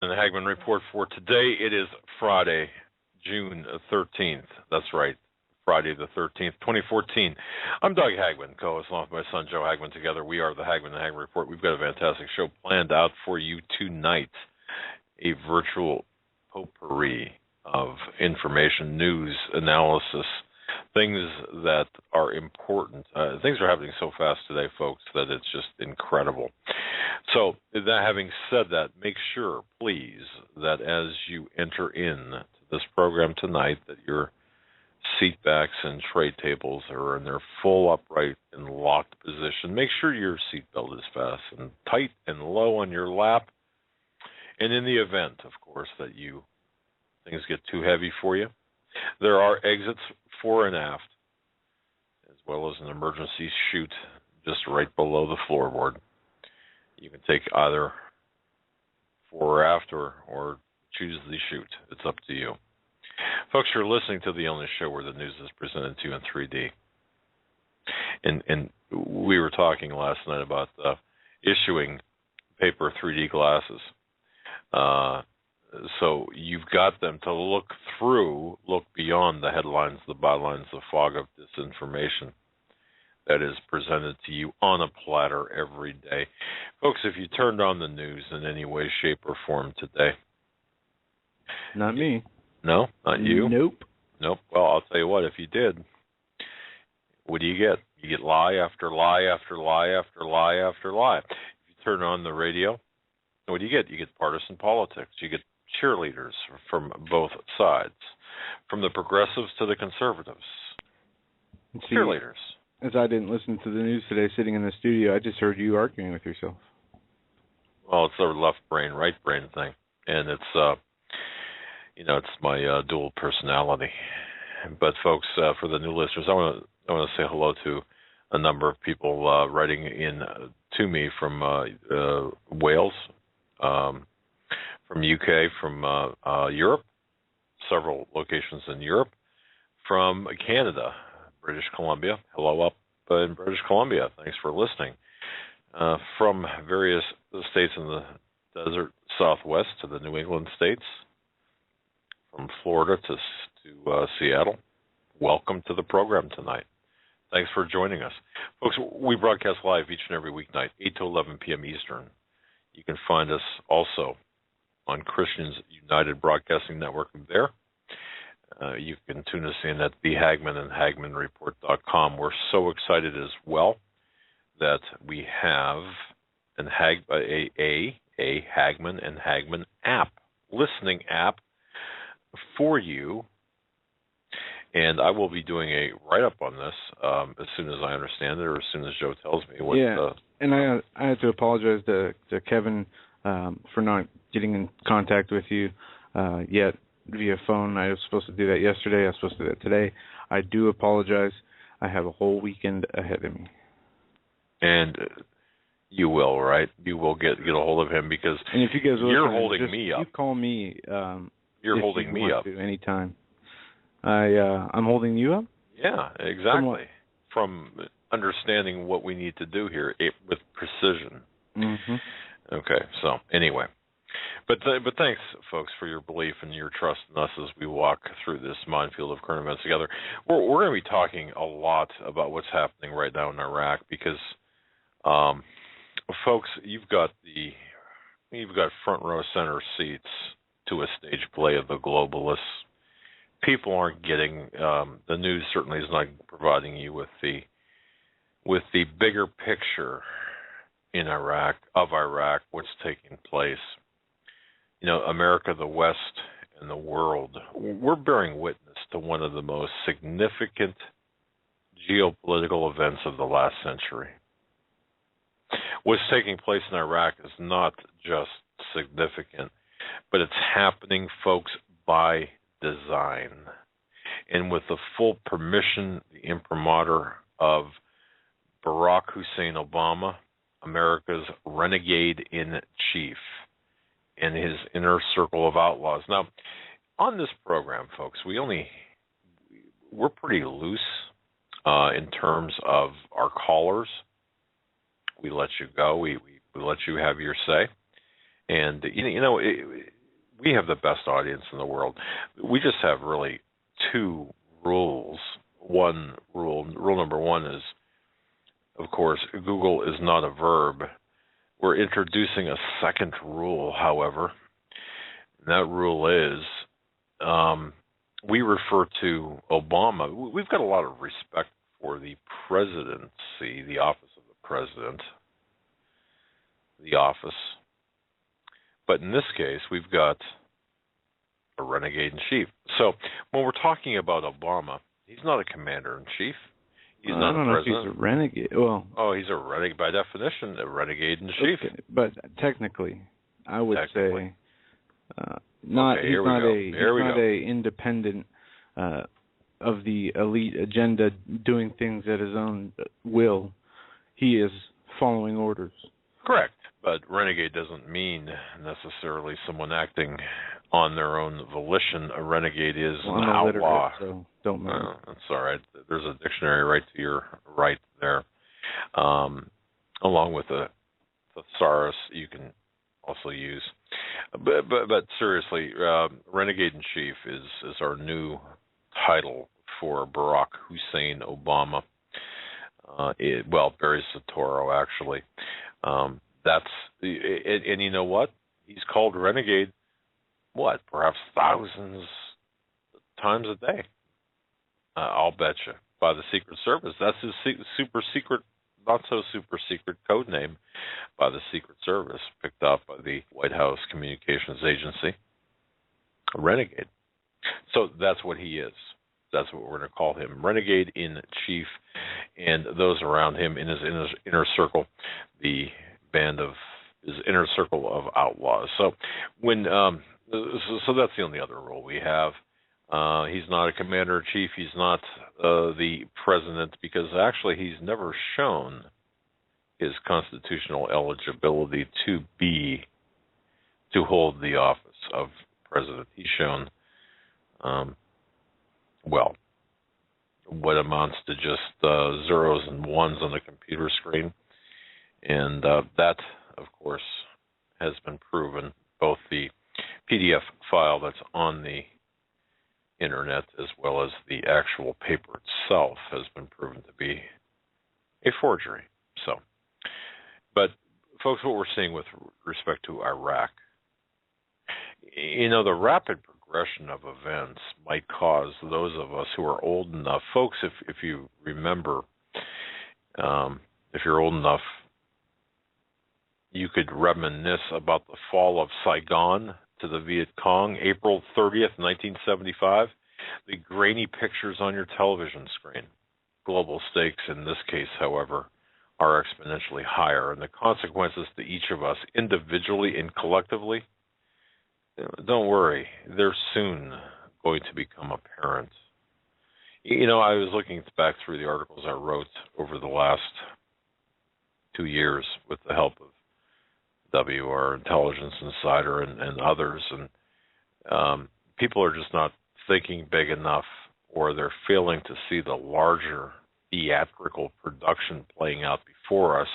And the Hagmann Report for today, it is Friday, June 13th. That's right, Friday the 13th, 2014. I'm Doug Hagmann, co-host along with my son Joe Hagmann. Together we are the Hagmann and Hagmann Report. We've got a fantastic show planned out for you tonight, a virtual potpourri of information, news, analysis, things that are important. Things are happening so fast today, folks, that it's just incredible. So, that having said that, make sure, please, that as you enter in to this program tonight, that your seat backs and tray tables are in their full upright and locked position. Make sure your seatbelt is fastened tight and low on your lap. And in the event, of course, that things get too heavy for you, there are exits fore and aft, as well as an emergency chute just right below the floorboard. You can take either fore or aft or choose the chute. It's up to you. Folks, you're listening to the only show where the news is presented to you in 3D. And we were talking last night about issuing paper 3D glasses. So you've got them to look beyond the headlines, the bylines, the fog of disinformation that is presented to you on a platter every day. Folks, if you turned on the news in any way, shape, or form today. Not me. No? Not you? Nope. Well, I'll tell you what, if you did, what do you get? You get lie after lie after lie after lie after lie. If you turn on the radio, what do you get? You get partisan politics. You get cheerleaders from both sides, from the progressives to the conservatives. Cheerleaders. As I didn't listen to the news today sitting in the studio, I just heard you arguing with yourself. Well, it's a left brain, right brain thing. And it's, it's my dual personality. But folks, for the new listeners, I want to say hello to a number of people writing in to me from Wales, from UK, from Europe, several locations in Europe, from Canada, British Columbia. Hello up in British Columbia. Thanks for listening. From various states in the desert Southwest to the New England states, from Florida to Seattle. Welcome to the program tonight. Thanks for joining us. Folks, we broadcast live each and every weeknight, 8 to 11 p.m. Eastern. You can find us also on Christians United Broadcasting Network there. You can tune us in at the Hagmann and HagmannReport.com. We're so excited as well that we have a Hagmann and Hagmann app, listening app for you. And I will be doing a write-up on this as soon as I understand it, or as soon as Joe tells me what. And I have to apologize to Kevin for not getting in contact with you yet via phone. I was supposed to do that yesterday. I was supposed to do that today. I do apologize. I have a whole weekend ahead of me. And you will, right? You will get a hold of him because and if you guys you're holding me up. You call me. You're holding me up anytime. I'm holding you up? Yeah, exactly. From understanding what we need to do here with precision. Mm-hmm. Okay, so anyway. But thanks, folks, for your belief and your trust in us as we walk through this minefield of current events together. We're going to be talking a lot about what's happening right now in Iraq because, folks, you've got front row center seats to a stage play of the globalists. People aren't getting the news. Certainly is not providing you with the bigger picture in Iraq, what's taking place. America, the West, and the world, we're bearing witness to one of the most significant geopolitical events of the last century. What's taking place in Iraq is not just significant, but it's happening, folks, by design. And with the full permission, the imprimatur of Barack Hussein Obama, America's renegade in chief, and his inner circle of outlaws. Now, on this program, folks, we're pretty loose in terms of our callers. We let you go. We let you have your say. And we have the best audience in the world. We just have really two rules. Rule number one is, of course, Google is not a verb. We're introducing a second rule, however. And that rule is we refer to Obama. We've got a lot of respect for the presidency, the office of the president, the office. But in this case, we've got a renegade-in-chief. So when we're talking about Obama, he's not a commander-in-chief. He's not a president. I don't know if he's a renegade. Well, he's a renegade by definition, a renegade-in-chief. Okay, but technically, I would say he's not a independent of the elite agenda doing things at his own will. He is following orders. Correct. But renegade doesn't mean necessarily someone acting on their own volition. A renegade is an outlaw. So don't mind. That's all right. There's a dictionary right to your right there. Along with a thesaurus you can also use. But seriously, renegade-in-chief is our new title for Barack Hussein Obama. Barry Soetoro, actually. And you know what? He's called renegade, perhaps thousands times a day. I'll bet you, by the Secret Service. That's his super secret, not so super secret code name by the Secret Service, picked up by the White House Communications Agency. A renegade. So that's what he is. That's what we're going to call him, renegade-in-chief, and those around him in his inner circle, the band of his inner circle of outlaws. So so that's the only other rule we have. He's not a commander-in-chief. He's not the president, because actually he's never shown his constitutional eligibility to hold the office of president. He's shown what amounts to just zeros and ones on the computer screen. And that, of course, has been proven. Both the PDF file that's on the internet as well as the actual paper itself has been proven to be a forgery. But folks, what we're seeing with respect to Iraq, the rapid progression of events might cause those of us who are old enough, folks, if you remember, if you're old enough, you could reminisce about the fall of Saigon to the Viet Cong, April 30th, 1975. The grainy pictures on your television screen. Global stakes in this case, however, are exponentially higher, and the consequences to each of us individually and collectively, don't worry, they're soon going to become apparent. I was looking back through the articles I wrote over the last 2 years with the help of WR Intelligence Insider and others, and people are just not thinking big enough, or they're failing to see the larger theatrical production playing out before us.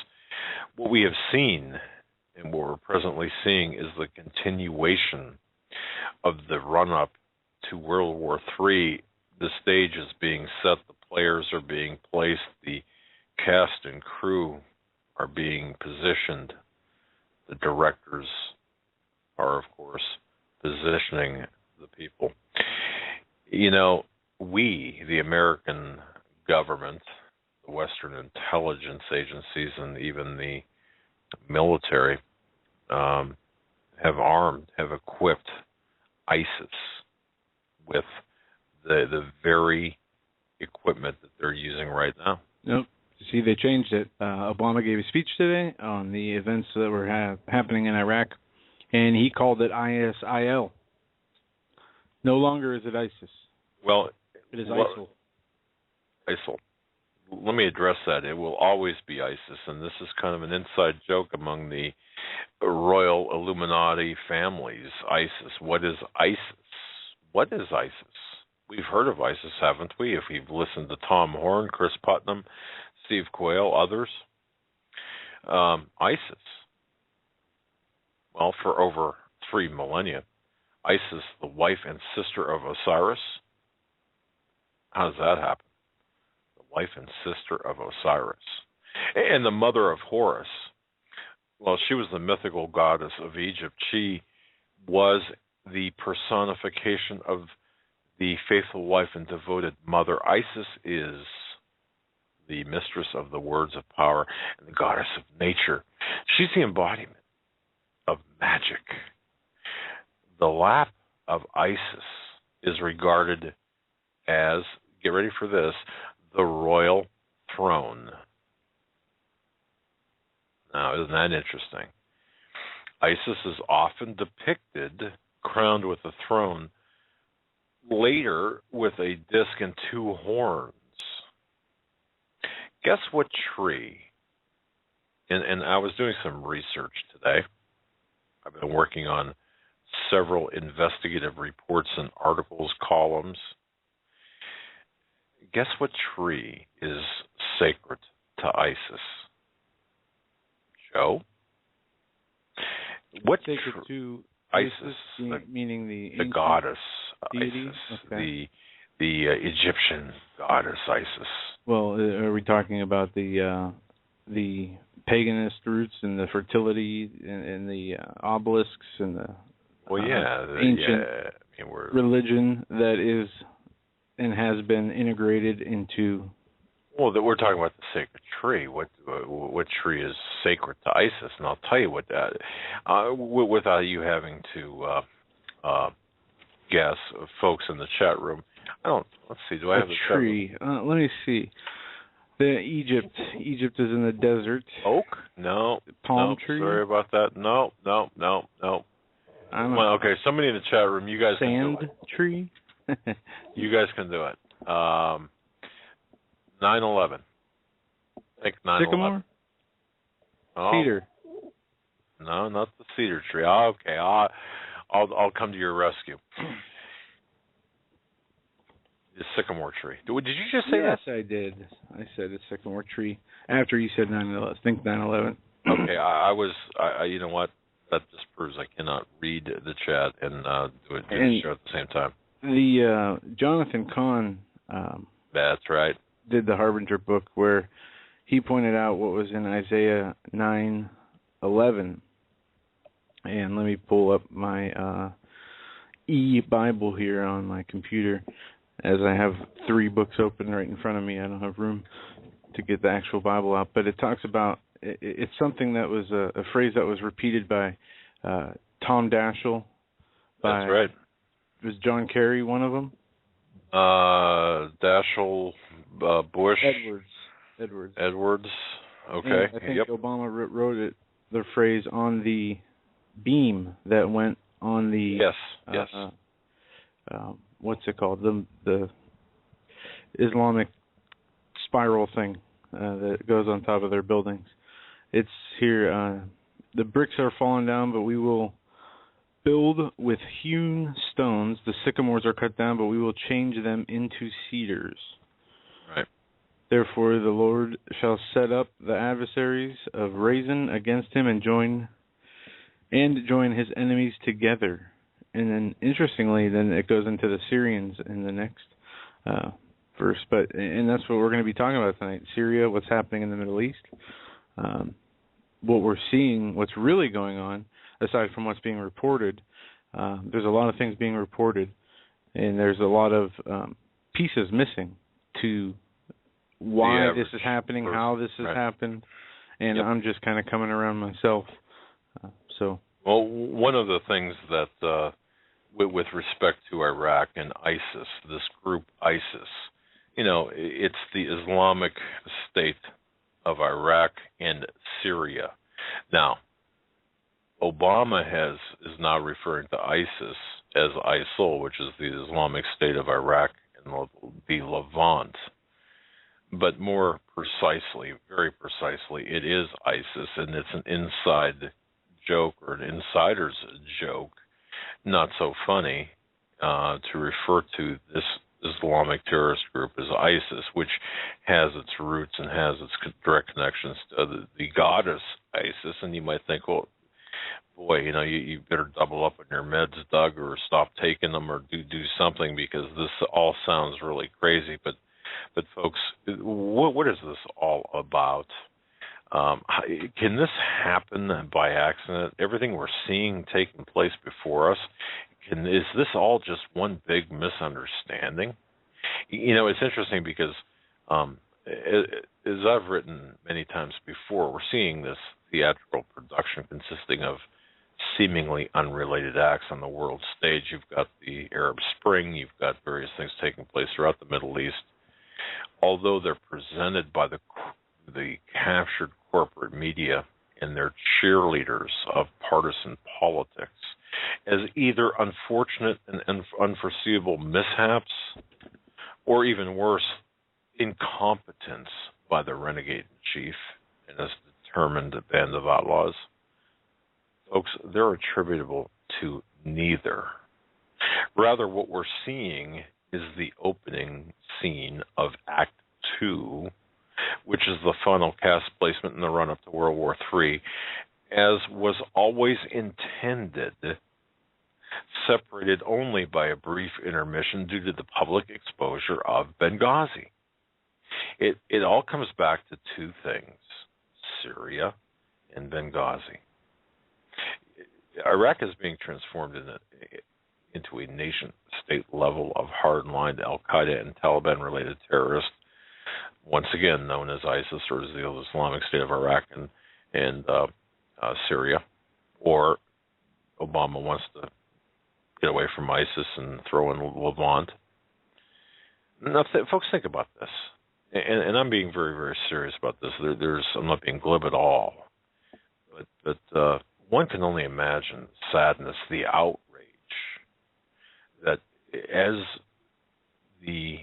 What we have seen and what we're presently seeing is the continuation of the run-up to World War III. The stage is being set, the players are being placed, the cast and crew are being positioned. The directors are, of course, positioning the people. We, the American government, the Western intelligence agencies, and even the military have equipped ISIS with the very equipment that they're using right now. Nope. See, they changed it. Obama gave a speech today on the events that were happening in Iraq, and he called it ISIL. No longer is it ISIS. Well, it is ISIL. ISIL. Let me address that. It will always be ISIS, and this is kind of an inside joke among the royal Illuminati families. ISIS. What is ISIS? What is ISIS? We've heard of ISIS, haven't we? If we've listened to Tom Horn, Chris Putnam, Steve Quayle, others. ISIS. Well, for over 3 millennia, Isis, the wife and sister of Osiris. How does that happen? The wife and sister of Osiris. And the mother of Horus. Well, she was the mythical goddess of Egypt. She was the personification of the faithful wife and devoted mother. Isis is the mistress of the words of power and the goddess of nature. She's the embodiment of magic. The lap of Isis is regarded as, get ready for this, the royal throne. Now, isn't that interesting? Isis is often depicted crowned with a throne, later with a disc and 2 horns. Guess what tree? And I was doing some research today. I've been working on several investigative reports and articles, columns. Guess what tree is sacred to Isis? Joe? What sacred to Isis, meaning the goddess deity? Isis, Okay. the Egyptian goddess Isis. Well, are we talking about the paganist roots and the fertility and the obelisks and the ancient religion that is and has been integrated into? Well, we're talking about the sacred tree. What tree is sacred to Isis? And I'll tell you what that. Without you having to guess, folks in the chat room. I don't. Let's see. Do I have a tree? Let me see. Egypt is in the desert. Oak? No. Palm tree? Sorry about that. No. Okay, somebody in the chat room. You guys can do it. Sand tree? You guys can do it. 9/11. Think 9/11. Sycamore? Oh. Cedar? No, not the cedar tree. Okay, I'll come to your rescue. The sycamore tree. Did you just say that? Yes, I did. I said a sycamore tree after you said 9/11. Think 9/11. Okay, I you know what? That just proves I cannot read the chat and do the show at the same time. The Jonathan Cahn. That's right. Did the Harbinger book where he pointed out what was in Isaiah 9:11. And let me pull up my e-Bible here on my computer, as I have 3 books open right in front of me. I don't have room to get the actual Bible out, but it talks about, it's something that was a phrase that was repeated by Tom Daschle. That's right. Was John Kerry one of them? Daschle, Bush. Edwards. Okay. And I think Obama wrote it, the phrase, on the beam that went on the yes. What's it called? The Islamic spiral thing that goes on top of their buildings. It's here. The bricks are falling down, but we will build with hewn stones. The sycamores are cut down, but we will change them into cedars. Right. Therefore, the Lord shall set up the adversaries of Rezin against him and join his enemies together. And then, interestingly, then it goes into the Syrians in the next verse. And that's what we're going to be talking about tonight. Syria, what's happening in the Middle East. What we're seeing, what's really going on, aside from what's being reported, there's a lot of things being reported, and there's a lot of pieces missing to why this is happening, how this has happened, and I'm just kind of coming around myself. Well, one of the things that, with respect to Iraq and ISIS, this group ISIS, it's the Islamic State of Iraq and Syria. Now, Obama is now referring to ISIS as ISIL, which is the Islamic State of Iraq and the Levant. But more precisely, very precisely, it is ISIS, and it's an inside joke or an insider's joke, not so funny, to refer to this Islamic terrorist group as ISIS, which has its roots and has its direct connections to the goddess Isis. And you might think, well, boy, you better double up on your meds, Doug, or stop taking them, or do something, because this all sounds really crazy. But folks, what is this all about? Can this happen by accident? Everything we're seeing taking place before us, is this all just one big misunderstanding? It's interesting because, as I've written many times before, we're seeing this theatrical production consisting of seemingly unrelated acts on the world stage. You've got the Arab Spring, you've got various things taking place throughout the Middle East. Although they're presented by the captured corporate media and their cheerleaders of partisan politics as either unfortunate and unforeseeable mishaps, or even worse, incompetence by the renegade in chief and his determined band of outlaws, folks, they're attributable to neither. Rather, what we're seeing is the opening scene of Act 2, which is the final cast placement in the run-up to World War III, as was always intended, separated only by a brief intermission due to the public exposure of Benghazi. It all comes back to two things: Syria and Benghazi. Iraq is being transformed into a nation-state level of hard-lined Al-Qaeda and Taliban-related terrorists, once again known as ISIS, or as the Islamic State of Iraq and Syria. Or Obama wants to get away from ISIS and throw in Levant. Now, folks, think about this. And I'm being very, very serious about this. I'm not being glib at all. But one can only imagine the sadness, the outrage, that as the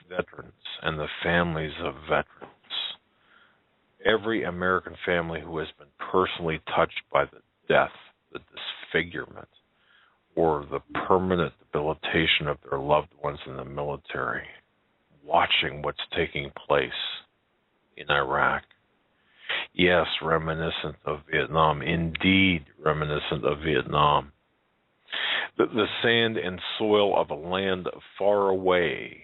veterans and the families of veterans, every American family who has been personally touched by the death, the disfigurement, or the permanent debilitation of their loved ones in the military, watching what's taking place in Iraq. Yes, reminiscent of Vietnam, indeed reminiscent of Vietnam. The sand and soil of a land far away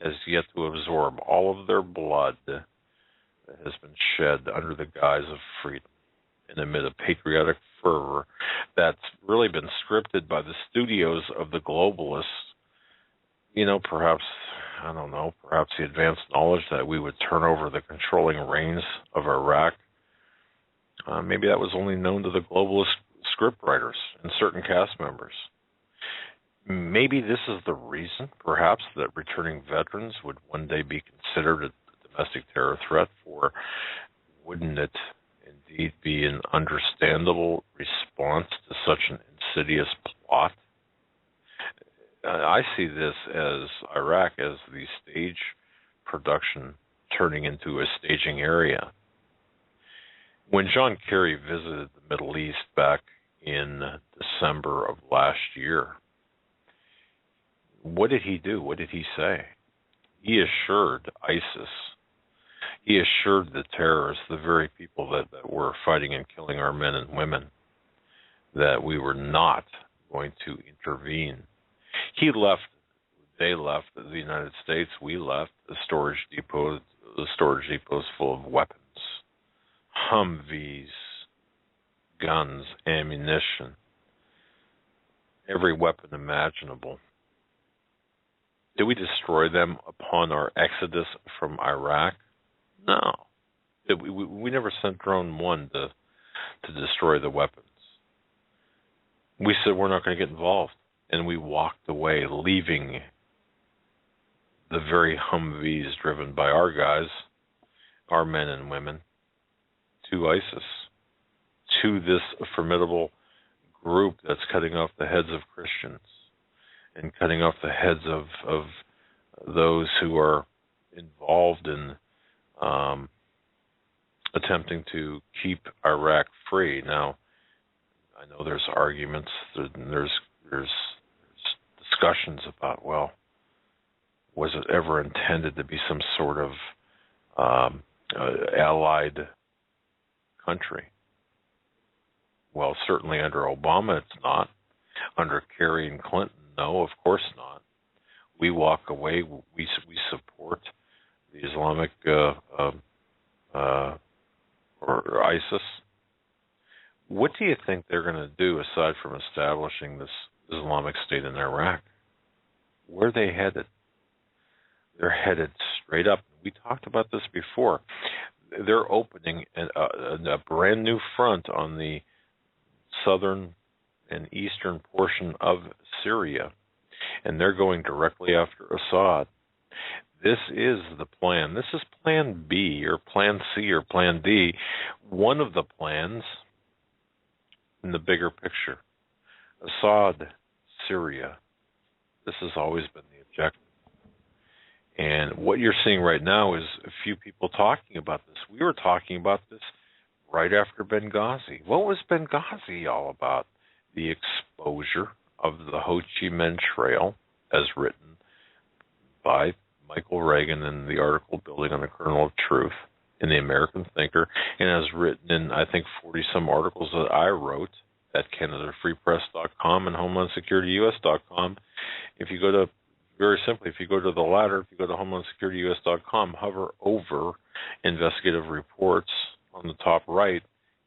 has yet to absorb all of their blood that has been shed under the guise of freedom, and amid a patriotic fervor that's really been scripted by the studios of the globalists. Perhaps, I don't know, perhaps the advanced knowledge that we would turn over the controlling reins of Iraq. Maybe that was only known to the globalist scriptwriters and certain cast members. Maybe this is the reason, perhaps, that returning veterans would one day be considered a domestic terror threat, for wouldn't it indeed be an understandable response to such an insidious plot? I see this as Iraq as the stage production turning into a staging area. When John Kerry visited the Middle East back in December of last year, what did he do? What did he say? He assured ISIS, he assured the terrorists, the very people that were fighting and killing our men and women, that we were not going to intervene. He left, they left, the United States, we left the storage depots full of weapons, Humvees, guns, ammunition, every weapon imaginable. Did we destroy them upon our exodus from Iraq? No. We never sent Drone 1 to destroy the weapons. We said we're not going to get involved. And we walked away, leaving the very Humvees driven by our guys, our men and women, to ISIS, to this formidable group that's cutting off the heads of Christians and cutting off the heads of those who are involved in attempting to keep Iraq free. Now, I know there's arguments, there's discussions about, well, was it ever intended to be some sort of allied country? Well, certainly under Obama, it's not. Under Kerry and Clinton, no, of course not. We walk away. We support the Islamic or ISIS. What do you think they're going to do aside from establishing this Islamic State in Iraq? Where are they headed? They're headed straight up. We talked about this before. They're opening a brand new front on the southern and eastern portion of Syria, and they're going directly after Assad. This is the plan. This is Plan B or Plan C or Plan D, one of the plans in the bigger picture. Assad, Syria. This has always been the objective. And what you're seeing right now is a few people talking about this. We were talking about this right after Benghazi. What was Benghazi all about? The exposure of the Ho Chi Minh Trail, as written by Michael Reagan in the article Building on the Kernel of Truth in the American Thinker, and as written in, I think, 40-some articles that I wrote at CanadaFreePress.com and HomelandSecurityUS.com. If you go to, very simply, if you go to the latter, if you go to HomelandSecurityUS.com, hover over investigative reports on the top right,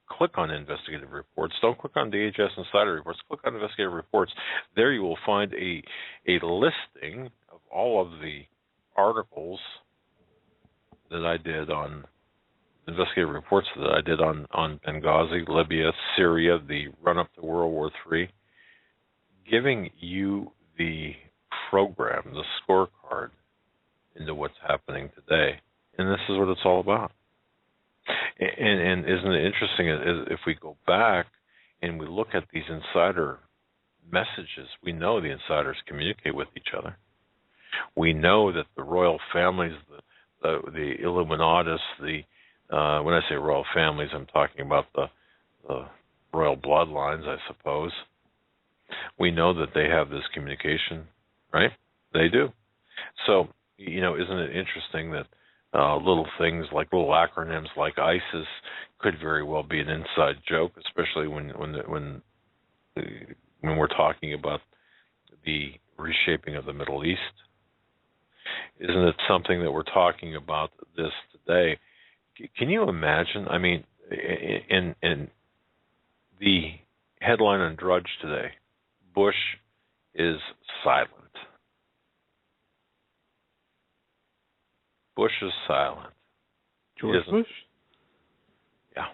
click on investigative reports. Don't click on DHS Insider reports. Click on investigative reports. There you will find a listing of all of the articles that I did on investigative reports that I did on Benghazi, Libya, Syria, the run-up to World War III, giving you the program, the scorecard into what's happening today. And this is what it's all about. And isn't it interesting, if we go back and we look at these insider messages, we know the insiders communicate with each other. We know that the royal families, the Illuminatus, when I say royal families, I'm talking about the royal bloodlines, I suppose. We know that they have this communication, right? They do. So, isn't it interesting that little things like little acronyms like ISIS could very well be an inside joke, especially when we're talking about the reshaping of the Middle East? Isn't it something that we're talking about this today? Can you imagine? I mean, in the headline on Drudge today, Bush is silent. Bush is silent. George Bush? Yeah.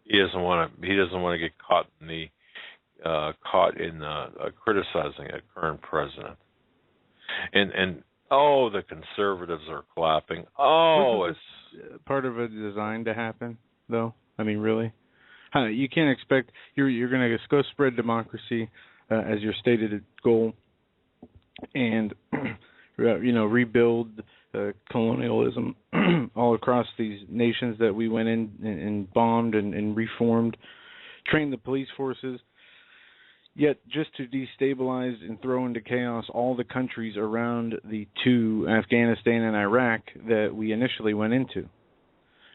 He doesn't want to get caught in criticizing a current president. And the conservatives are clapping. It's part of a design to happen, though. I mean, really, you can't expect you're going to go spread democracy as your stated goal, and rebuild colonialism all across these nations that we went in and bombed and reformed, trained the police forces. Yet just to destabilize and throw into chaos all the countries around the two, Afghanistan and Iraq, that we initially went into.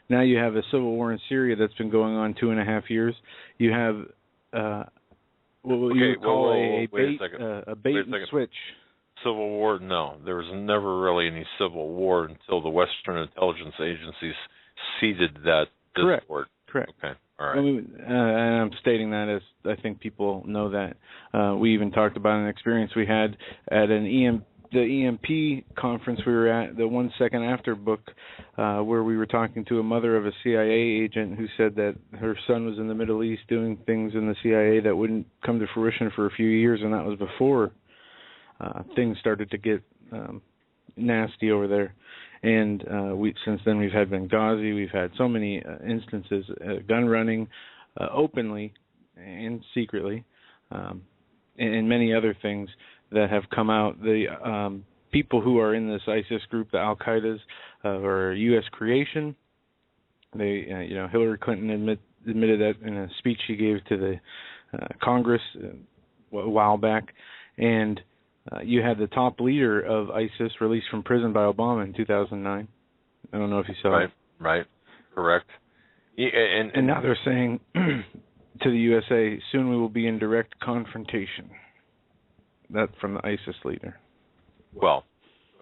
Now you have a civil war in Syria that's been going on 2.5 years. You have what you would call a bait and switch. Civil war? No. There was never really any civil war until the Western intelligence agencies ceded that discord. Correct. Okay. All right. And I'm stating that as I think people know that. We even talked about an experience we had at the EMP conference we were at, the 1 Second After book, where we were talking to a mother of a CIA agent who said that her son was in the Middle East doing things in the CIA that wouldn't come to fruition for a few years, and that was before things started to get nasty over there. And since then we've had Benghazi, we've had so many instances, gun running openly and secretly, and many other things that have come out. The people who are in this ISIS group, the Al-Qaedas, are U.S. creation. They, Hillary Clinton admitted that in a speech she gave to the Congress a while back, and you had the top leader of ISIS released from prison by Obama in 2009. I don't know if you saw it. Right, correct. Yeah, and now they're saying to the USA, soon we will be in direct confrontation. That from the ISIS leader. Well,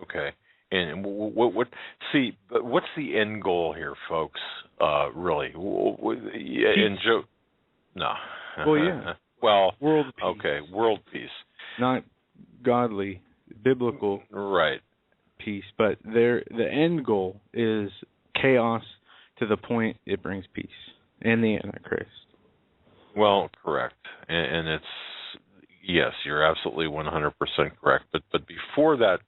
okay. And what? See, but what's the end goal here, folks? Really? And Joe, no. Well, yeah. Well, world peace. Okay, world peace. Not godly, biblical, right? Peace, but the end goal is chaos to the point it brings peace and the Antichrist. Well, correct, and it's yes, you're absolutely 100% correct. But before that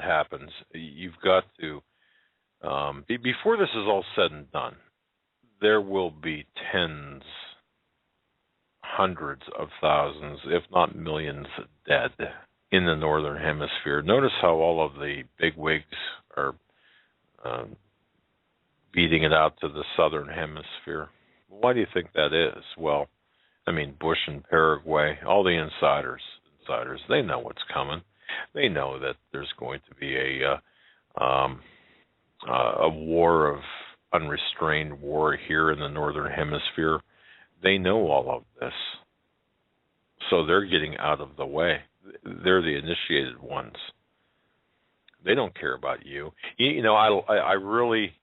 happens, you've got to before this is all said and done, there will be tens, hundreds of thousands, if not millions, dead in the Northern Hemisphere. Notice how all of the big wigs are beating it out to the Southern Hemisphere. Why do you think that is? Well, I mean, Bush and Paraguay, all the insiders, they know what's coming. They know that there's going to be a war of unrestrained war here in the Northern Hemisphere. They know all of this. So they're getting out of the way. They're the initiated ones. They don't care about you. You know, I really,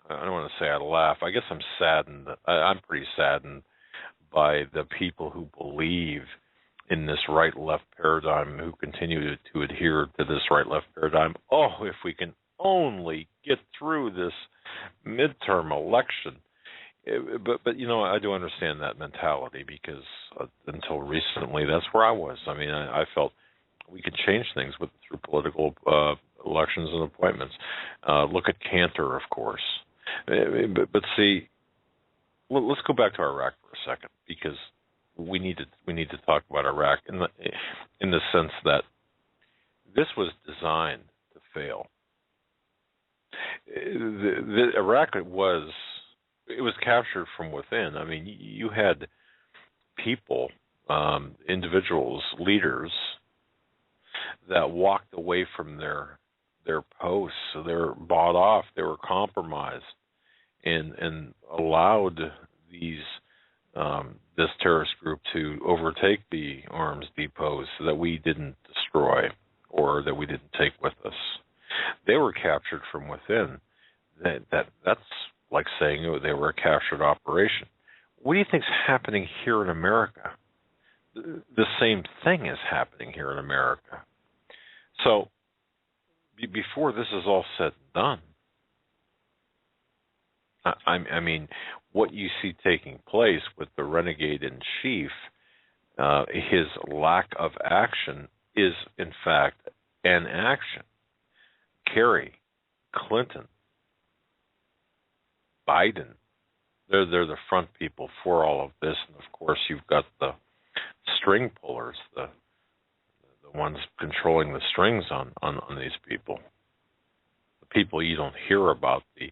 I don't want to say I laugh. I guess I'm saddened. I'm pretty saddened by the people who believe in this right-left paradigm, who continue to adhere to this right-left paradigm. Oh, if we can only get through this midterm election. But you know, I do understand that mentality, because until recently, that's where I was. I mean, I felt we could change things through political elections and appointments. Look at Cantor, of course. But see, let's go back to Iraq for a second, because we need to talk about Iraq in the sense that this was designed to fail. Iraq was captured from within. I mean, you had people, individuals, leaders that walked away from their posts. So they were bought off. They were compromised, and allowed this terrorist group to overtake the arms depots that we didn't destroy or that we didn't take with us. They were captured from within. That's like saying they were a captured operation. What do you think's happening here in America? The same thing is happening here in America. So before this is all said and done, I mean, what you see taking place with the renegade in chief, his lack of action is, in fact, an action. Kerry, Clinton, Biden, they're the front people for all of this. And, of course, you've got the string pullers, the ones controlling the strings on these people. The people you don't hear about, the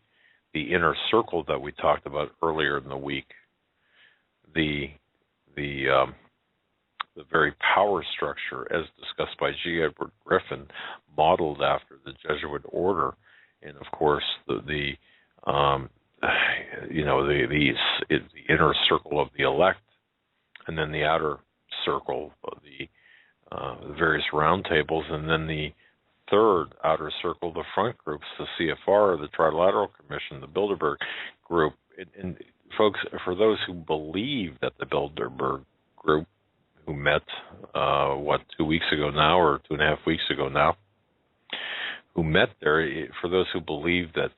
inner circle that we talked about earlier in the week, the very power structure as discussed by G. Edward Griffin, modeled after the Jesuit order, and of course the inner circle of the elect, and then the outer circle of the various roundtables, and then the third outer circle, the front groups, the CFR, the Trilateral Commission, the Bilderberg Group. And folks, for those who believe that the Bilderberg Group, who met, 2 weeks ago now, or 2.5 weeks ago now, who met there, for those who believe that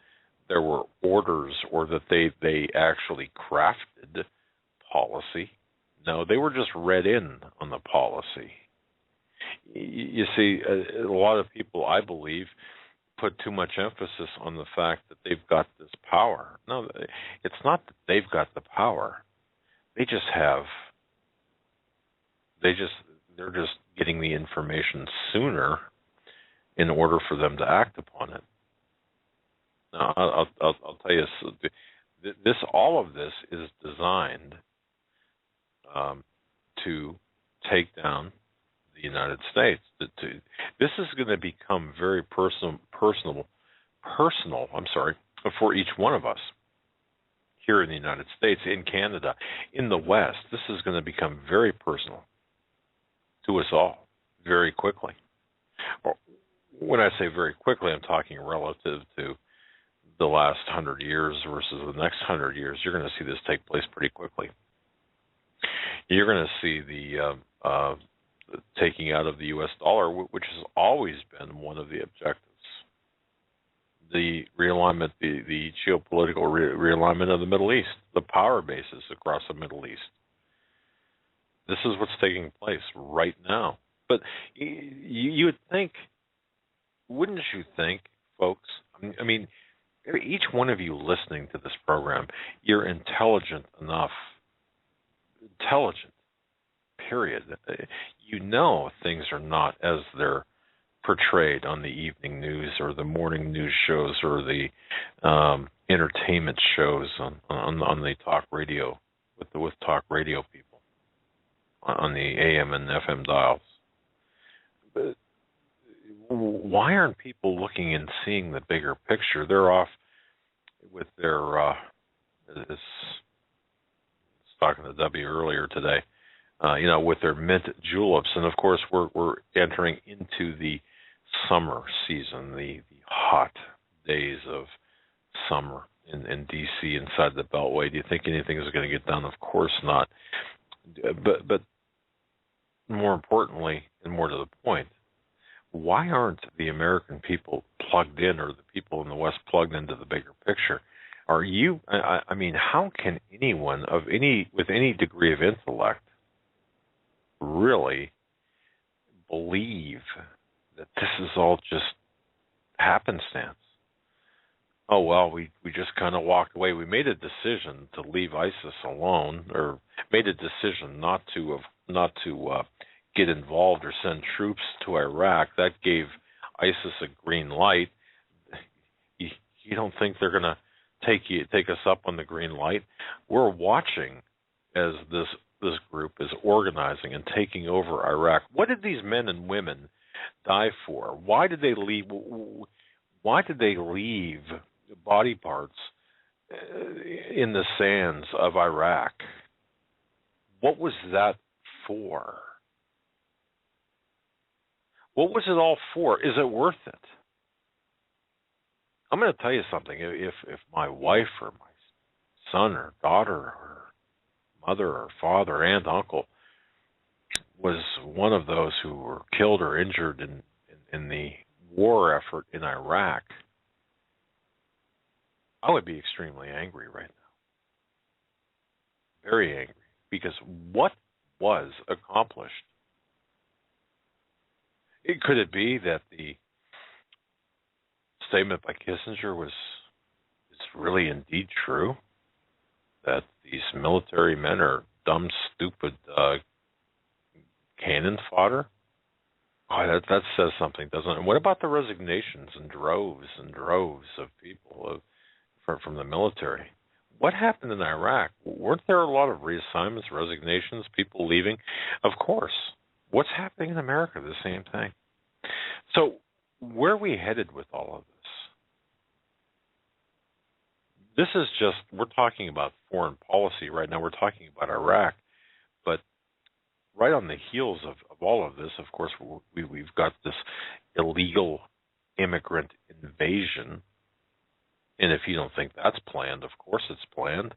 there were orders or that they actually crafted policy, no, they were just read in on the policy. You see, a lot of people, I believe, put too much emphasis on the fact that they've got this power. No, it's not that they've got the power. They're just getting the information sooner in order for them to act upon it. Now, I'll tell you, all of this is designed to take down the United States. This is going to become very personal for each one of us. here in the United States, in Canada, in the West. This is going to become very personal to us all very quickly. When I say very quickly, I'm talking relative to the last 100 years versus the next 100 years. You're going to see this take place pretty quickly. You're going to see the taking out of the U.S. dollar, which has always been one of the objectives. The realignment, the geopolitical realignment of the Middle East, the power bases across the Middle East. This is what's taking place right now. But you would think, wouldn't you think, folks? I mean, each one of you listening to this program, you're intelligent enough. Intelligent, period. You know things are not as they're portrayed on the evening news or the morning news shows or the entertainment shows on the talk radio with talk radio people on the AM and FM dials. But why aren't people looking and seeing the bigger picture? They're off with their talking to W earlier today, with their mint juleps, and of course we're entering into the summer season, the hot days of summer in D.C. inside the Beltway. Do you think anything is going to get done? Of course not. But more importantly, and more to the point, why aren't the American people plugged in, or the people in the West plugged into the bigger picture? Are you? I mean, how can anyone with any degree of intellect really believe that this is all just happenstance? Oh well, we just kind of walked away. We made a decision to leave ISIS alone, or made a decision not to get involved or send troops to Iraq. That gave ISIS a green light. You don't think they're going to take us up on the green light? We're watching as this group is organizing and taking over Iraq. What did these men and women die for? Why did they leave? Why did they leave body parts in the sands of Iraq? What was that for? What was it all for? Is it worth it? I'm going to tell you something. If my wife or my son or daughter or mother or father, aunt, uncle was one of those who were killed or injured in the war effort in Iraq, I would be extremely angry right now. Very angry. Because what was accomplished? Could it be that the statement by Kissinger is really indeed true? That these military men are dumb, stupid cannon fodder? Oh, that says something, doesn't it? And what about the resignations and droves of people from the military? What happened in Iraq? Weren't there a lot of reassignments, resignations, people leaving? Of course. What's happening in America? The same thing. So where are we headed with all of this? This is just, we're talking about foreign policy right now. We're talking about Iraq. But right on the heels of all of this, of course, we've got this illegal immigrant invasion. And if you don't think that's planned, of course it's planned.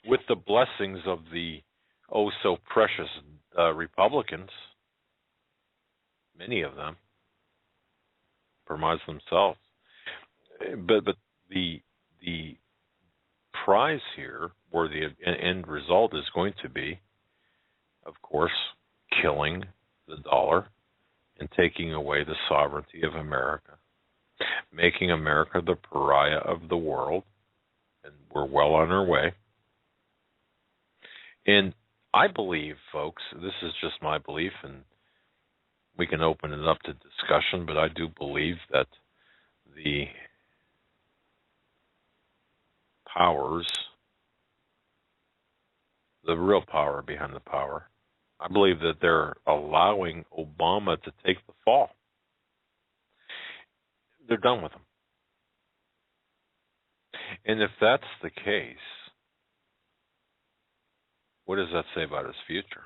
With the blessings of the oh-so-precious Republicans, many of them, promise themselves. But the prize here, or the end result, is going to be, of course, killing the dollar and taking away the sovereignty of America, making America the pariah of the world, and we're well on our way. And I believe, folks, this is just my belief, and we can open it up to discussion, but I do believe that the powers, the real power behind the power, I believe that they're allowing Obama to take the fall. They're done with him. And if that's the case, what does that say about his future?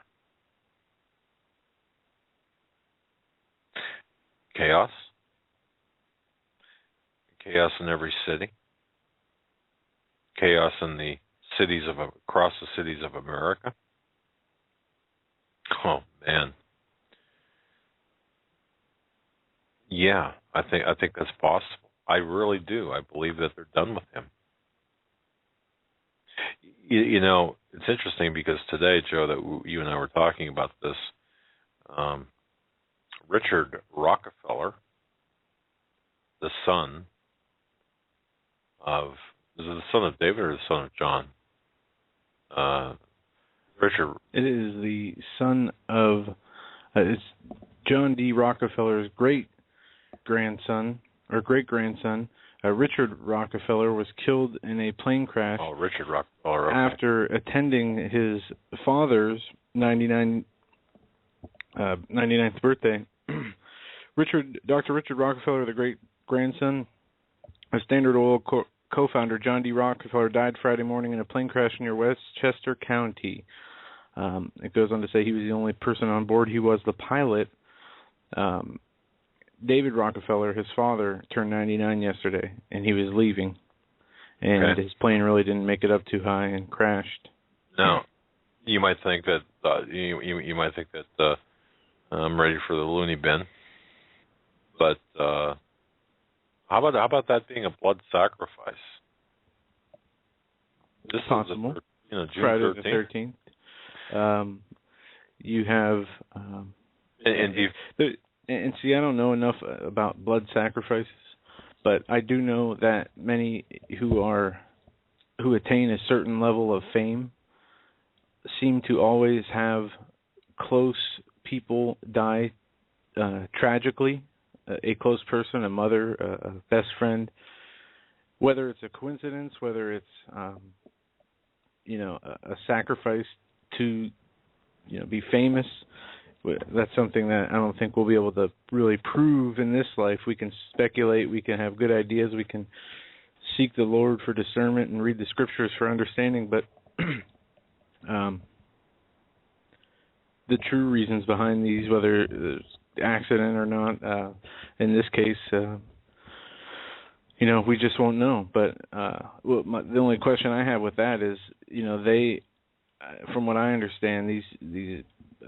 Chaos? Chaos in every city? Chaos in the cities across the cities of America? Oh man. Yeah, I think that's possible. I really do. I believe that they're done with him. You know, it's interesting because today, Joe, that you and I were talking about this. Richard Rockefeller, the son of, is it the son of David or the son of John? Richard. It is the son of, it's John D. Rockefeller's great-grandson, or great-grandson. Richard Rockefeller was killed in a plane crash. Oh, Richard Rockefeller. Okay. After attending his father's 99th birthday. Dr. Richard Rockefeller, the great-grandson of Standard Oil co-founder John D. Rockefeller, died Friday morning in a plane crash near Westchester County. It goes on to say he was the only person on board. He was the pilot. David Rockefeller, his father, turned 99 yesterday, and he was leaving. And his plane really didn't make it up too high and crashed. Now, you might think that I'm ready for the loony bin, but how about that being a blood sacrifice? This possible. June Friday 13th. the 13th. You have and see, I don't know enough about blood sacrifices, but I do know that many who attain a certain level of fame seem to always have close people die tragically. A close person, a mother, a best friend. Whether it's a coincidence, whether it's a sacrifice to be famous. That's something that I don't think we'll be able to really prove in this life. We can speculate, we can have good ideas, we can seek the Lord for discernment and read the scriptures for understanding, but the true reasons behind these, whether it's accident or not, in this case, we just won't know. But the only question I have with that is, they, from what I understand, these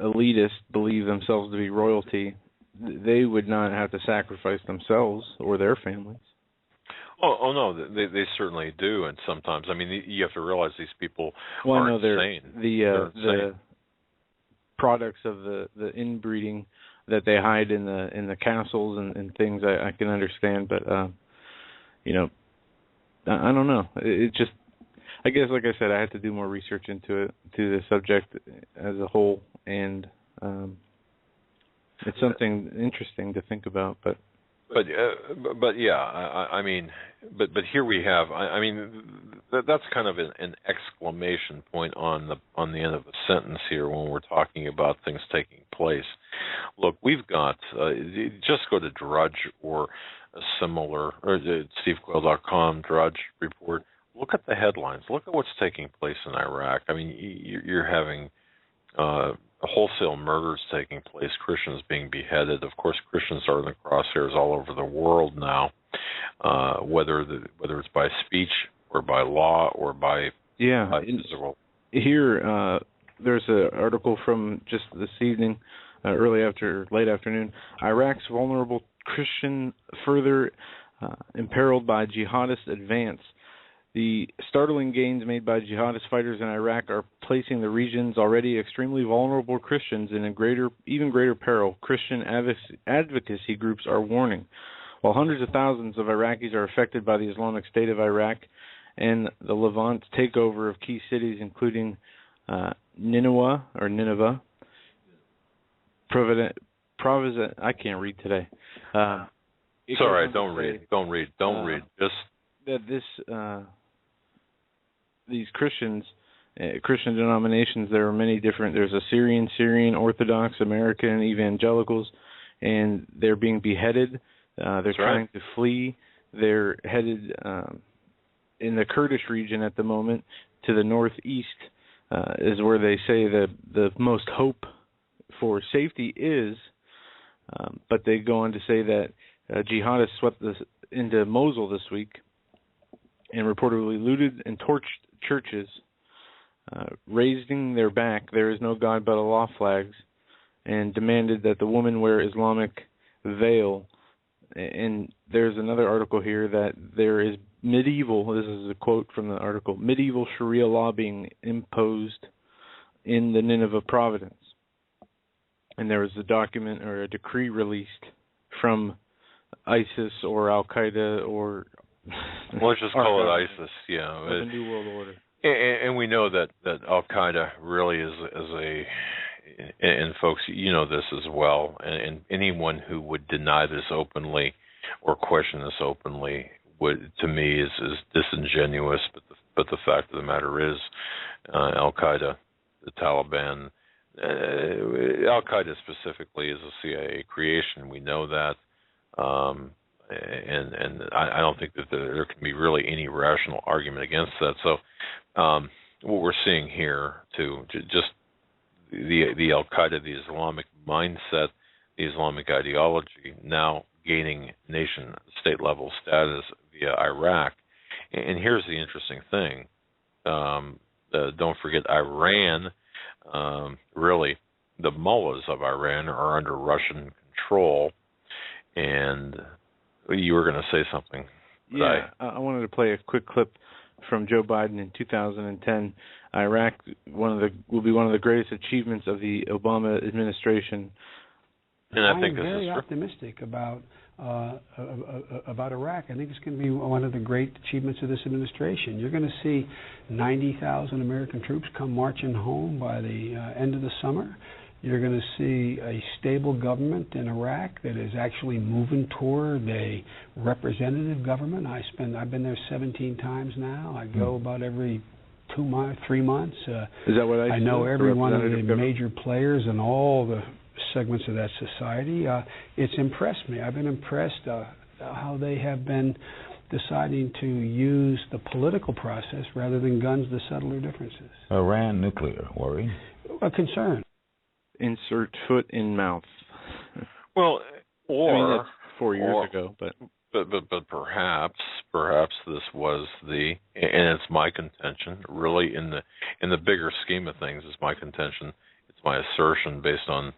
elitists believe themselves to be royalty. They would not have to sacrifice themselves or their families. Oh no, they certainly do, and sometimes, I mean, you have to realize these people are insane. They're the products of the inbreeding that they hide in the castles and things. I can understand, but I don't know. It just, I guess, like I said, I had to do more research to the subject as a whole, and it's something interesting to think about. But yeah, I mean, but here we have. I mean, that's kind of an exclamation point on the end of a sentence here when we're talking about things taking place. Look, we've got just go to Drudge or a similar, or SteveQuayle.com Drudge report. Look at the headlines. Look at what's taking place in Iraq. I mean, you're having wholesale murders taking place, Christians being beheaded. Of course, Christians are in the crosshairs all over the world now, whether it's by speech or by law or by physical. Here, there's an article from just this evening, late afternoon. Iraq's vulnerable Christian further imperiled by jihadist advance. The startling gains made by jihadist fighters in Iraq are placing the region's already extremely vulnerable Christians in even greater peril. Christian advocacy groups are warning. While hundreds of thousands of Iraqis are affected by the Islamic State of Iraq and the Levant's takeover of key cities, including Nineveh, I can't read today. It's all right. Don't read. Just that these Christians, Christian denominations, there are many different. There's Assyrian, Syrian, Orthodox, American, evangelicals, and they're being beheaded. They're trying to flee. They're headed in the Kurdish region at the moment, to the northeast, is where they say that the most hope for safety is. But they go on to say that jihadists swept into Mosul this week and reportedly looted and torched churches, raising their back "There is no God but Allah" flags, and demanded that the woman wear Islamic veil. And there's another article here that there is medieval, this is a quote from the article, medieval Sharia law being imposed in the Nineveh province. And there was a document or a decree released from ISIS or Al-Qaeda or... Let's just call it ISIS, yeah. The New World Order. And we know that Al-Qaeda really is a... And folks, you know this as well, and anyone who would deny this openly or question this openly would, to me, is disingenuous. But the fact of the matter is, Al-Qaeda, the Taliban, Al-Qaeda specifically is a CIA creation. We know that, and I don't think that there can be really any rational argument against that. So, what we're seeing here, too, just the Al-Qaeda, the Islamic mindset, the Islamic ideology, now gaining nation-state level status via Iraq. And here's the interesting thing. Don't forget Iran, really, the mullahs of Iran are under Russian control. And you were going to say something. Yeah, I wanted to play a quick clip from Joe Biden in 2010. Iraq will be one of the greatest achievements of the Obama administration. And I think I'm very optimistic about Iraq. I think it's going to be one of the great achievements of this administration. You're going to see 90,000 American troops come marching home by the end of the summer. You're going to see a stable government in Iraq that is actually moving toward a representative government. I've been there 17 times now. I go about every 3 months. Is that what I know every one of the major players in all the segments of that society. It's impressed me. I've been impressed how they have been deciding to use the political process rather than guns to settle their differences. Iran nuclear, worry? A concern. Insert foot in mouth. Well, or that's 4 years ago, but perhaps this was and it's my contention, really in the bigger scheme of things, it's my contention, it's my assertion based on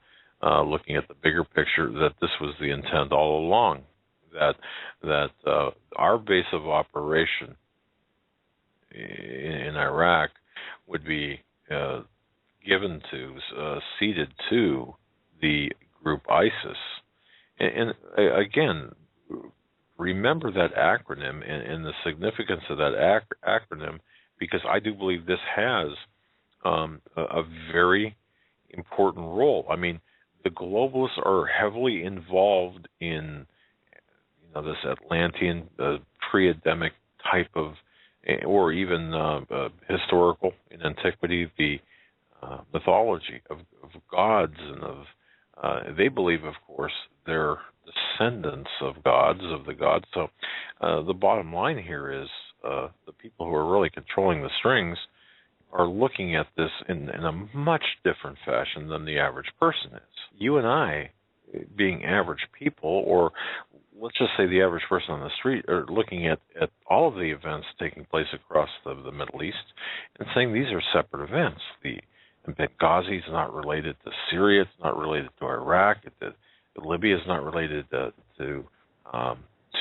looking at the bigger picture that this was the intent all along, that our base of operation in Iraq would be ceded to the group ISIS. And again, remember that acronym and the significance of that acronym, because I do believe this has a very important role. I mean, the globalists are heavily involved in this Atlantean, pre-Adamic type of, or even historical in antiquity, the mythology of gods and of they believe, of course, they're descendants of gods, of the gods. So the bottom line here is the people who are really controlling the strings are looking at this in a much different fashion than the average person is. You and I, being average people, or let's just say the average person on the street, are looking at all of the events taking place across the Middle East and saying these are separate events. The Benghazi is not related to Syria. It's not related to Iraq. Libya is not related to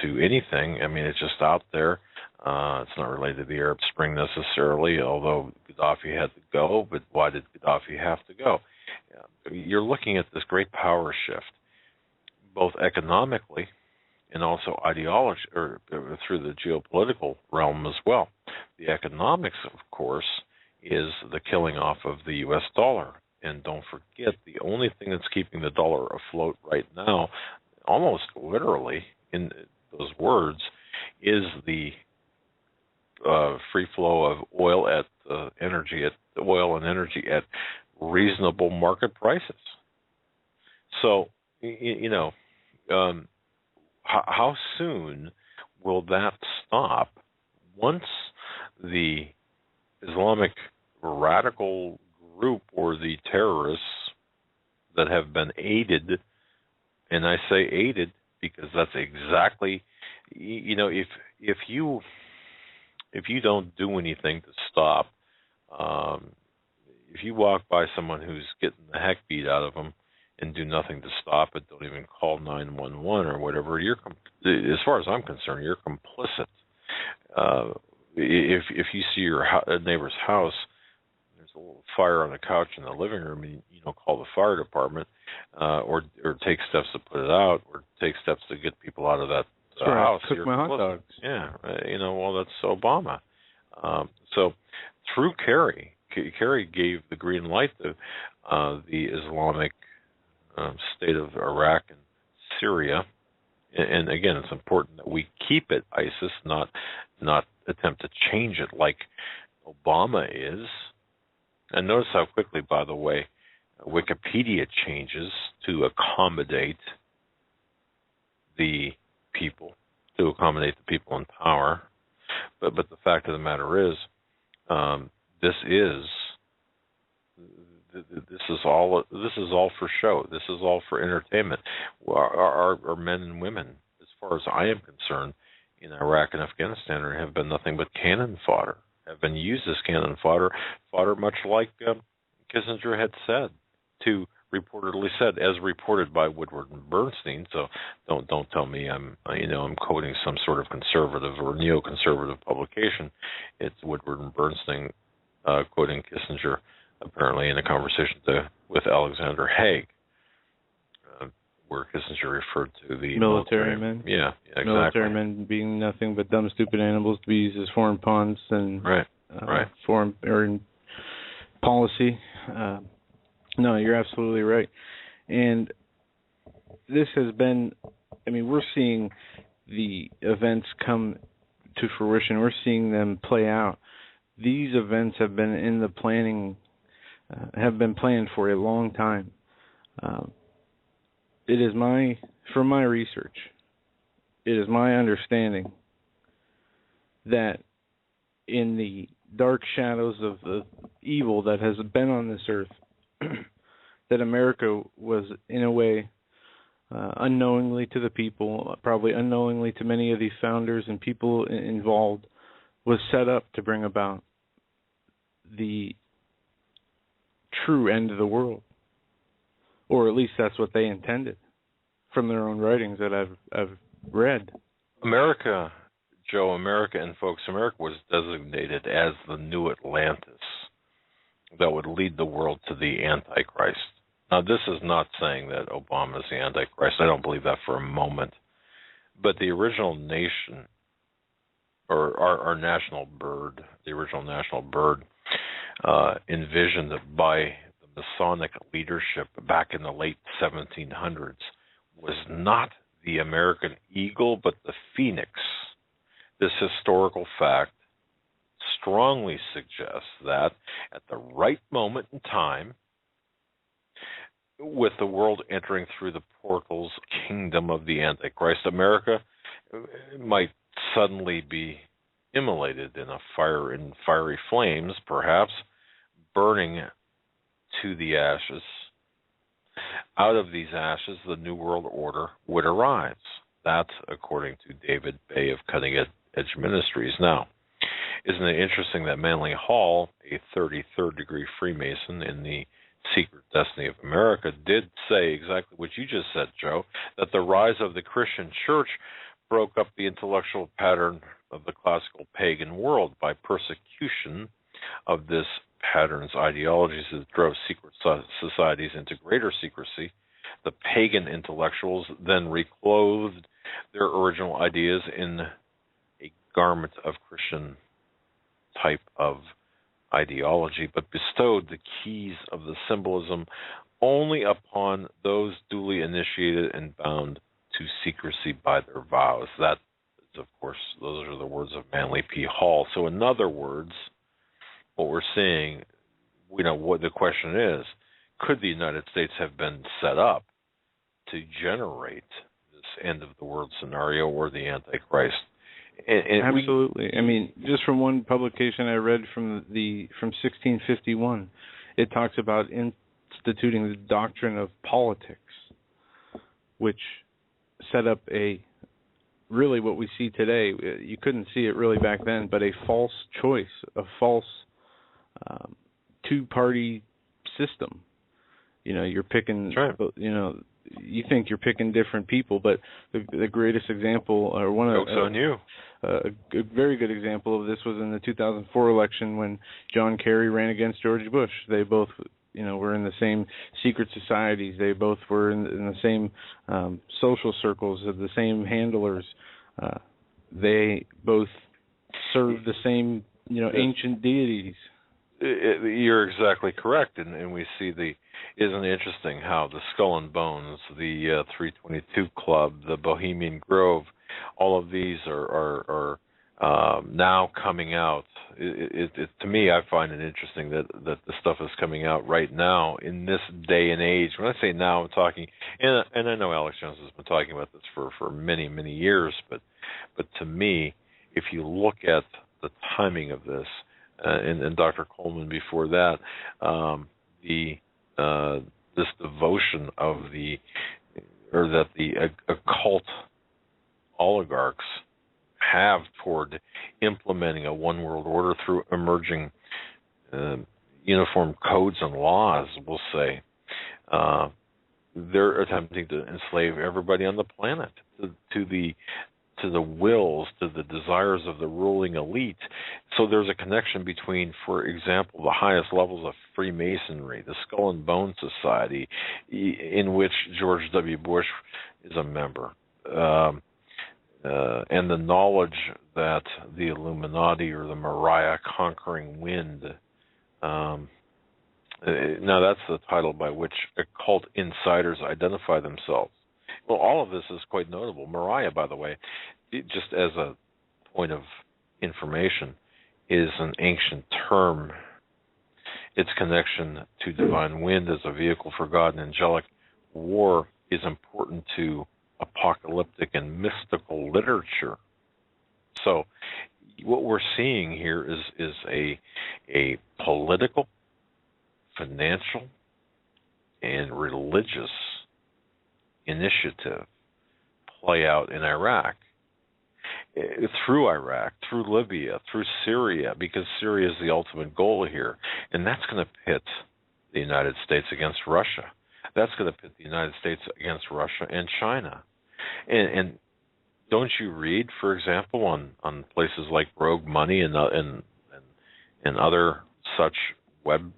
anything. I mean, it's just out there. It's not related to the Arab Spring necessarily, although Gaddafi had to go. But why did Gaddafi have to go? You're looking at this great power shift, both economically and also ideology, or through the geopolitical realm as well. The economics, of course, is the killing off of the U.S. dollar. And don't forget, the only thing that's keeping the dollar afloat right now, almost literally in those words, is the free flow of oil and energy at reasonable market prices. So, how soon will that stop? Once the Islamic radical group or the terrorists that have been aided, and I say aided because that's exactly, if you don't do anything to stop, if you walk by someone who's getting the heck beat out of them and do nothing to stop it, don't even call 911 or whatever, as far as I'm concerned, you're complicit. If you see your neighbor's house, there's a little fire on the couch in the living room, and you don't call the fire department, or take steps to put it out, or take steps to get people out of that house. Cook my hot dogs. Yeah, well, that's Obama. So through Kerry gave the green light to the Islamic state of Iraq and Syria. And again, it's important that we keep it ISIS, not attempt to change it like Obama is. And notice how quickly, by the way, Wikipedia changes to accommodate the people, in power. But the fact of the matter is, this is all for show. This is all for entertainment. Our men and women, as far as I am concerned, in Iraq and Afghanistan have been nothing but cannon fodder. Have been used as cannon fodder, much like Kissinger had reportedly said, as reported by Woodward and Bernstein. So don't tell me I'm quoting some sort of conservative or neoconservative publication. It's Woodward and Bernstein quoting Kissinger, apparently in a conversation with Alexander Haig, where Kissinger referred to the military men. Yeah, exactly. Military men being nothing but dumb, stupid animals to be used as foreign pawns and foreign or policy. No, you're absolutely right. And this has been, we're seeing the events come to fruition. We're seeing them play out. These events have been in the planning, have been planned for a long time. It is from my research, it is my understanding that in the dark shadows of the evil that has been on this earth, that America was, in a way, unknowingly to the people, probably unknowingly to many of these founders and people involved, was set up to bring about the true end of the world. Or at least that's what they intended from their own writings that I've read. America and folks, America was designated as the new Atlantis that would lead the world to the Antichrist. Now, this is not saying that Obama is the Antichrist. I don't believe that for a moment. But the original nation, or our national bird, envisioned by the Masonic leadership back in the late 1700s, was not the American eagle, but the phoenix. This historical fact strongly suggests that at the right moment in time, with the world entering through the portals kingdom of the Antichrist, America might suddenly be immolated in fiery flames, perhaps burning to the ashes. Out of these ashes, the New World Order would arise. That's according to David Bay of Cutting Edge Ministries. Now, isn't it interesting that Manly Hall, a 33rd degree Freemason in the Secret Destiny of America, did say exactly what you just said, Joe, that the rise of the Christian church broke up the intellectual pattern of the classical pagan world by persecution of this pattern's ideologies that drove secret societies into greater secrecy. The pagan intellectuals then reclothed their original ideas in a garment of Christian type of ideology, but bestowed the keys of the symbolism only upon those duly initiated and bound to secrecy by their vows. That is, of course, those are the words of Manly P. Hall. So in other words, what we're seeing, what the question is, could the United States have been set up to generate this end of the world scenario or the Antichrist? Absolutely. I mean, just from one publication I read from 1651, it talks about instituting the doctrine of politics, which set up really what we see today. You couldn't see it really back then, but a false choice, a false two-party system. You're picking. That's right. You think you're picking different people, but the greatest example, or one of a very good example of this was in the 2004 election when John Kerry ran against George Bush. They both, were in the same secret societies. They both were in the same social circles of the same handlers. They both served the same, ancient deities. You're exactly correct, and we see isn't it interesting how the Skull and Bones, the 322 Club, the Bohemian Grove, all of these are now coming out. To me, I find it interesting that the stuff is coming out right now in this day and age. When I say now, I'm talking, and I know Alex Jones has been talking about this for many, many years, but to me, if you look at the timing of this, and Dr. Coleman before that, this devotion of the occult oligarchs have toward implementing a one world order through emerging uniform codes and laws, we'll say. They're attempting to enslave everybody on the planet to the wills, to the desires of the ruling elite. So there's a connection between, for example, the highest levels of Freemasonry, the Skull and Bone Society, in which George W. Bush is a member, and the knowledge that the Illuminati or the Mariah Conquering Wind, now that's the title by which occult insiders identify themselves. Well, all of this is quite notable. Mariah, by the way, just as a point of information, is an ancient term. Its connection to divine wind as a vehicle for God and angelic war is important to apocalyptic and mystical literature. So what we're seeing here is a political, financial, and religious initiative play out in Iraq, through Iraq, through Libya, through Syria, because Syria is the ultimate goal here. And that's going to pit the United States against Russia. That's going to pit the United States against Russia and China. And don't you read, for example, on places like Rogue Money and other such web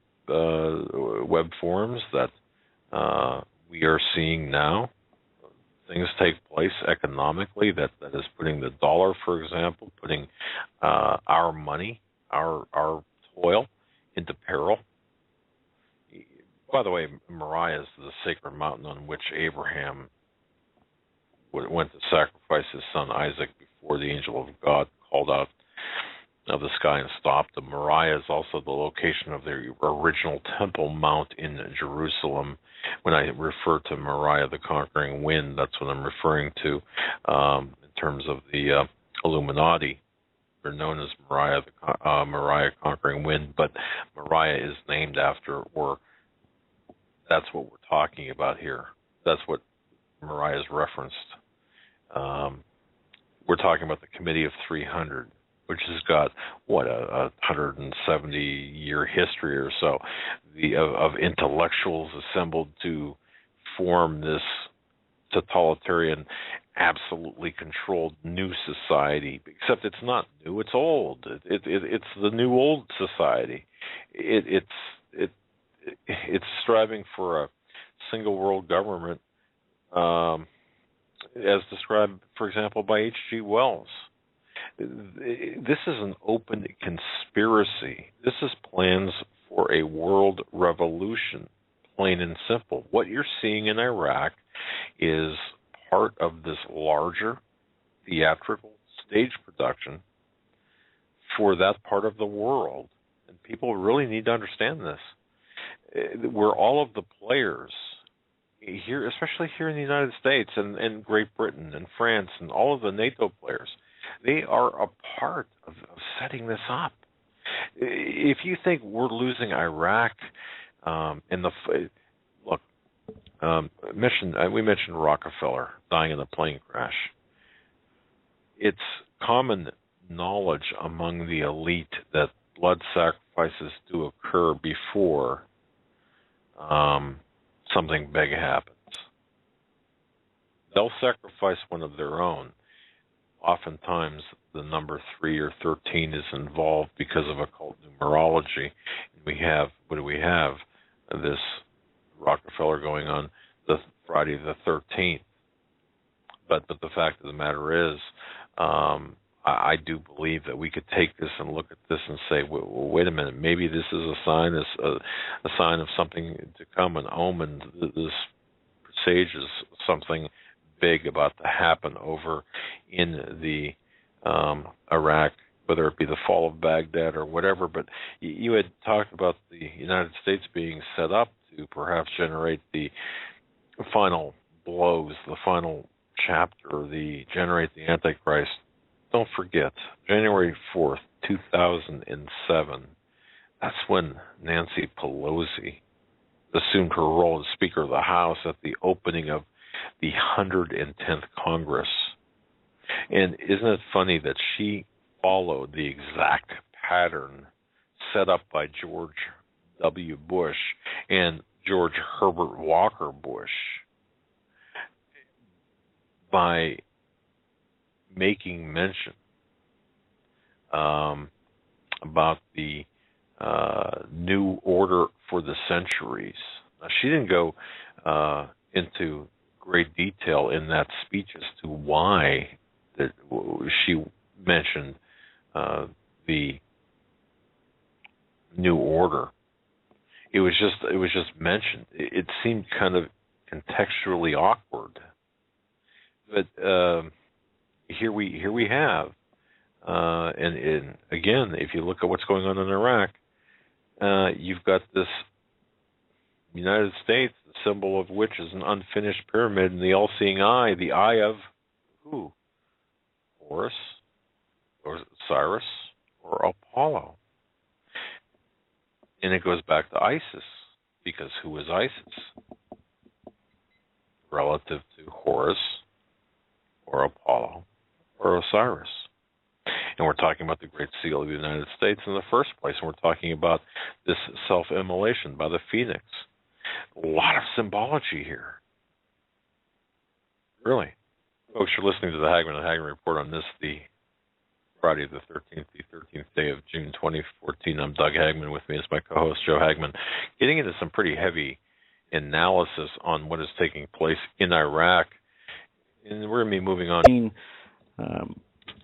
forums that we are seeing now things take place economically that is putting the dollar, for example, putting our money, our toil into peril. By the way, Moriah is the sacred mountain on which Abraham went to sacrifice his son Isaac before the angel of God called out of the sky and stopped him. Moriah is also the location of the original Temple Mount in Jerusalem. When I refer to Moriah, the conquering wind, that's what I'm referring to in terms of the Illuminati. They're known as Moriah, Moriah conquering wind, but Moriah is named after, or that's what we're talking about here. That's what Moriah is referenced. We're talking about the Committee of 300, which has got, a 170-year history or so of intellectuals assembled to form this totalitarian, absolutely controlled new society. Except it's not new; it's old. It's the new old society. It's striving for a single world government, as described, for example, by H.G. Wells. This is an open conspiracy. This is plans for a world revolution, plain and simple. What you're seeing in Iraq is part of this larger theatrical stage production for that part of the world. And people really need to understand this. Where all of the players here, especially here in the United States and Great Britain and France and all of the NATO players, They are a part of setting this up. If you think we're losing Iraq, look, we mentioned Rockefeller dying in a plane crash. It's common knowledge among the elite that blood sacrifices do occur before something big happens. They'll sacrifice one of their own. Oftentimes, the number 3 or 13 is involved because of occult numerology. What do we have? This Rockefeller going on the Friday the 13th. But the fact of the matter is, I do believe that we could take this and look at this and say, well, wait a minute, maybe this is a sign of something to come, an omen. This presages something big about to happen over in the Iraq, whether it be the fall of Baghdad or whatever. But you had talked about the United States being set up to perhaps generate the final blows, the final chapter, generate the Antichrist. Don't forget, January 4th, 2007, that's when Nancy Pelosi assumed her role as Speaker of the House at the opening of the 110th Congress. And isn't it funny that she followed the exact pattern set up by George W. Bush and George Herbert Walker Bush by making mention about the new order for the centuries. Now, she didn't go into great detail in that speech as to why that she mentioned the new order. It was just mentioned. It seemed kind of contextually awkward, but here we have, and again, if you look at what's going on in Iraq, you've got this United States, the symbol of which is an unfinished pyramid, and the all-seeing eye, the eye of who? Horus, or Cyrus, or Apollo. And it goes back to ISIS, because who is ISIS? Relative to Horus, or Apollo, or Osiris. And we're talking about the Great Seal of the United States in the first place, and we're talking about this self-immolation by the Phoenix. A lot of symbology here. Really. Folks, you're listening to the Hagmann and Hagmann Report on this, the Friday the 13th day of June 2014. I'm Doug Hagmann. With me is my co-host, Joe Hagmann, getting into some pretty heavy analysis on what is taking place in Iraq. And we're going to be moving on.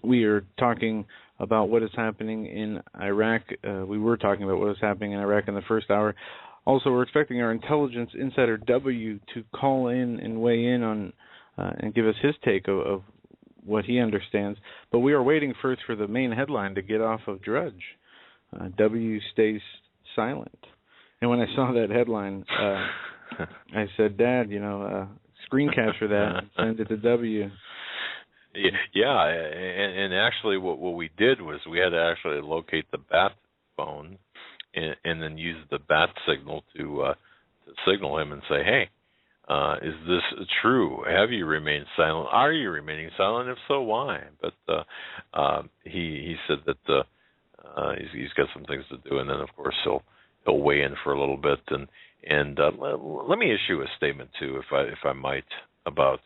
We are talking about what is happening in Iraq. We were talking about what is happening in Iraq in the first hour. Also, we're expecting our intelligence insider W to call in and weigh in on and give us his take of what he understands. But we are waiting first for the main headline to get off of Drudge. W stays silent. And when I saw that headline, I said, Dad, screen capture that and send it to W. Yeah, and actually what we did was we had to actually locate the bat phone and then use the bat signal to signal him and say, hey, is this true? Have you remained silent? Are you remaining silent? If so, why? But he said that he's got some things to do, and then of course he'll weigh in for a little bit. And let me issue a statement too, if I might, about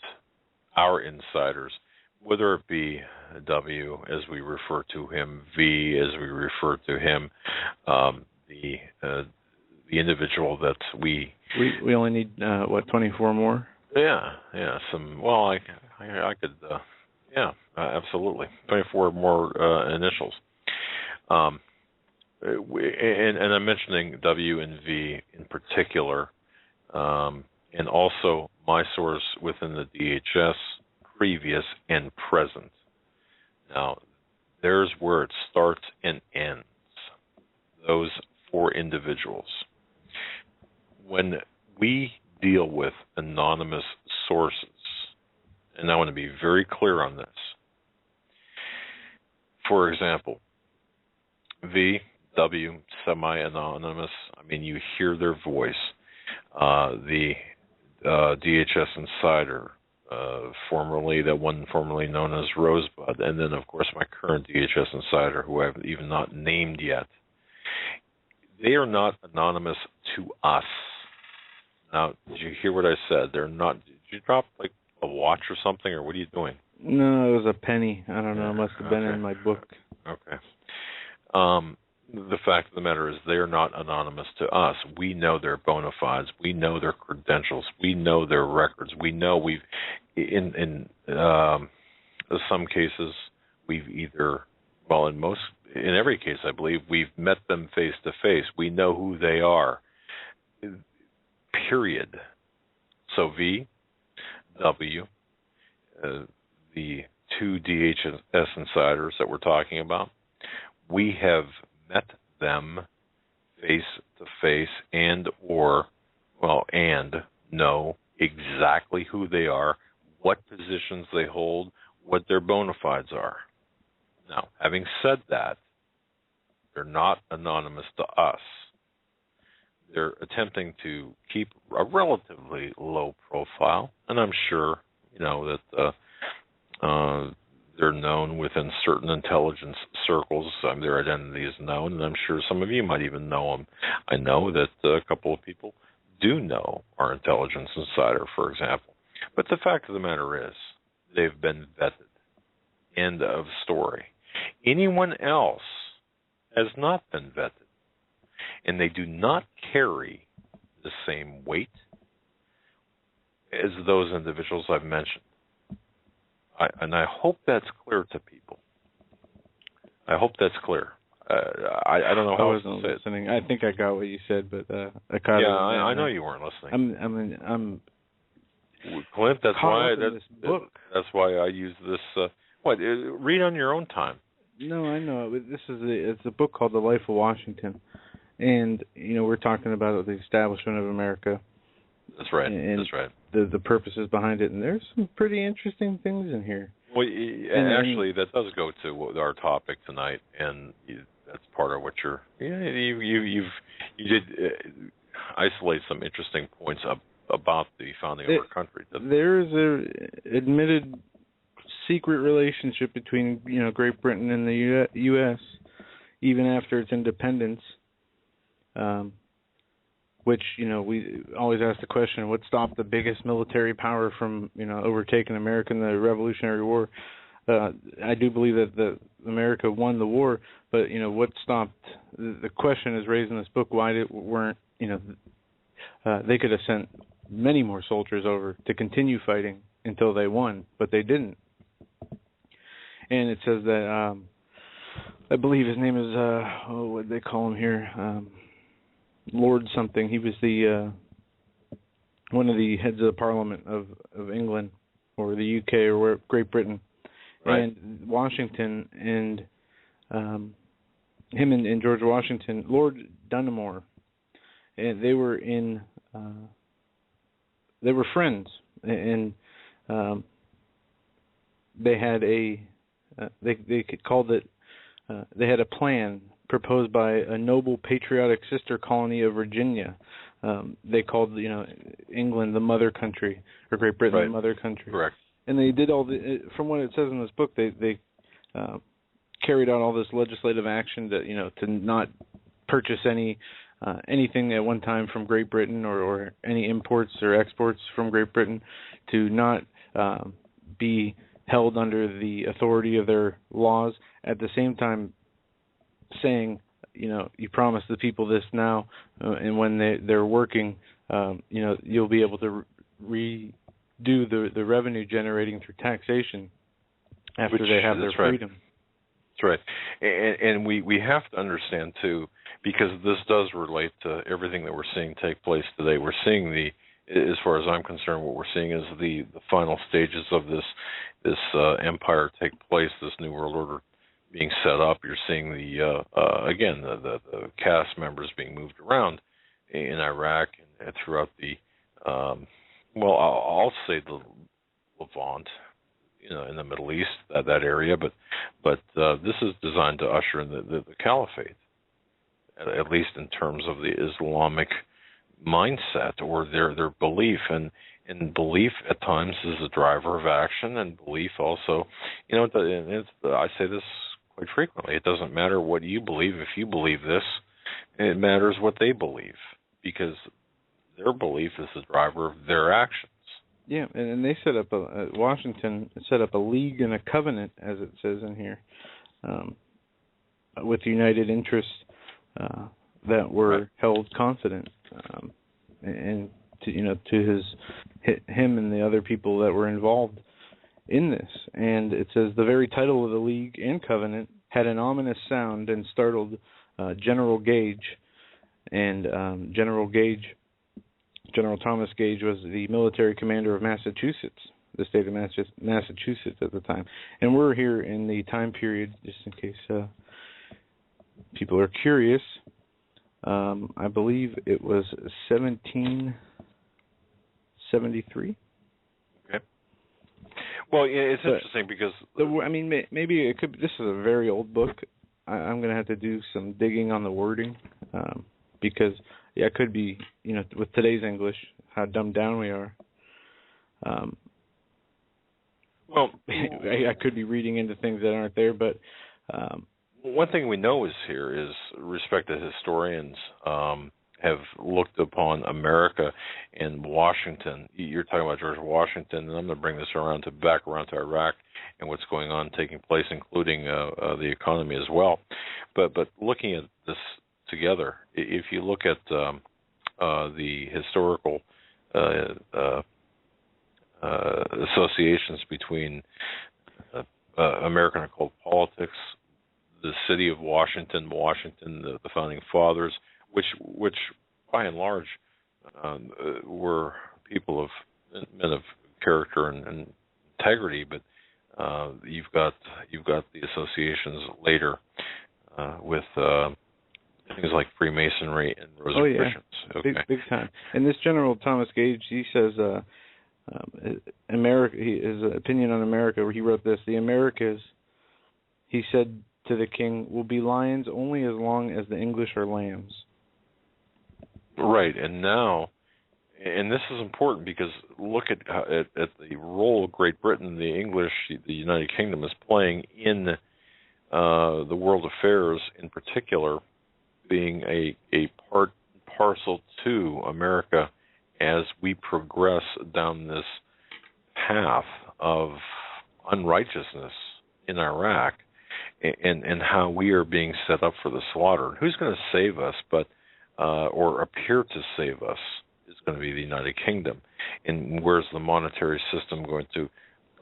our insiders, whether it be W as we refer to him, V as we refer to him, the individual that we only need 24 more. Yeah. Some. Well, I could. Absolutely. 24 more initials. And I'm mentioning W and V in particular, and also my source within the DHS, previous and present. Now, there's where it starts and ends. Those 4 individuals. When we deal with anonymous sources, and I want to be very clear on this, For example, V, W, semi-anonymous. I mean, you hear their voice. The DHS Insider, formerly known as Rosebud, and then, of course, my current DHS Insider, who I've even not named yet. They are not anonymous to us. Now, did you hear what I said? They're not. Did you drop like a watch or something, or what are you doing? No, it was a penny. I don't know. It must have been in my book. Okay. The fact of the matter is they're not anonymous to us. We know their bona fides. We know their credentials. We know their records. We know in some cases, we've either, well, in every case, I believe, we've met them face to face. We know who they are. Period. So V, W, the two DHS insiders that we're talking about, we have met them face to face and know exactly who they are, what positions they hold, what their bona fides are. Now, having said that, they're not anonymous to us. They're attempting to keep a relatively low profile, and I'm sure, that they're known within certain intelligence circles. Their identity is known, and I'm sure some of you might even know them. I know that a couple of people do know our intelligence insider, for example. But the fact of the matter is, they've been vetted. End of story. Anyone else has not been vetted, and they do not carry the same weight as those individuals I've mentioned. And I hope that's clear to people. I hope that's clear. I don't know how else to say listening. I think I got what you said, but I caught it. I know you weren't listening. I'm Clint, that's why this book. That's why I use this. Read on your own time. No, I know. It's a book called The Life of Washington, and we're talking about the establishment of America. That's right. And that's right. The purposes behind it, and there's some pretty interesting things in here. Well, actually, that does go to our topic tonight, and that's part of what you did isolate some interesting points about the founding of our country. There is a admitted secret relationship between Great Britain and the U.S. even after its independence. Which, we always ask the question, what stopped the biggest military power from, overtaking America in the Revolutionary War? I do believe that America won the war, but, what stopped? The question is raised in this book, why weren't, they could have sent many more soldiers over to continue fighting until they won, but they didn't. And it says that, I believe his name is, what do they call him here? Lord something. He was the one of the heads of the Parliament of England or the UK or Great Britain, right. And Washington and him and George Washington, Lord Dunmore, and they were friends, and they had they called it they had a plan proposed by a noble patriotic sister colony of Virginia. They called England the mother country, or Great Britain the mother country. Correct. And they did from what it says in this book, they carried out all this legislative action to not purchase anything at one time from Great Britain or any imports or exports from Great Britain, to not be held under the authority of their laws. At the same time, saying, you promise the people this now, and when they're working, you'll be able to redo the revenue generating through taxation after they have their freedom. That's right. And we have to understand, too, because this does relate to everything that we're seeing take place today. We're seeing as far as I'm concerned, what we're seeing is the final stages of this empire take place, this New World Order being set up. You're seeing the cast members being moved around in Iraq and throughout the I'll say the Levant, in the Middle East, that area, but this is designed to usher in the caliphate, at least in terms of the Islamic mindset or their belief, and belief at times is a driver of action, and belief also, I say this quite frequently. It doesn't matter what you believe. If you believe this, it matters what they believe, because their belief is the driver of their actions. Yeah, and they set up Washington set up a league and a covenant, as it says in here, with united interests that were held confident, and to him and the other people that were involved in this. And it says the very title of the league and covenant had an ominous sound and startled General Gage. And General Thomas Gage was the military commander of Massachusetts, the state of Massachusetts at the time. And we're here in the time period, just in case people are curious. I believe it was 1773. Okay. Well, it's interesting because maybe it could. This is a very old book. I'm going to have to do some digging on the wording, because it could be, with today's English, how dumbed down we are. Well, I could be reading into things that aren't there, but one thing we know is respected historians have looked upon America and Washington. You're talking about George Washington, and I'm going to bring this back around to Iraq and what's going on, taking place, including the economy as well. But looking at this together, if you look at the historical associations between American occult politics, the city of Washington, the founding fathers, which by and large were people of men of character and integrity, but you've got the associations later with things like Freemasonry and Rosicrucians. Okay. Big time. And this General Thomas Gage, he says, America. His opinion on America, where he wrote this: the Americas, he said to the king, will be lions only as long as the English are lambs. Right, and now, and this is important because look at the role Great Britain, the English, the United Kingdom is playing in the world affairs, in particular, being a part and parcel to America as we progress down this path of unrighteousness in Iraq, and how we are being set up for the slaughter. Who's going to save us, or appear to save us, is going to be the United Kingdom. And where's the monetary system going to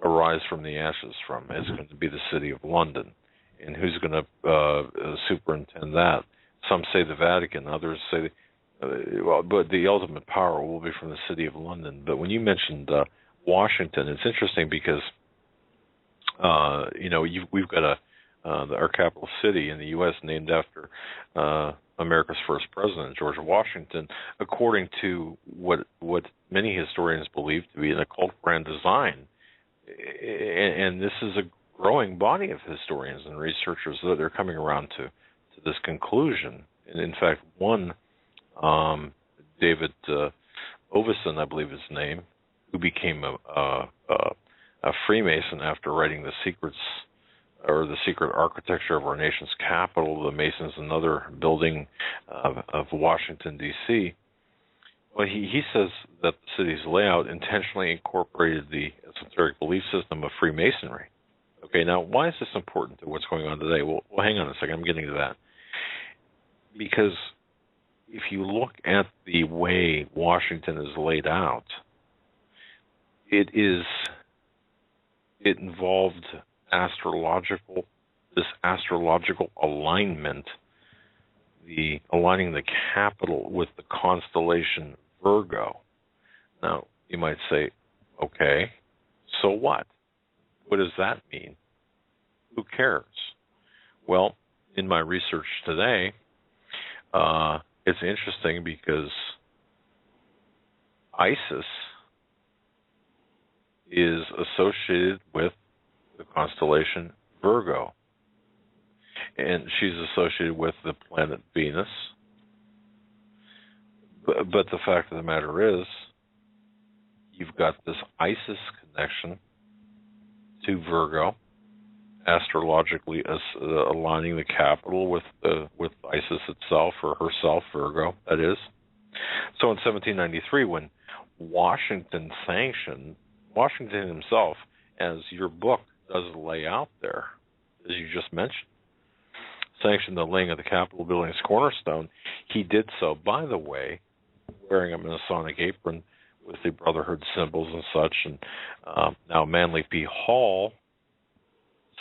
arise from the ashes from? It's going to be the City of London. And who's going to superintend that? Some say the Vatican, others say, but the ultimate power will be from the City of London. But when you mentioned Washington, it's interesting because, we've got our capital city in the U.S. named after America's first president, George Washington, according to what many historians believe to be an occult grand design. And this is a growing body of historians and researchers that are coming around to this conclusion. And in fact, one, David Oveson, I believe his name, who became a Freemason after writing the secret architecture of our nation's capital, the Masons, another building of Washington, D.C. Well, he says that the city's layout intentionally incorporated the esoteric belief system of Freemasonry. Okay, now why is this important to what's going on today? Well, hang on a second. I'm getting to that. Because if you look at the way Washington is laid out, it involved astrological alignment, aligning the capital with the constellation Virgo. Now, you might say, okay, so what? What does that mean? Who cares? Well, in my research today, it's interesting because ISIS is associated with the constellation Virgo. And she's associated with the planet Venus. But the fact of the matter is, you've got this Isis connection to Virgo, astrologically aligning the capital with Isis itself, or herself, Virgo, that is. So in 1793, when Washington himself, as your book does lay out there, as you just mentioned, sanctioned the laying of the Capitol building's cornerstone, he did so, by the way, wearing a Masonic apron with the Brotherhood symbols and such. And now Manly P. Hall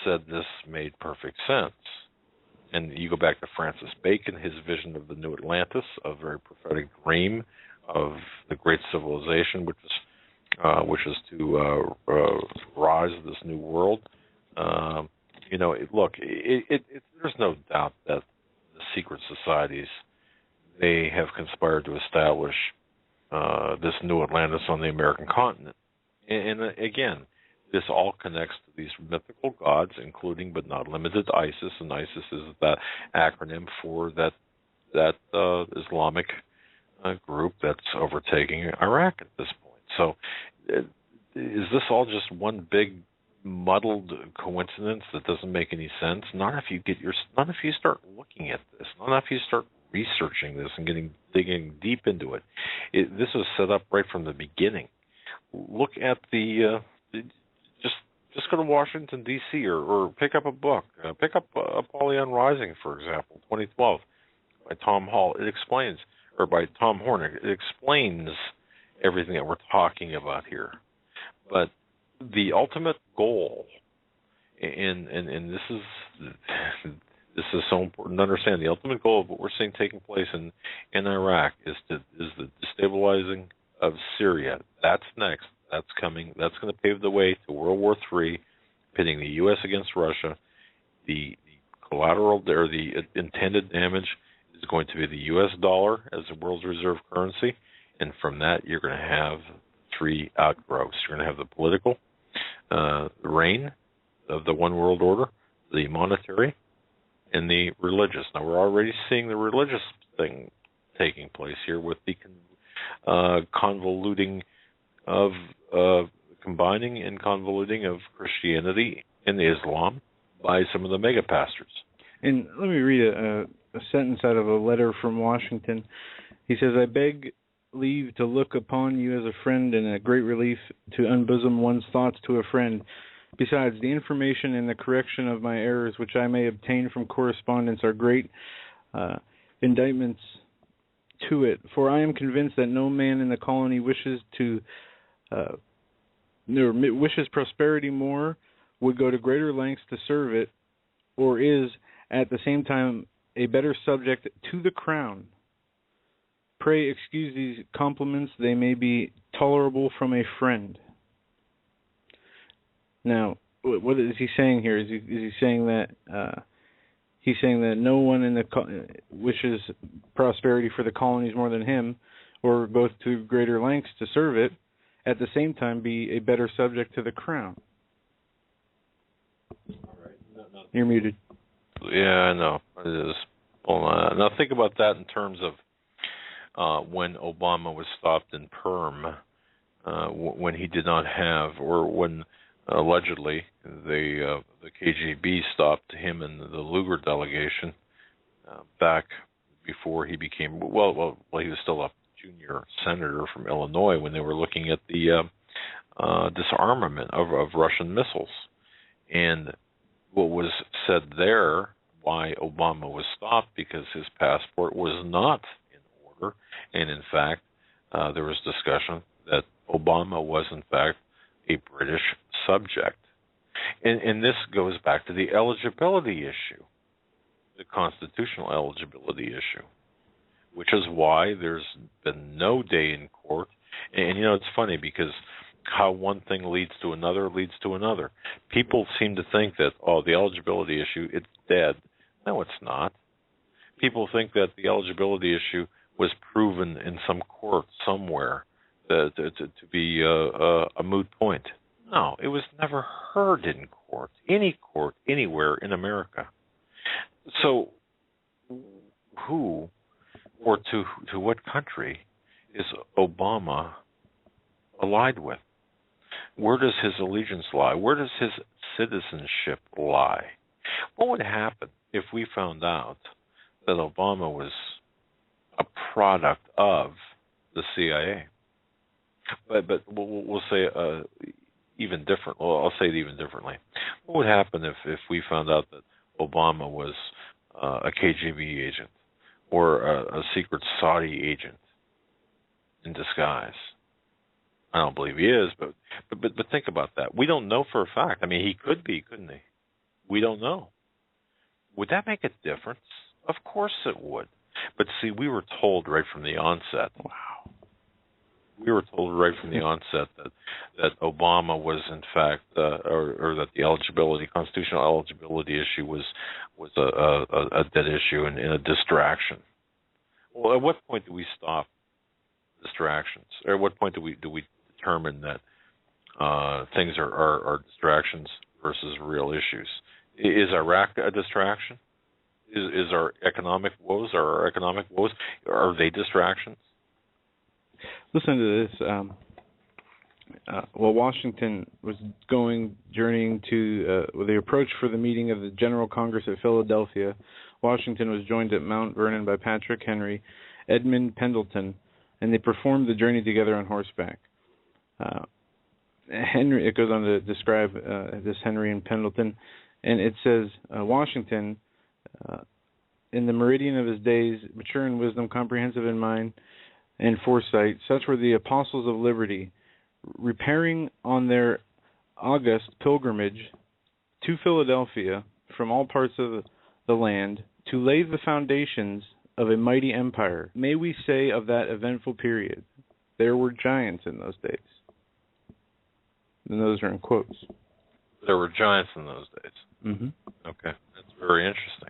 said this made perfect sense. And you go back to Francis Bacon, his vision of the New Atlantis, a very prophetic dream of the great civilization, which is to rise this new world. There's no doubt that the secret societies, they have conspired to establish this new Atlantis on the American continent. And again, this all connects to these mythical gods, including but not limited to ISIS, and ISIS is that acronym for that Islamic group that's overtaking Iraq at this point. So is this all just one big muddled coincidence that doesn't make any sense? Not if you start looking at this, not if you start researching this and digging deep into it. This was set up right from the beginning. Look at just go to Washington D.C. or pick up a book. Pick up Apollyon Rising, for example, 2012 by Tom Hall. It explains, or by Tom Horner. It explains everything that we're talking about here. But the ultimate goal, and this is so important to understand, the ultimate goal of what we're seeing taking place in Iraq is the destabilizing of Syria. That's next. That's coming. That's going to pave the way to World War III, pitting the U.S. against Russia. The collateral, or the intended damage, is going to be the U.S. dollar as the world's reserve currency, and from that you're going to have three outgrowths. You're going to have the political reign of the one world order, the monetary, and the religious. Now, we're already seeing the religious thing taking place here with the combining and convoluting of Christianity and Islam by some of the mega pastors. And let me read a sentence out of a letter from Washington. He says, "I beg leave to look upon you as a friend, and a great relief to unbosom one's thoughts to a friend. Besides, the information and the correction of my errors which I may obtain from correspondence are great indictments to it. For I am convinced that no man in the colony wishes prosperity more, would go to greater lengths to serve it, or is at the same time a better subject to the crown. Pray excuse these compliments; they may be tolerable from a friend." Now, what is he saying here? Is he saying that no one in wishes prosperity for the colonies more than him, or goes to greater lengths to serve it, at the same time be a better subject to the crown? All right. No. You're muted. Yeah, I know. It is. Hold on. Now think about that in terms of when Obama was stopped in Perm, when he did not have, or when allegedly the KGB stopped him and the Lugar delegation back before he became, he was still a junior senator from Illinois, when they were looking at the disarmament of Russian missiles. And what was said there, why Obama was stopped, because his passport was not in order. And in fact, there was discussion that Obama was in fact a British subject. And this goes back to the eligibility issue, the constitutional eligibility issue, which is why there's been no day in court. And, it's funny because how one thing leads to another. People seem to think that, the eligibility issue, it's dead. No, it's not. People think that the eligibility issue was proven in some court somewhere to be a moot point. No, it was never heard in court, any court, anywhere in America. So who or to what country is Obama allied with? Where does his allegiance lie? Where does his citizenship lie? What would happen if we found out that Obama was a product of the CIA? But we'll say even different. Well, I'll say it even differently. What would happen if we found out that Obama was a KGB agent or a secret Saudi agent in disguise? I don't believe he is, but think about that. We don't know for a fact. I mean, he could be, couldn't he? We don't know. Would that make a difference? Of course it would. But see, we were told right from the onset. Wow. We were told right from the onset that Obama was in fact, or that the constitutional eligibility issue was a dead issue and a distraction. Well, at what point do we stop distractions? Or at what point do we determine that things are distractions versus real issues? Is Iraq a distraction? Is our economic woes, are they distractions? Listen to this. While Washington was journeying to the approach for the meeting of the General Congress at Philadelphia, Washington was joined at Mount Vernon by Patrick Henry, Edmund Pendleton, and they performed the journey together on horseback. Henry, it goes on to describe this Henry and Pendleton, and it says, Washington, in the meridian of his days, mature in wisdom, comprehensive in mind and foresight, such were the apostles of liberty, repairing on their august pilgrimage to Philadelphia from all parts of the land to lay the foundations of a mighty empire. May we say of that eventful period, there were giants in those days. And those are in quotes. There were giants in those days. Mm-hmm. Okay, that's very interesting.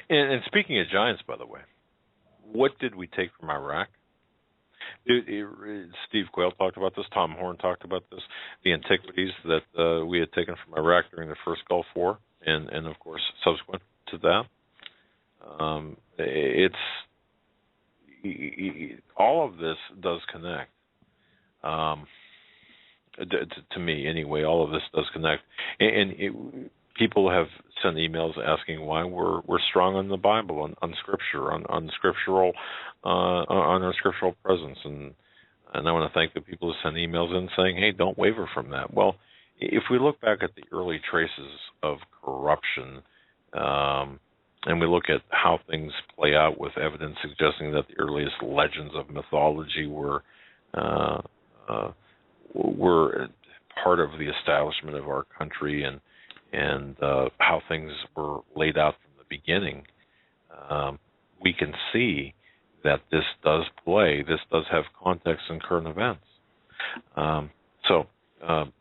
And speaking of giants, by the way, what did we take from Iraq? Steve Quayle talked about this. Tom Horn talked about this. The antiquities that we had taken from Iraq during the first Gulf War, and of course subsequent to that. It's all of this does connect. To me, anyway, all of this does connect, and people have sent emails asking why we're strong on the Bible, on Scripture, on scriptural, on our scriptural presence, and I want to thank the people who sent emails in saying, "Hey, don't waver from that." Well, if we look back at the early traces of corruption, and we look at how things play out with evidence suggesting that the earliest legends of mythology were part of the establishment of our country, and how things were laid out from the beginning, we can see that this does have context in current events. So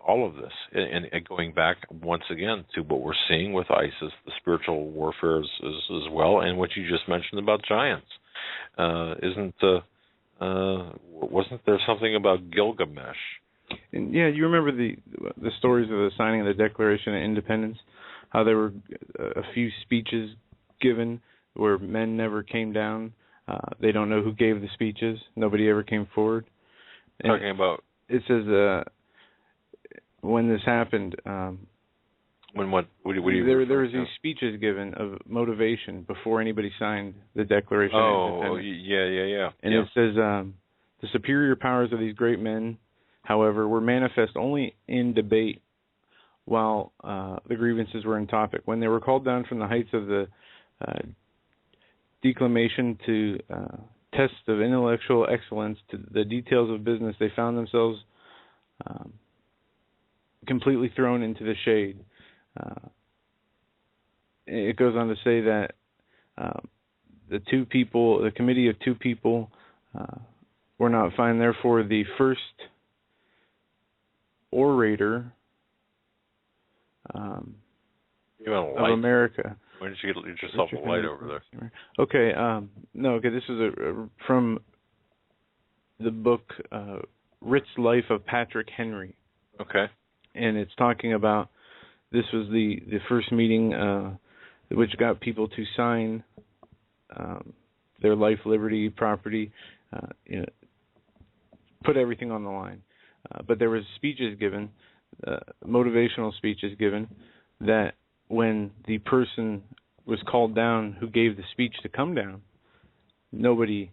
all of this, and going back once again to what we're seeing with ISIS, the spiritual warfare as well, and what you just mentioned about giants. Wasn't there something about Gilgamesh? And yeah, you remember the stories of the signing of the Declaration of Independence, how there were a few speeches given where men never came down. They don't know who gave the speeches. Nobody ever came forward. And talking about? It says when this happened. When what? What do you? There was these speeches given of motivation before anybody signed the Declaration of Independence. Yeah. And it says the superior powers of these great men, however, were manifest only in debate while the grievances were in topic. When they were called down from the heights of the declamation to tests of intellectual excellence to the details of business, they found themselves completely thrown into the shade. It goes on to say that the committee of two people were not fine. Therefore, the first orator of America. Why don't you get yourself a light over there? Okay. This is from the book Writs Life of Patrick Henry. Okay. And it's talking about this was the first meeting which got people to sign their life, liberty, property, put everything on the line. But there was speeches given, motivational speeches given, that when the person was called down who gave the speech to come down, nobody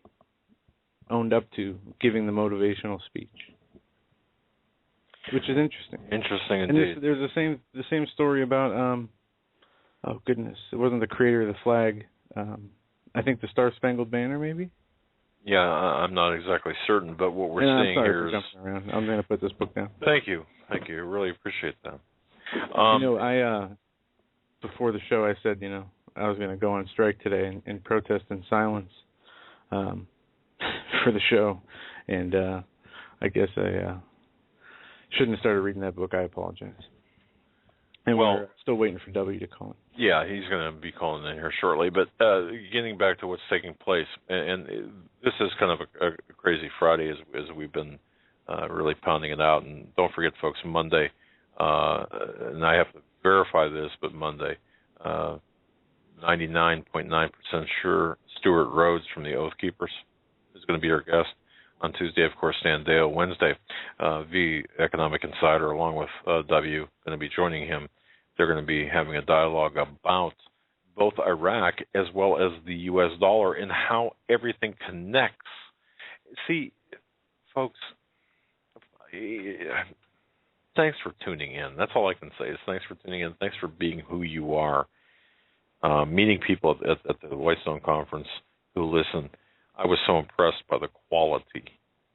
owned up to giving the motivational speech, which is interesting. Interesting And indeed. there's the same story about oh goodness, it wasn't the creator of the flag. I think the Star Spangled Banner, maybe. Yeah, I'm not exactly certain, but what we're seeing here is. I'm sorry for jumping around. I'm going to put this book down. Thank you. I really appreciate that. I before the show I said I was going to go on strike today and protest in silence for the show, and I guess I shouldn't have started reading that book. I apologize. And we're still waiting for W to call in. Yeah, he's going to be calling in here shortly. But getting back to what's taking place, and this is kind of a crazy Friday as we've been really pounding it out. And don't forget, folks, Monday, and I have to verify this, but Monday, 99.9% sure Stuart Rhodes from the Oath Keepers is going to be our guest. On Tuesday, of course, Stan Dale. Wednesday, the Economic Insider, along with W, going to be joining him. They're going to be having a dialogue about both Iraq as well as the U.S. dollar and how everything connects. See, folks, thanks for tuning in. That's all I can say is thanks for tuning in. Thanks for being who you are. Meeting people at the Whitestone Conference who listen. I was so impressed by the quality,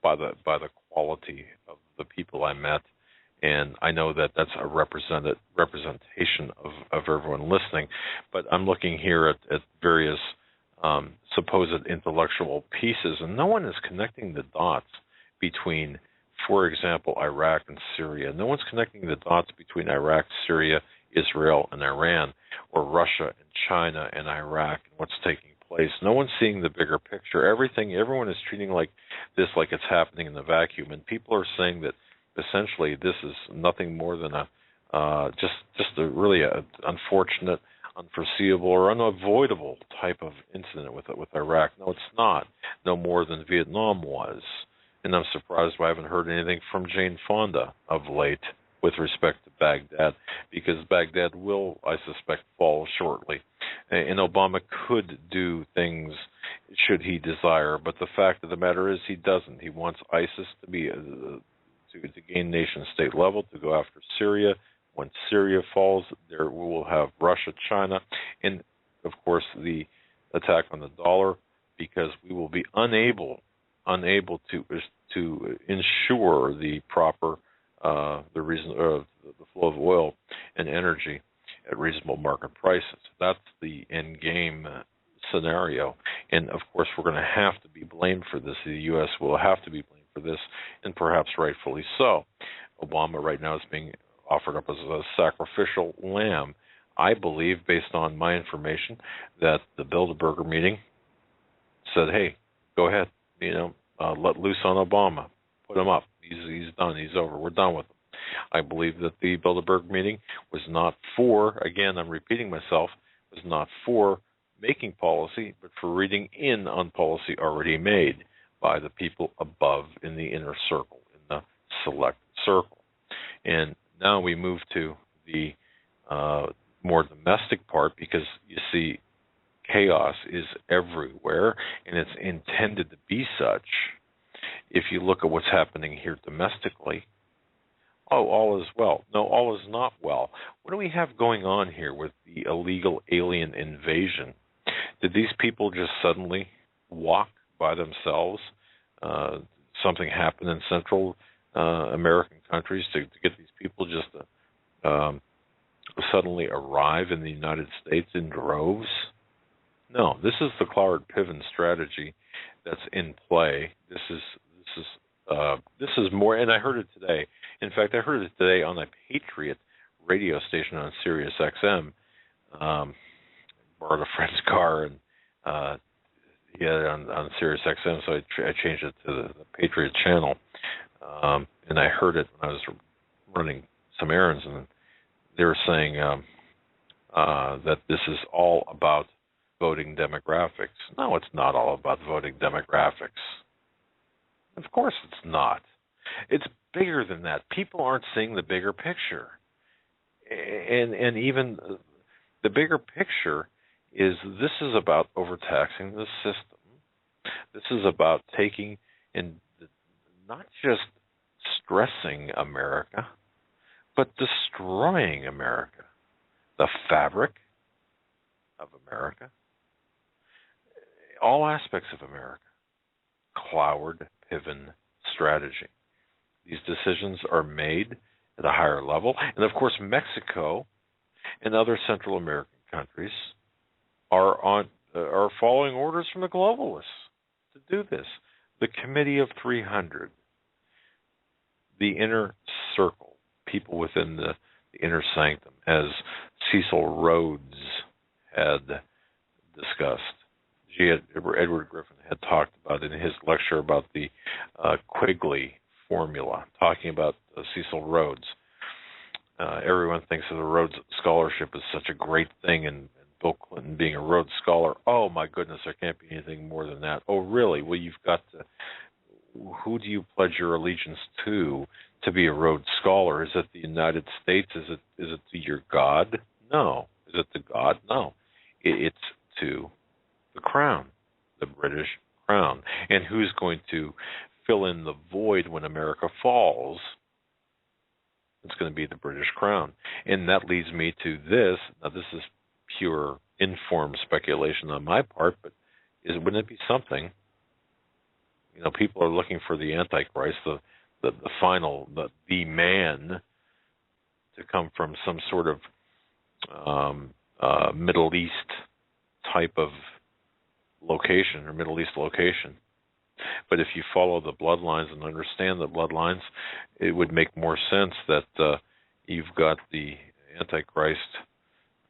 by the quality of the people I met, and I know that that's a representation of everyone listening. But I'm looking here at various supposed intellectual pieces, and no one is connecting the dots between, for example, Iraq and Syria. No one's connecting the dots between Iraq, Syria, Israel, and Iran, or Russia and China and Iraq and what's taking place. No one's seeing the bigger picture. Everyone is treating like it's happening in the vacuum, and people are saying that essentially this is nothing more than just a really unfortunate, unforeseeable, or unavoidable type of incident with Iraq. No, it's not. No more than Vietnam was, and I'm surprised I haven't heard anything from Jane Fonda of late with respect to Baghdad, because Baghdad will, I suspect, fall shortly. And Obama could do things should he desire, but the fact of the matter is he doesn't. He wants ISIS to be to gain nation-state level, to go after Syria. When Syria falls, there we will have Russia, China, and, of course, the attack on the dollar, because we will be unable to ensure the proper the flow of oil and energy at reasonable market prices. That's the end game scenario. And, of course, we're going to have to be blamed for this. The U.S. will have to be blamed for this, and perhaps rightfully so. Obama right now is being offered up as a sacrificial lamb. I believe, based on my information, that the Bilderberger meeting said, hey, go ahead, let loose on Obama. Put him up. He's done. He's over. We're done with him. I believe that the Bilderberg meeting was not for, again, I'm repeating myself, was not for making policy, but for reading in on policy already made by the people above in the inner circle, in the select circle. And now we move to the more domestic part, because you see chaos is everywhere, and it's intended to be such. If you look at what's happening here domestically, all is well. No, all is not well. What do we have going on here with the illegal alien invasion? Did these people just suddenly walk by themselves? Something happened in Central American countries to get these people just to suddenly arrive in the United States in droves? No, this is the Cloward Piven strategy that's in play. This is more, and I heard it today. In fact, I heard it today on a Patriot radio station on Sirius XM. Borrowed a friend's car, and he had it on Sirius XM, so I changed it to the Patriot channel. And I heard it when I was running some errands, and they were saying that this is all about voting demographics. No, it's not all about voting demographics. Of course it's not. It's bigger than that. People aren't seeing the bigger picture. And even the bigger picture is this is about overtaxing the system. This is about taking and not just stressing America, but destroying America, the fabric of America, all aspects of America. Cloward Piven strategy. These decisions are made at a higher level, and of course Mexico and other Central American countries are following orders from the globalists to do this. The Committee of 300, the inner circle, people within the inner sanctum, as Cecil Rhodes had discussed. Edward Griffin had talked about in his lecture about the Quigley formula, talking about Cecil Rhodes. Everyone thinks of the Rhodes Scholarship as such a great thing, and Bill Clinton being a Rhodes Scholar. Oh, my goodness, there can't be anything more than that. Oh, really? Well, you've got to... Who do you pledge your allegiance to be a Rhodes Scholar? Is it the United States? Is it to your God? No. Is it to God? No. It's to the crown, the British crown. And who's going to fill in the void when America falls? It's going to be the British crown. And that leads me to this. Now, this is pure informed speculation on my part, but wouldn't it be something? You know, people are looking for the Antichrist, the final, the man, to come from some sort of Middle East type of location or Middle East location. But if you follow the bloodlines and understand the bloodlines, it would make more sense that you've got the Antichrist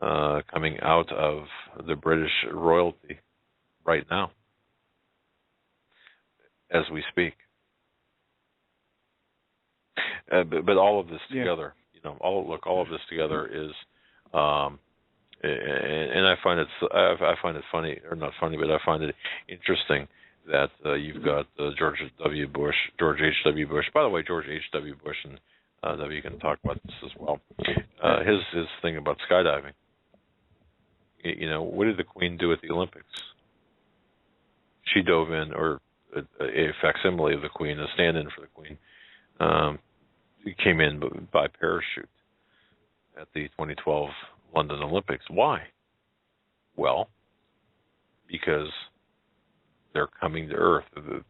coming out of the British royalty right now, as we speak. But all of this together, you know, all of this together is, and I find it funny, or not funny, but I find it interesting that you've got George H.W. Bush. By the way, George H.W. Bush, and W can talk about this as well. His thing about skydiving. You know, what did the Queen do at the Olympics? She dove in, or a facsimile of the Queen, a stand-in for the Queen, came in by parachute at the 2012 London Olympics. Why? Well, because they're coming to Earth.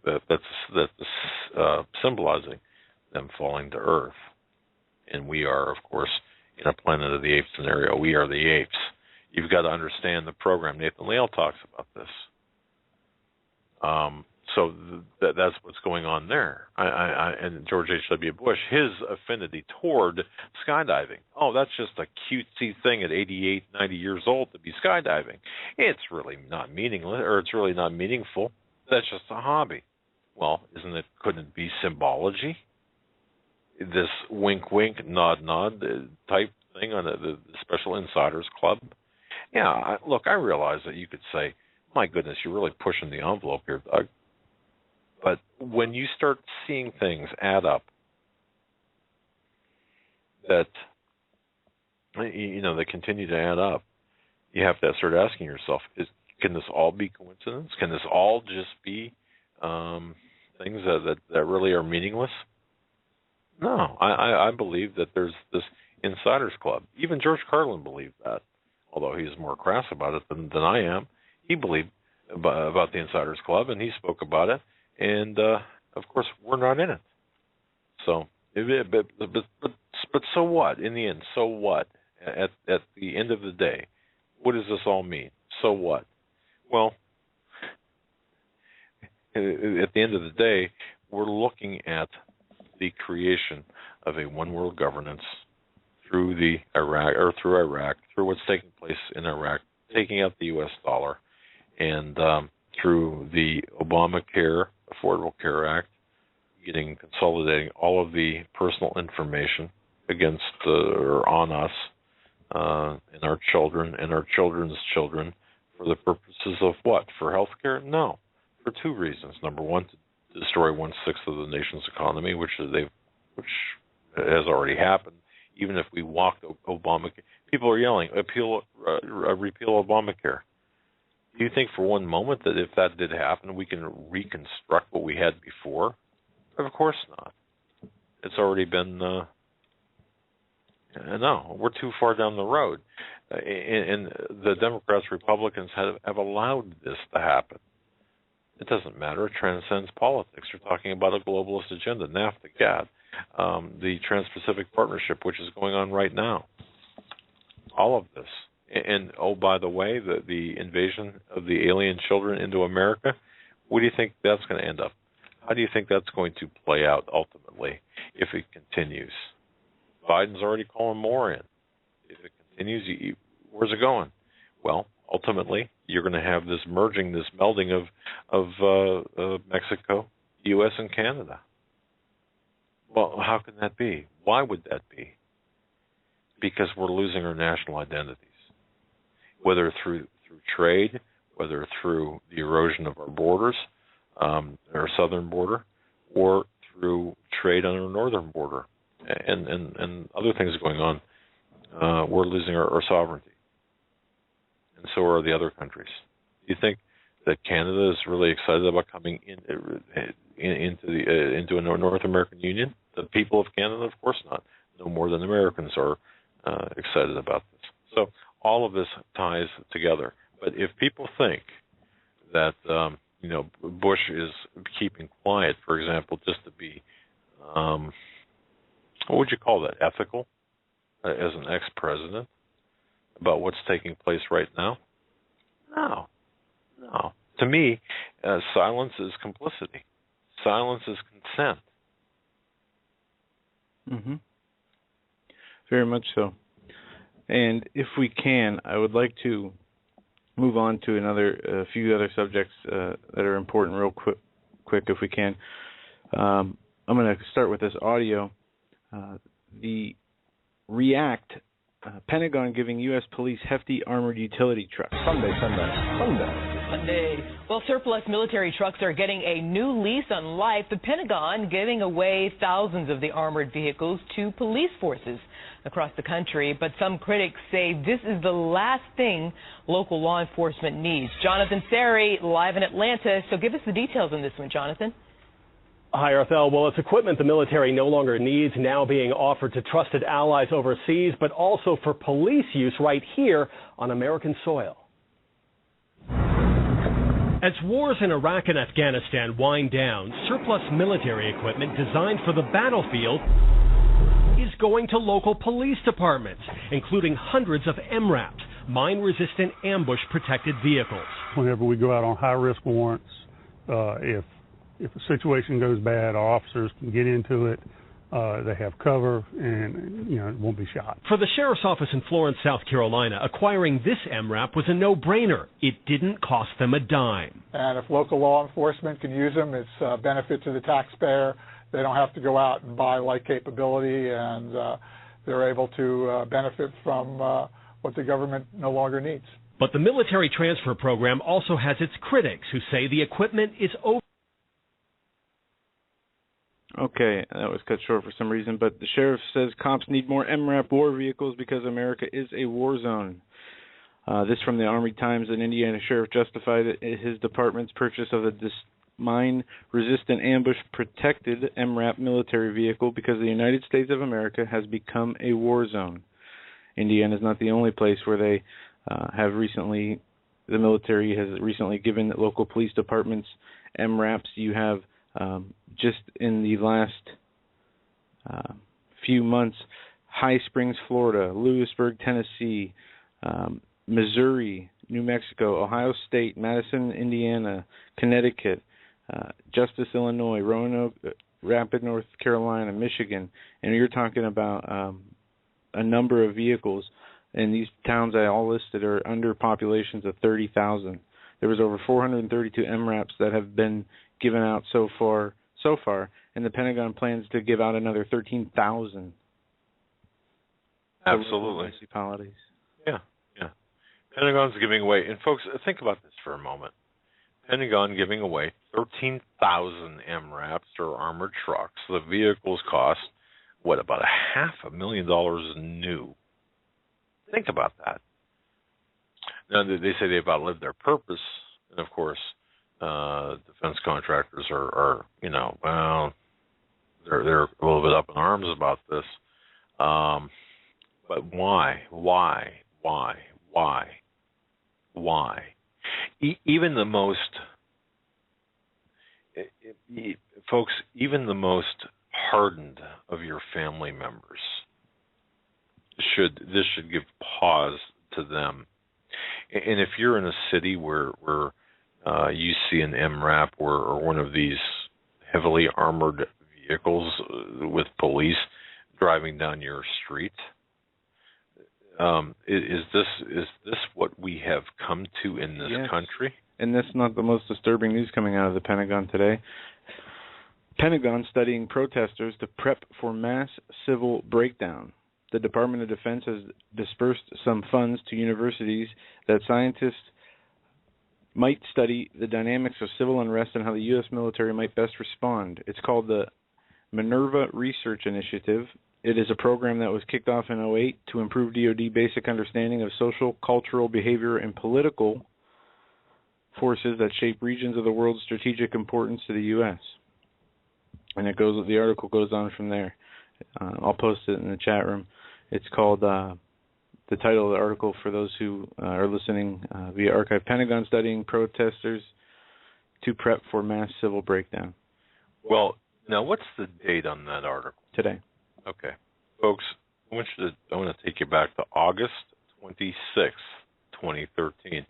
That's symbolizing them falling to Earth. And we are, of course, in a Planet of the Apes scenario. We are the apes. You've got to understand the program. Nathan Leal talks about this. So that's what's going on there. And George H.W. Bush, his affinity toward skydiving. Oh, that's just a cutesy thing at 88, 90 years old to be skydiving. It's really not meaningless, or it's really not meaningful. That's just a hobby. Well, couldn't it be symbology? This wink, wink, nod, nod type thing on the Special Insiders Club? Yeah, look, I realize that you could say, my goodness, you're really pushing the envelope here, Doug. But when you start seeing things add up that, you know, they continue to add up, you have to start asking yourself, can this all be coincidence? Can this all just be things that really are meaningless? No, I believe that there's this Insiders Club. Even George Carlin believed that, although he's more crass about it than I am. He believed about the Insiders Club, and he spoke about it. And of course, we're not in it. So, but so what? In the end, so what? At the end of the day, what does this all mean? So what? Well, at the end of the day, we're looking at the creation of a one-world governance through Iraq, through what's taking place in Iraq, taking out the U.S. dollar, and through the Obamacare, Affordable Care Act, consolidating all of the personal information, against or on us and our children and our children's children for the purposes of what? For health care? No, for two reasons. Number one, to destroy 1/6 of the nation's economy, which has already happened. Even if we walked Obamacare, people are yelling, repeal Obamacare. Do you think for one moment that if that did happen, we can reconstruct what we had before? Of course not. It's already been, no, we're too far down the road. And the Democrats, Republicans have allowed this to happen. It doesn't matter. It transcends politics. You're talking about a globalist agenda, NAFTA, GATT, the Trans-Pacific Partnership, which is going on right now. All of this. And, oh, by the way, the invasion of the alien children into America, where do you think that's going to end up? How do you think that's going to play out ultimately if it continues? Biden's already calling more in. If it continues, where's it going? Well, ultimately, you're going to have this merging, this melding of Mexico, U.S., and Canada. Well, how can that be? Why would that be? Because we're losing our national identities, whether through trade, whether through the erosion of our borders, our southern border, or through trade on our northern border, and other things going on. We're losing our sovereignty, and so are the other countries. Do you think that Canada is really excited about coming into a North American Union? The people of Canada, of course not. No more than Americans are excited about this. So all of this ties together. But if people think that Bush is keeping quiet, for example, just to be what would you call that? Ethical, as an ex-president, about what's taking place right now? No. To me, silence is complicity. Silence is consent. Mm-hmm. Very much so. And if we can, I would like to move on to a few other subjects that are important real quick if we can. I'm going to start with this audio. The React, Pentagon giving U.S. police hefty armored utility trucks. Monday. Well, surplus military trucks are getting a new lease on life. The Pentagon giving away thousands of the armored vehicles to police forces across the country. But some critics say this is the last thing local law enforcement needs. Jonathan Sari, live in Atlanta. So give us the details on this one, Jonathan. Hi, Arthel. Well, it's equipment the military no longer needs, now being offered to trusted allies overseas, but also for police use right here on American soil. As wars in Iraq and Afghanistan wind down, surplus military equipment designed for the battlefield is going to local police departments, including hundreds of MRAPs, mine-resistant ambush-protected vehicles. Whenever we go out on high-risk warrants, if a situation goes bad, our officers can get into it. They have cover, and it won't be shot. For the sheriff's office in Florence, South Carolina, acquiring this MRAP was a no-brainer. It didn't cost them a dime. And if local law enforcement can use them, it's a benefit to the taxpayer. They don't have to go out and buy like capability, and they're able to benefit from what the government no longer needs. But the military transfer program also has its critics who say the equipment is over. Okay, that was cut short for some reason, but the sheriff says cops need more MRAP war vehicles because America is a war zone. This from the Army Times. An Indiana sheriff justified his department's purchase of a mine-resistant ambush-protected MRAP military vehicle because the United States of America has become a war zone. Indiana is not the only place where they the military has recently given local police departments MRAPs. You have just in the last few months, High Springs, Florida, Lewisburg, Tennessee, Missouri, New Mexico, Ohio State, Madison, Indiana, Connecticut, Justice, Illinois, Roanoke, Rapid, North Carolina, Michigan, and you're talking about a number of vehicles. And these towns I all listed are under populations of 30,000. There was over 432 MRAPs that have been given out so far, and the Pentagon plans to give out another 13,000. Absolutely. Municipalities. Yeah. Pentagon's giving away, and folks, think about this for a moment. Pentagon giving away 13,000 MRAPs, or armored trucks. The vehicles cost, about $500,000 new. Think about that. Now, they say they've outlived their purpose, and of course, defense contractors are they're a little bit up in arms about this. But why? Even the most, folks, even the most hardened of your family members should give pause to them. And if you're in a city where you see an MRAP or one of these heavily armored vehicles with police driving down your street, is this what we have come to in this country? And that's not the most disturbing news coming out of the Pentagon today. Pentagon studying protesters to prep for mass civil breakdown. The Department of Defense has dispersed some funds to universities that scientists might study the dynamics of civil unrest and how the U.S. military might best respond. It's called the Minerva Research Initiative. It is a program that was kicked off in 2008 to improve DoD basic understanding of social, cultural, behavior, and political forces that shape regions of the world's strategic importance to the U.S. And the article goes on from there. I'll post it in the chat room. It's called, the title of the article for those who are listening via archive, Pentagon studying protesters to prep for mass civil breakdown. Well, now what's the date on that article? Today. Okay. Folks, I want to take you back to August 26th, 2013.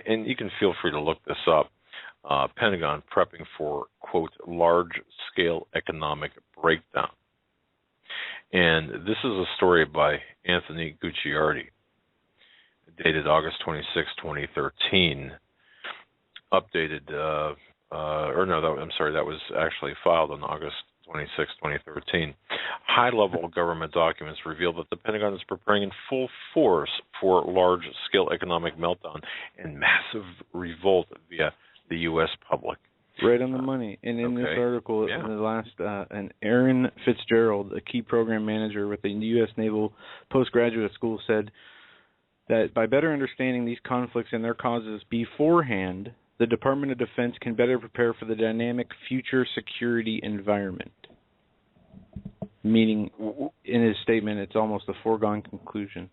And you can feel free to look this up. Pentagon prepping for, quote, large-scale economic breakdown. And this is a story by Anthony Gucciardi, dated August 26, 2013, updated, that was actually filed on August 26, 2013. High-level government documents reveal that the Pentagon is preparing in full force for large-scale economic meltdown and massive revolt via the U.S. public. Right on the money. And in this article, in the last, and Aaron Fitzgerald, a key program manager with the U.S. Naval Postgraduate School, said that by better understanding these conflicts and their causes beforehand, the Department of Defense can better prepare for the dynamic future security environment. Meaning, in his statement, it's almost a foregone conclusion.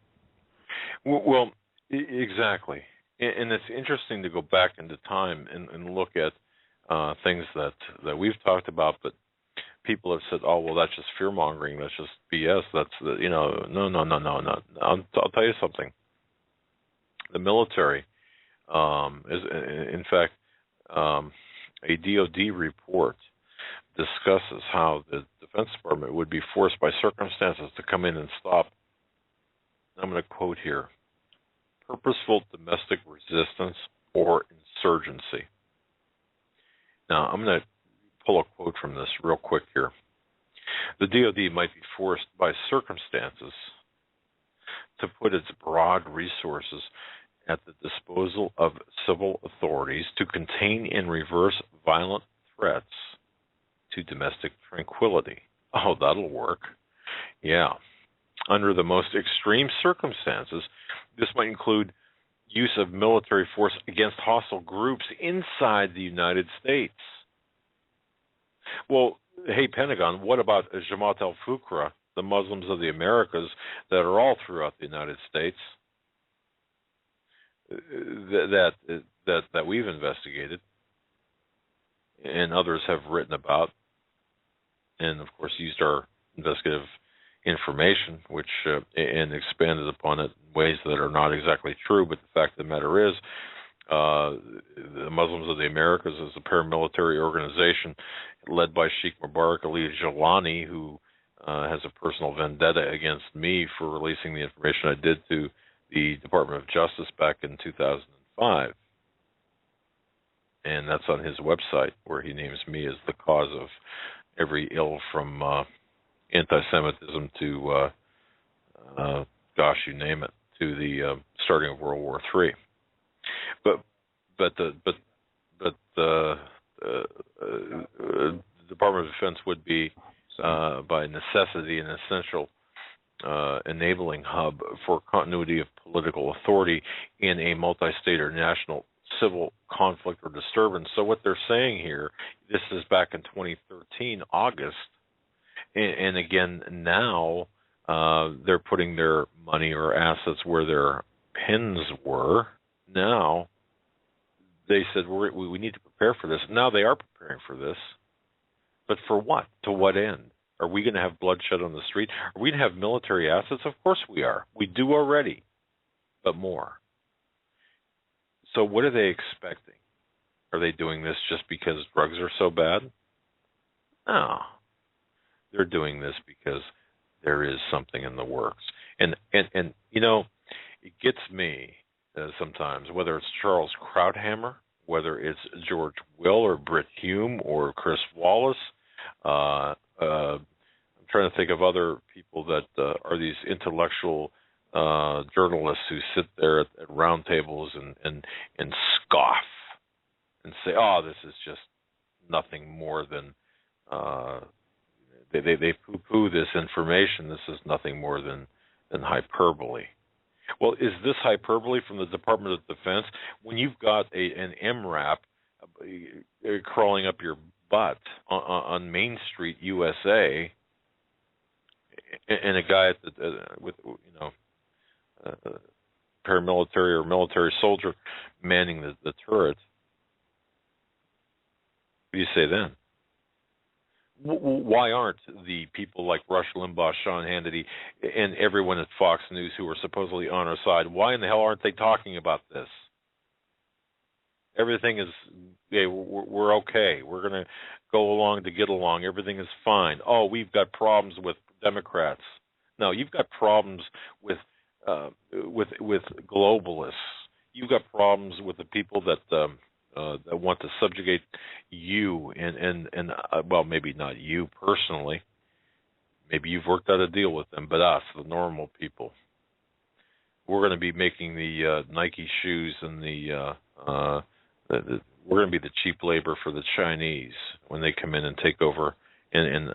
Well, exactly. And it's interesting to go back into time and look at things that we've talked about, but people have said, "Oh, well, that's just fear mongering. That's just BS. That's no. I'll tell you something. The military is, in fact, a DoD report discusses how the Defense Department would be forced by circumstances to come in and stop. I'm going to quote here: purposeful domestic resistance or insurgency. Now, I'm going to pull a quote from this real quick here. The DoD might be forced by circumstances to put its broad resources at the disposal of civil authorities to contain and reverse violent threats to domestic tranquility. Oh, that'll work. Yeah. Under the most extreme circumstances, this might include use of military force against hostile groups inside the United States. Well, hey, Pentagon, what about Jamaat al-Fuqra, the Muslims of the Americas that are all throughout the United States that we've investigated and others have written about and, of course, used our investigative information, which and expanded upon it in ways that are not exactly true. But the fact of the matter is, the Muslims of the Americas is a paramilitary organization led by Sheikh Mubarak Ali Jalani, who has a personal vendetta against me for releasing the information I did to the Department of Justice back in 2005. And that's on his website, where he names me as the cause of every ill from anti-Semitism to gosh, you name it, to the starting of World War III. But the Department of Defense would be, by necessity, an essential enabling hub for continuity of political authority in a multi-state or national civil conflict or disturbance. So what they're saying here, this is back in 2013, August, and again now they're putting their money or assets where their pens were. Now they said we need to prepare for this. Now they are preparing for this, but for what? To what end? Are we going to have bloodshed on the street? Are we going to have military assets? Of course we are. We do already, but more. So what are they expecting? Are they doing this just because drugs are so bad? No. They're doing this because there is something in the works. And you know, it gets me sometimes, whether it's Charles Krauthammer, whether it's George Will or Britt Hume or Chris Wallace, I'm trying to think of other people that are these intellectual journalists who sit there at round tables and scoff and say, "Oh, this is just nothing more than they poo-poo this information. This is nothing more than hyperbole." Well, is this hyperbole from the Department of Defense when you've got an MRAP crawling up your butt on Main Street, USA, and a guy with paramilitary or military soldier manning the turret? What do you say then? Why aren't the people like Rush Limbaugh, Sean Hannity, and everyone at Fox News who are supposedly on our side, why in the hell aren't they talking about this? Everything is, yeah, we're okay. We're going to go along to get along. Everything is fine. Oh, we've got problems with Democrats. No, you've got problems with globalists. You've got problems with the people that want to subjugate you and well, maybe not you personally. Maybe you've worked out a deal with them, but us, the normal people, we're going to be making the Nike shoes and we're going to be the cheap labor for the Chinese when they come in and take over and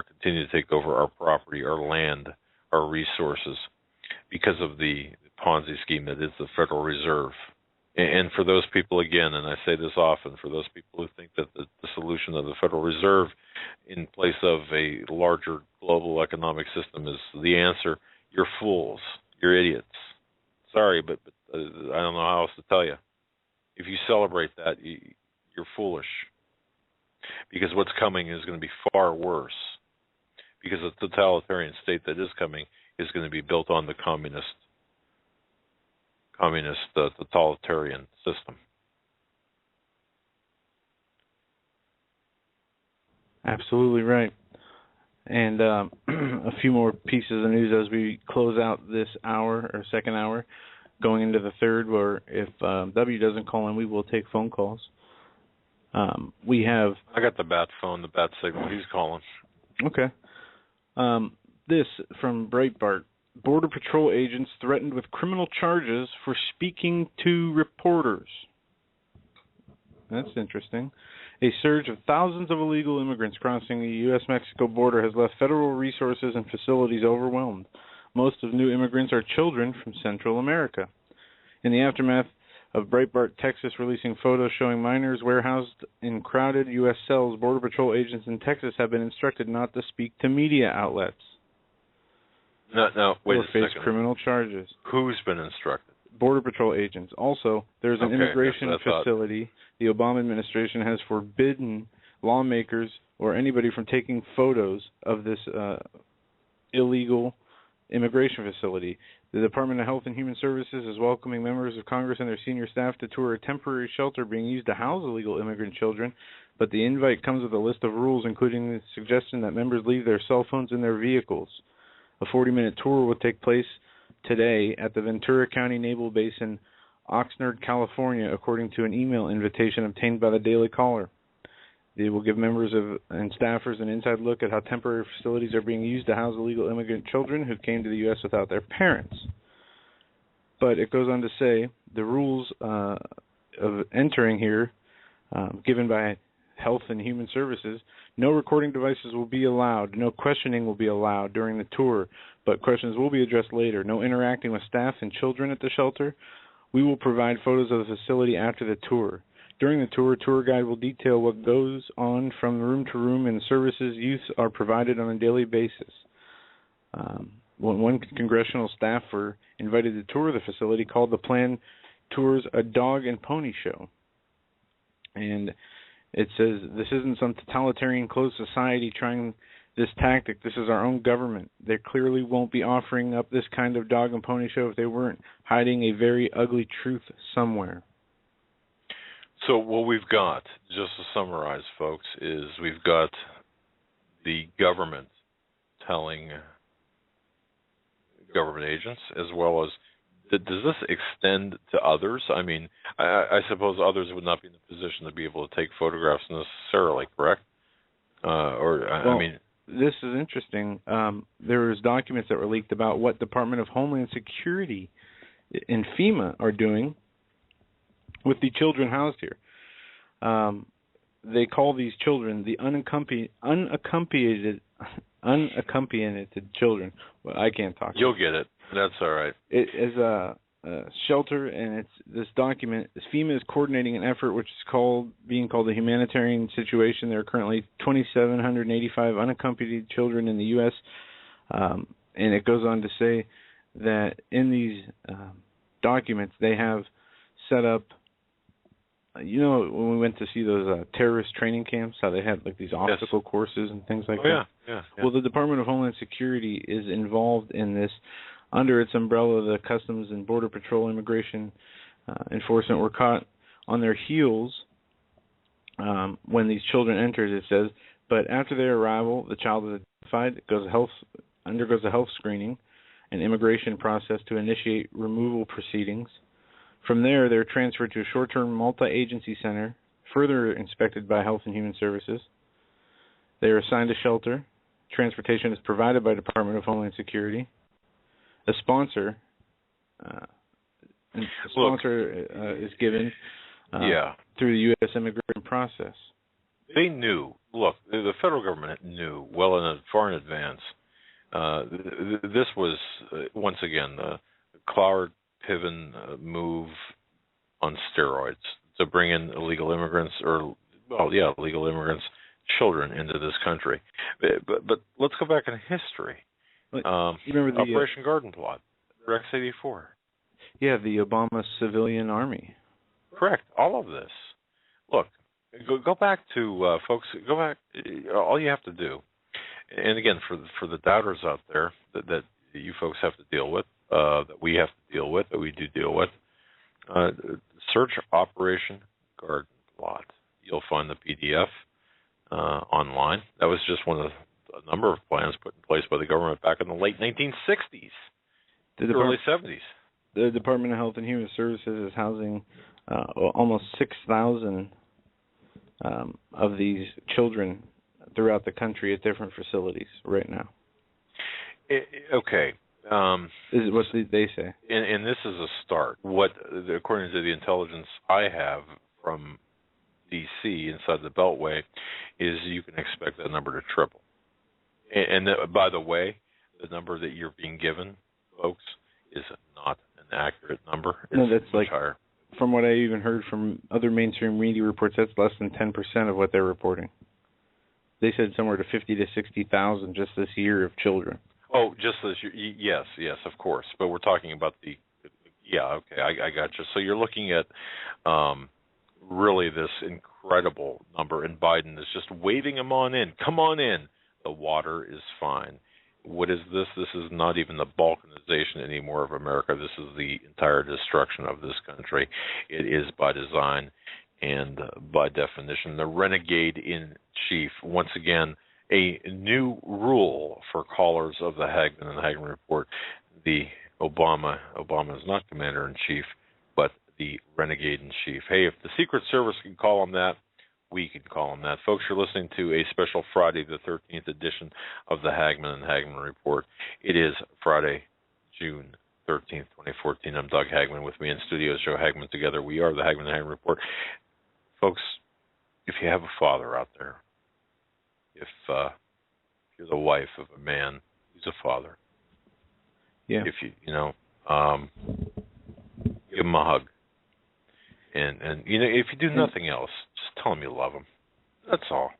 continue to take over our property, our land, our resources, because of the Ponzi scheme that is the Federal Reserve. And for those people, again, and I say this often, for those people who think that the solution of the Federal Reserve in place of a larger global economic system is the answer, you're fools. You're idiots. Sorry, but I don't know how else to tell you. If you celebrate that, you're foolish. Because what's coming is going to be far worse. Because the totalitarian state that is coming is going to be built on the communist totalitarian system. Absolutely right. And a few more pieces of news as we close out this hour or second hour, going into the third, where if W doesn't call in, we will take phone calls. We have... I got the bat phone, the bat signal. He's calling. Okay. This from Breitbart. Border Patrol agents threatened with criminal charges for speaking to reporters. That's interesting. A surge of thousands of illegal immigrants crossing the U.S.-Mexico border has left federal resources and facilities overwhelmed. Most of new immigrants are children from Central America. In the aftermath of Breitbart, Texas, releasing photos showing minors warehoused in crowded U.S. cells, Border Patrol agents in Texas have been instructed not to speak to media outlets. No, wait a second. Or face criminal charges. Who's been instructed? Border Patrol agents. Also, there's an immigration facility. The Obama administration has forbidden lawmakers or anybody from taking photos of this illegal immigration facility. The Department of Health and Human Services is welcoming members of Congress and their senior staff to tour a temporary shelter being used to house illegal immigrant children, but the invite comes with a list of rules, including the suggestion that members leave their cell phones in their vehicles. A 40-minute tour will take place today at the Ventura County Naval Base in Oxnard, California, according to an email invitation obtained by the Daily Caller. They will give members and staffers an inside look at how temporary facilities are being used to house illegal immigrant children who came to the U.S. without their parents. But it goes on to say the rules of entering here, given by Health and Human Services, no recording devices will be allowed, no questioning will be allowed during the tour, but questions will be addressed later. No interacting with staff and children at the shelter. We will provide photos of the facility after the tour. During the tour guide will detail what goes on from room to room and services youth are provided on a daily basis. One congressional staffer invited to tour the facility called the planned tours a dog and pony show. And it says, this isn't some totalitarian closed society trying this tactic. This is our own government. They clearly won't be offering up this kind of dog and pony show if they weren't hiding a very ugly truth somewhere. So what we've got, just to summarize, folks, is we've got the government telling government agents, as well as, does this extend to others? I mean, I suppose others would not be in the position to be able to take photographs necessarily, correct? I mean, this is interesting. There was documents that were leaked about what Department of Homeland Security and FEMA are doing with the children housed here. They call these children the unaccompanied children. Well, I can't talk. You'll get it. That's all right. It is a shelter, and it's this document. FEMA is coordinating an effort which is being called the humanitarian situation. There are currently 2,785 unaccompanied children in the U.S., and it goes on to say that in these documents they have set up. You know, when we went to see those terrorist training camps, how they had like these obstacle courses and things like that? Yeah. Well, the Department of Homeland Security is involved in this. Under its umbrella, the Customs and Border Patrol Immigration Enforcement were caught on their heels when these children entered, it says. But after their arrival, the child is identified, undergoes a health screening, an immigration process to initiate removal proceedings. From there, they're transferred to a short-term multi-agency center, further inspected by Health and Human Services. They are assigned a shelter. Transportation is provided by Department of Homeland Security. A sponsor is given through the U.S. immigration process. They knew. Look, the federal government knew far in advance. This was, once again, the Cloward Piven move on steroids to bring in illegal immigrants, children into this country. But let's go back in history. You remember the Operation Garden Plot, Rex 84. Yeah, the Obama civilian army. Correct. All of this. Look, go back to folks. Go back. All you have to do, and again, for the doubters out there that you folks have to deal with, that we have to deal with, that we do deal with, search Operation Garden Plot. You'll find the PDF online. That was just one of a number of plans put in place by the government back in the late 1960s, early 70s. The Department of Health and Human Services is housing almost 6,000 of these children throughout the country at different facilities right now. Okay. What they say? And this is a start. What, according to the intelligence I have from D.C. inside the Beltway, is you can expect that number to triple. And by the way, the number that you're being given, folks, is not an accurate number. It's that's much higher. From what I even heard from other mainstream media reports, that's less than 10% of what they're reporting. They said somewhere to 50 to 60,000 just this year of children. Oh, just this year? Yes, of course. But we're talking about I got you. So you're looking at really this incredible number, and Biden is just waving them on in. Come on in. The water is fine. What is this? This is not even the balkanization anymore of America. This is the entire destruction of this country. It is by design and by definition the renegade in chief. Once again, a new rule for callers of the Hagmann and Hagmann Report. The Obama is not commander in chief, but the renegade in chief. Hey, if the Secret Service can call him that, We can call them that. Folks, you're listening to a special Friday the 13th edition of the Hagmann and Hagmann Report. It is Friday, June 13th, 2014. I'm Doug Hagmann. With me in studio is Joe Hagmann. Together we are the Hagmann and Hagmann Report. Folks, if you have a father out there, if you're the wife of a man who's a father, if you give him a hug. And if you do nothing else, just tell him you love him. That's all.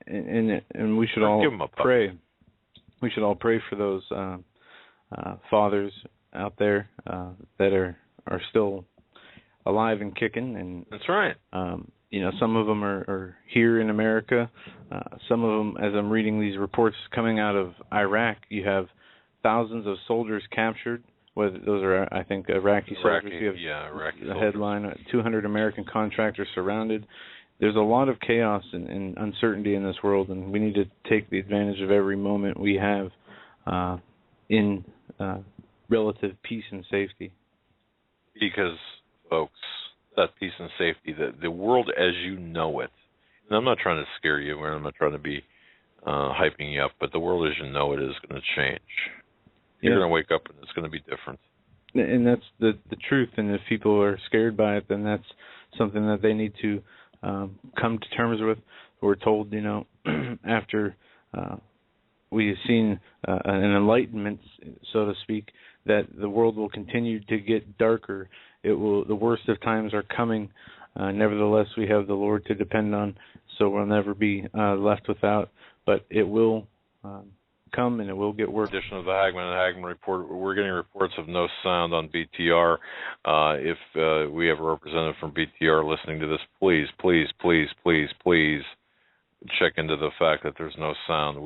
And we should all pray. We should all pray for those fathers out there that are still alive and kicking. And that's right. Some of them are here in America. Some of them, as I'm reading these reports coming out of Iraq, you have thousands of soldiers captured. Whether those are, I think, Iraqi soldiers. You have Iraqi the headline: 200 American contractors surrounded. There's a lot of chaos and uncertainty in this world, and we need to take the advantage of every moment we have in relative peace and safety. Because, folks, that peace and safety, the world as you know it, and I'm not trying to scare you, and I'm not trying to be hyping you up, but the world as you know it is going to change. You're going to wake up and it's going to be different. And that's the truth. And if people are scared by it, then that's something that they need to come to terms with. We're told, after we've seen an enlightenment, so to speak, that the world will continue to get darker. The worst of times are coming. Nevertheless, we have the Lord to depend on, so we'll never be left without. But it will come and it will get worse. Edition of the Hagmann and Hagmann Report. We're getting reports of no sound on BTR. If we have a representative from BTR listening to this, please check into the fact that there's no sound.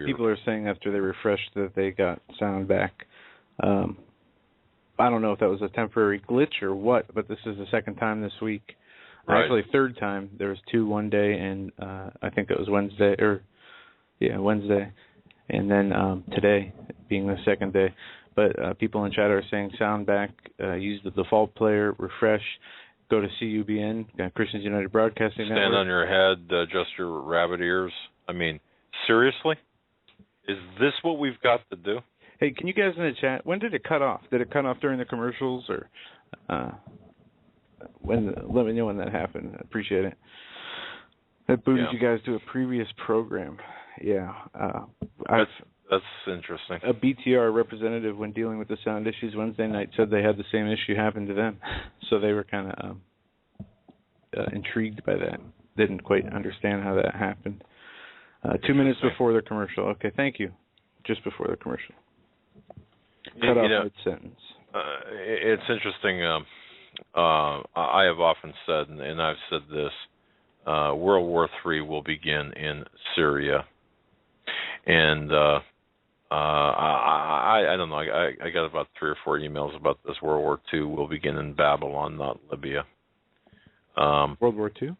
People are saying after they refreshed that they got sound back. I don't know if that was a temporary glitch or what, but this is the second time this week. Right. Actually, third time. There was two one day, and I think it was Wednesday. And then today being the second day. But people in chat are saying sound back, use the default player, refresh, go to CUBN, Christians United Broadcasting Network. Stand on your head, adjust your rabbit ears. I mean, seriously? Is this what we've got to do? Hey, can you guys in the chat, when did it cut off? Did it cut off during the commercials? Or let me know when that happened. I appreciate it. That booted you guys to a previous program. Yeah. That's interesting. A BTR representative, when dealing with the sound issues Wednesday night, said they had the same issue happen to them. So they were kind of intrigued by that. Didn't quite understand how that happened. 2 minutes before the commercial. Okay, thank you. Just before the commercial. Cut off mid-sentence. It's interesting. I have often said, and I've said this, World War III will begin in Syria. And I don't know. I got about 3 or 4 emails about this. World War II will begin in Babylon, not Libya. World War II?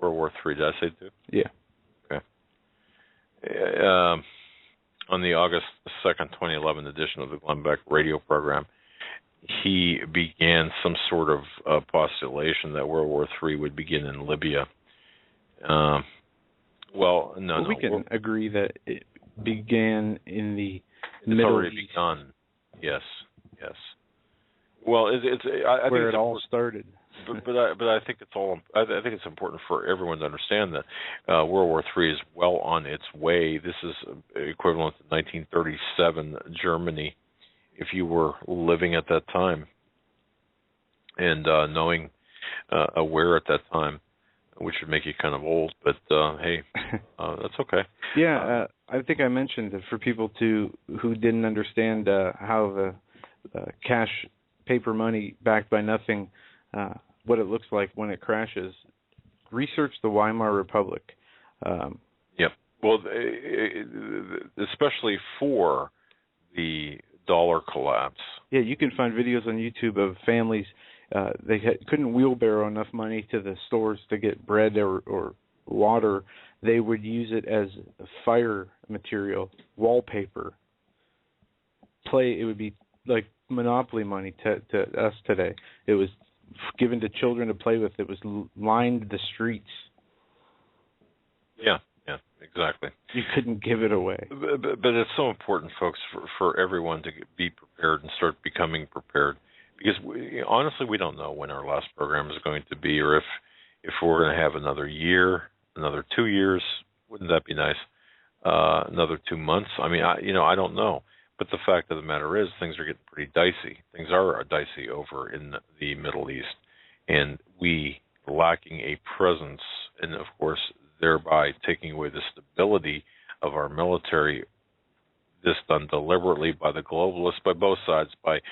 World War III. Did I say 2? Yeah. Okay. On the August 2nd, 2011 edition of the Glenn Beck radio program, he began some sort of postulation that World War III would begin in Libya. We can agree that it began in the Middle already East. Begun. Yes. Well, I think where it all started. But I think it's all. I think it's important for everyone to understand that World War III is well on its way. This is equivalent to 1937 Germany, if you were living at that time and aware at that time, which would make you kind of old. But hey, that's okay. Yeah, I think I mentioned that for people who didn't understand how the cash paper money backed by nothing. What it looks like when it crashes. Research the Weimar Republic. Yep. Well, especially for the dollar collapse. Yeah, you can find videos on YouTube of families. They couldn't wheelbarrow enough money to the stores to get bread or water. They would use it as fire material, wallpaper. It would be like Monopoly money to us today. It was given to children to play with. It was lined the streets. Yeah, exactly. You couldn't give it away. But it's so important, folks, for everyone to be prepared and start becoming prepared, because honestly, we don't know when our last program is going to be, or if we're going to have another year, another 2 years. Wouldn't that be nice? Another 2 months. I mean, I don't know. But the fact of the matter is, things are getting pretty dicey. Things are dicey over in the Middle East, and we lacking a presence, and of course, thereby taking away the stability of our military. This done deliberately by the globalists, by both sides, by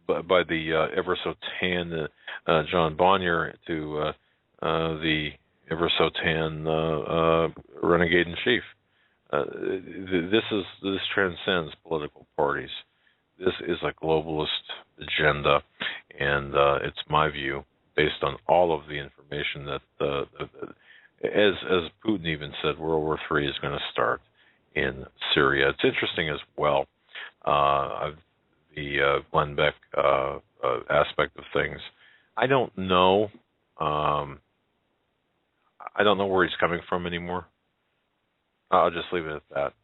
the ever so tan John Bonnier to the ever so tan renegade in chief. This transcends political parties. This is a globalist agenda, and it's my view, based on all of the information, that as Putin even said, World War III is going to start in Syria. It's interesting as well, the Glenn Beck aspect of things. I don't know. I don't know where he's coming from anymore. I'll just leave it at that.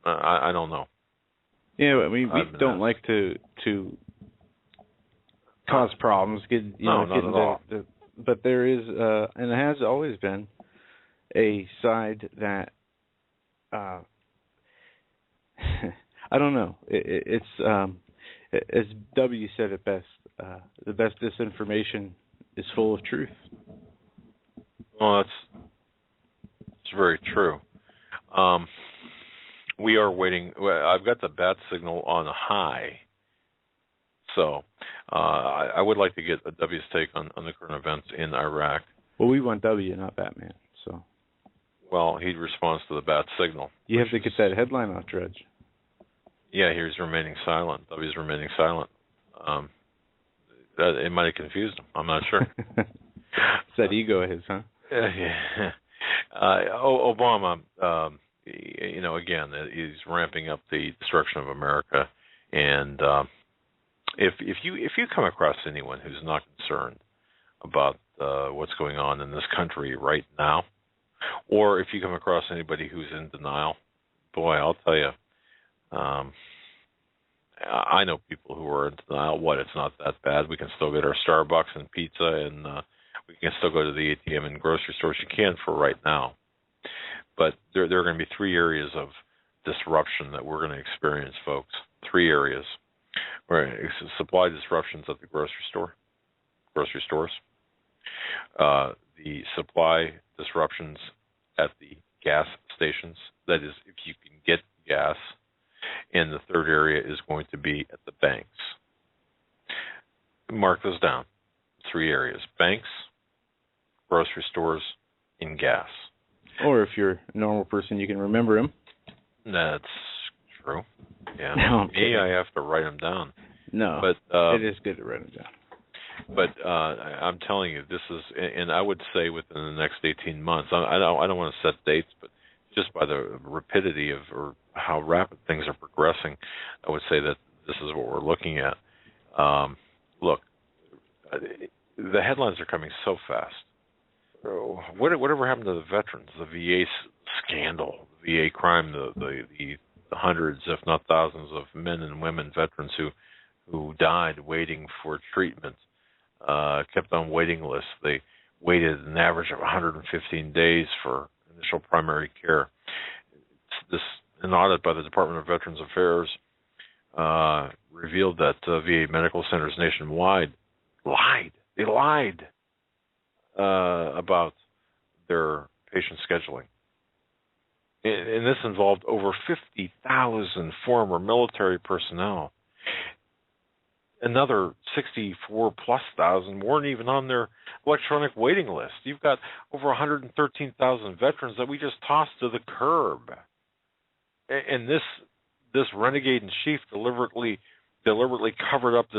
I don't know. Yeah, I mean, we don't like to cause problems. Not at all. But there is, and it has always been, a side that I don't know. It's as W said it best. The best disinformation is full of truth. Well, it's very true. We are waiting. I've got the bat signal on high, so I would like to get a W's take on the current events in Iraq. Well, we want W, not Batman. So. Well, he responds to the bat signal. You have to get that headline off, Dredge. Yeah, he's remaining silent. W's remaining silent. It might have confused him. I'm not sure. It's that ego of his, huh? Yeah. Obama, again, he's ramping up the destruction of America, and if you come across anyone who's not concerned about what's going on in this country right now, or if you come across anybody who's in denial, boy, I'll tell you, I know people who are in denial. It's not that bad. We can still get our Starbucks and pizza, and we can still go to the ATM and grocery stores. You can for right now. But there are going to be 3 areas of disruption that we're going to experience, folks. 3 areas. Where supply disruptions at the grocery stores. The supply disruptions at the gas stations. That is, if you can get gas. And the 3rd area is going to be at the banks. Mark those down. 3 areas: banks, grocery stores, and gas. Or if you're a normal person, you can remember them. That's true. Yeah. No, I have to write them down. No, but it is good to write them down. But I'm telling you, this is, and I would say within the next 18 months. I don't want to set dates, but just by the rapidity of or how rapid things are progressing, I would say that this is what we're looking at. Look, the headlines are coming so fast. Whatever happened to the veterans, the VA scandal, the VA crime, the hundreds, if not thousands, of men and women veterans who died waiting for treatment, kept on waiting lists. They waited an average of 115 days for initial primary care. An audit by the Department of Veterans Affairs revealed that VA medical centers nationwide lied. They lied about their patient scheduling. And this involved over 50,000 former military personnel. Another 64+ thousand weren't even on their electronic waiting list. You've got over 113,000 veterans that we just tossed to the curb. And this renegade in chief deliberately covered up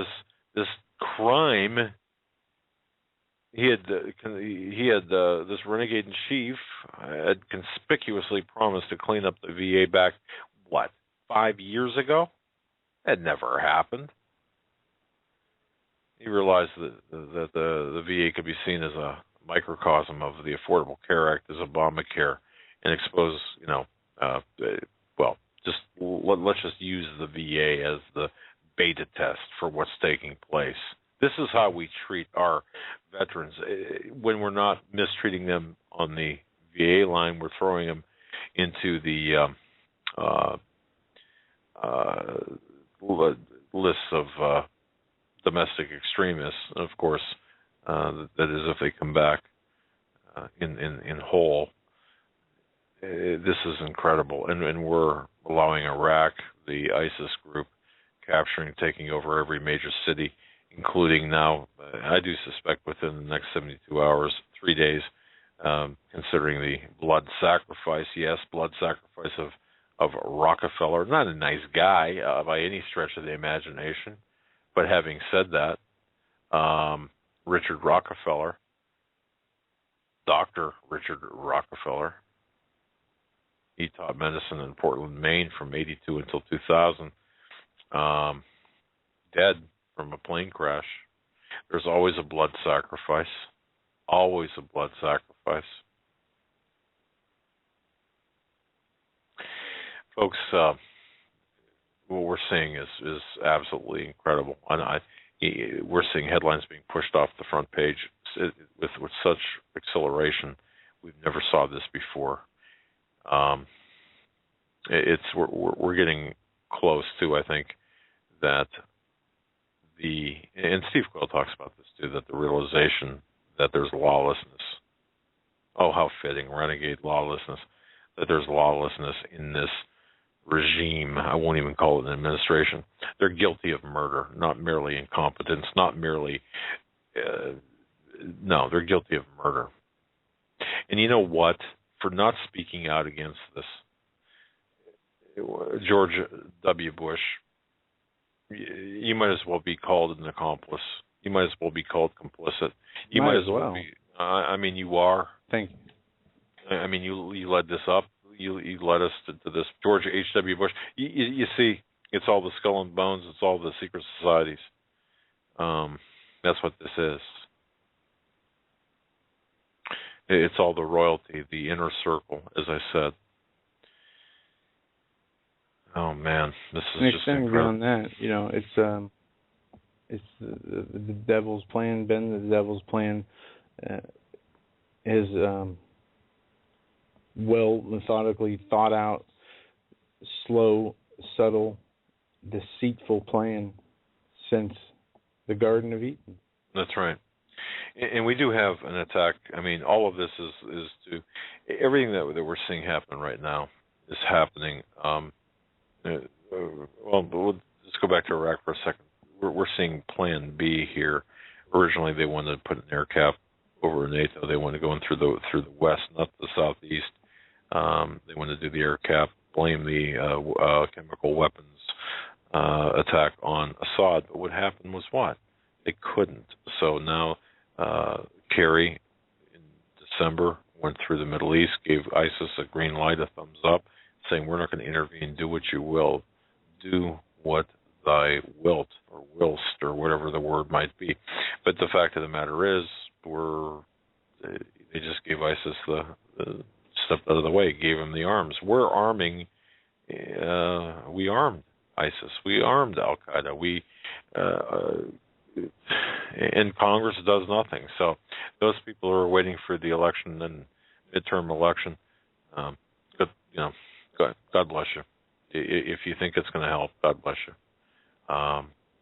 this crime. He had this renegade in chief had conspicuously promised to clean up the VA back 5 years ago? That never happened. He realized that the VA could be seen as a microcosm of the Affordable Care Act is Obamacare, and expose, let's just use the VA as the beta test for what's taking place. This is how we treat our veterans. When we're not mistreating them on the VA line, we're throwing them into the lists of domestic extremists. Of course, that is if they come back in whole. This is incredible, and we're allowing Iraq, the ISIS group, capturing, taking over every major city, including now, I do suspect within the next 72 hours, 3 days, considering the blood sacrifice, blood sacrifice of Rockefeller. Not a nice guy by any stretch of the imagination, but having said that, Richard Rockefeller, Dr. Richard Rockefeller, he taught medicine in Portland, Maine from 82 until 2000, dead from a plane crash. There's always a blood sacrifice. Always a blood sacrifice. Folks, what we're seeing is absolutely incredible. And we're seeing headlines being pushed off the front page with such acceleration. We've never saw this before. We're getting close to, I think, that and Steve Quayle talks about this too, that the realization that there's lawlessness. Oh, how fitting, renegade lawlessness. That there's lawlessness in this regime. I won't even call it an administration. They're guilty of murder, not merely incompetence, not merely, no, they're guilty of murder. And you know what? For not speaking out against this, George W. Bush, you might as well be called an accomplice. You might as well be called complicit. You might as well be. I mean, you are. Thank you. I mean, you led this up. You led us to this. George H.W. Bush. You see, it's all the skull and bones. It's all the secret societies. That's what this is. It's all the royalty, the inner circle, as I said. Oh man, this is just incredible. Beyond that, it's the devil's plan. The devil's plan is well methodically thought out, slow, subtle, deceitful plan since the Garden of Eden. That's right. And we do have an attack. I mean, all of this is to everything that we're seeing happen right now is happening. We'll just go back to Iraq for a second. We're seeing Plan B here. Originally, they wanted to put an air cap over NATO. They wanted to go in through the west, not the southeast. They wanted to do the air cap, blame the chemical weapons attack on Assad. But what happened was what? They couldn't. So now Kerry in December went through the Middle East, gave ISIS a green light, a thumbs up, saying we're not going to intervene, do what you will, do what thy wilt or whilst or whatever the word might be. But the fact of the matter is, they just gave ISIS the step out of the way, gave them the arms. We're arming. We armed ISIS. We armed Al Qaeda. And Congress does nothing. So those people who are waiting for the election and midterm election, God bless you. If you think it's going to help, God bless you,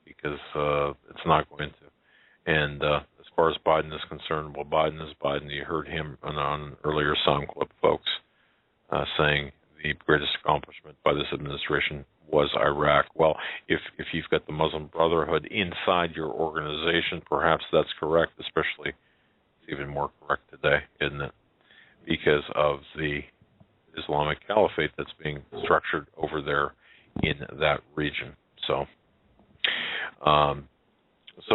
because it's not going to. And as far as Biden is concerned, well, Biden is Biden. You heard him on an earlier sound clip, folks, saying the greatest accomplishment by this administration was Iraq. Well, if you've got the Muslim Brotherhood inside your organization, perhaps that's correct, especially it's even more correct today, isn't it? Because of the Islamic Caliphate that's being structured over there in that region. So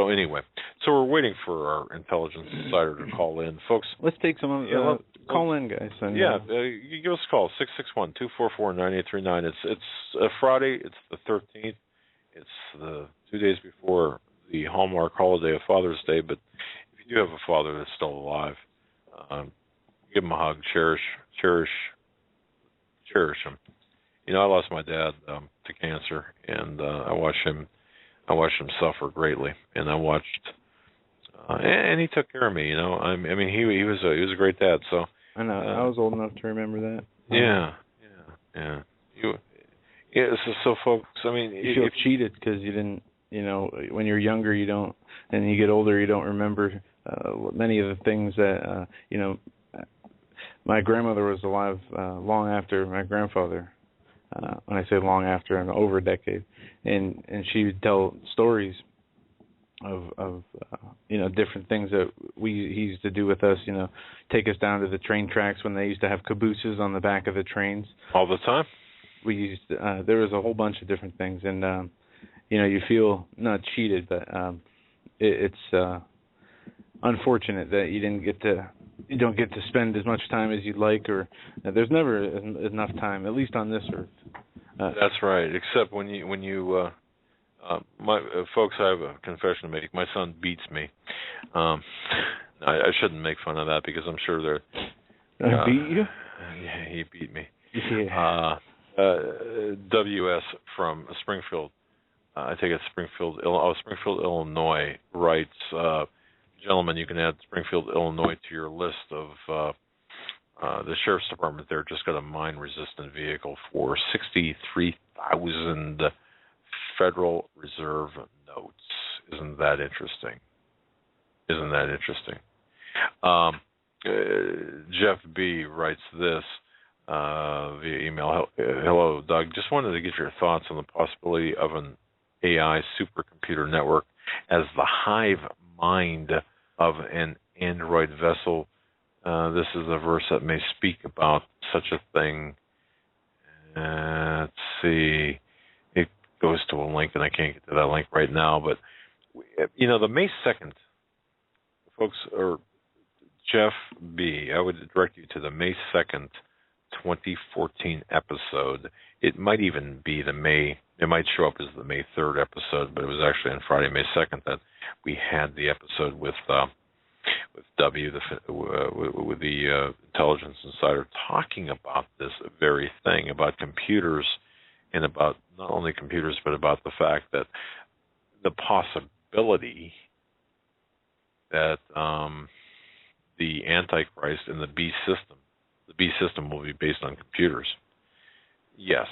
anyway, so we're waiting for our intelligence insider to call in, folks. Let's take some call in, guys. And, you give us a call 661-244-9839. It's a Friday. It's the 13th. It's the 2 days before the Hallmark holiday of Father's Day. But if you do have a father that's still alive, give him a hug, cherish him. You know, I lost my dad to cancer, and I watched him suffer greatly, and I watched, and he took care of me. You know, I mean, he was a great dad. So I know I was old enough to remember that. Yeah. So folks, I mean, you feel cheated because you didn't. You know, when you're younger, you don't, and you get older, you don't remember many of the things that you know. My grandmother was alive long after my grandfather. When I say long after, over a decade, and she would tell stories of you know, different things that he used to do with us. You know, take us down to the train tracks when they used to have cabooses on the back of the trains all the time. We used there was a whole bunch of different things, and you know, you feel not cheated, but it's unfortunate that you don't get to spend as much time as you'd like, or there's never enough time, at least on this earth. That's right. Except when you folks, I have a confession to make. My son beats me. I shouldn't make fun of that because I'm sure they're. Beat you? Yeah, he beat me. Yeah. WS from Springfield. I take it Springfield, Illinois writes. Gentlemen, you can add Springfield, Illinois to your list of the sheriff's department there just got a mine-resistant vehicle for $63,000 Federal Reserve notes. Isn't that interesting? Jeff B. writes this via email. Hello, Doug. Just wanted to get your thoughts on the possibility of an AI supercomputer network as the hive mind of an android vessel. This is a verse that may speak about such a thing. Let's see. It goes to a link, and I can't get to that link right now. But, you know, the May 2nd, folks, or Jeff B., I would direct you to the May 2nd, 2014 episode. It might even be it might show up as the May 3rd episode, but it was actually on Friday, May 2nd, that we had the episode with W, with the intelligence insider, talking about this very thing, about computers, and about not only computers, but about the fact that the possibility that the Antichrist in the beast system will be based on computers. Yes.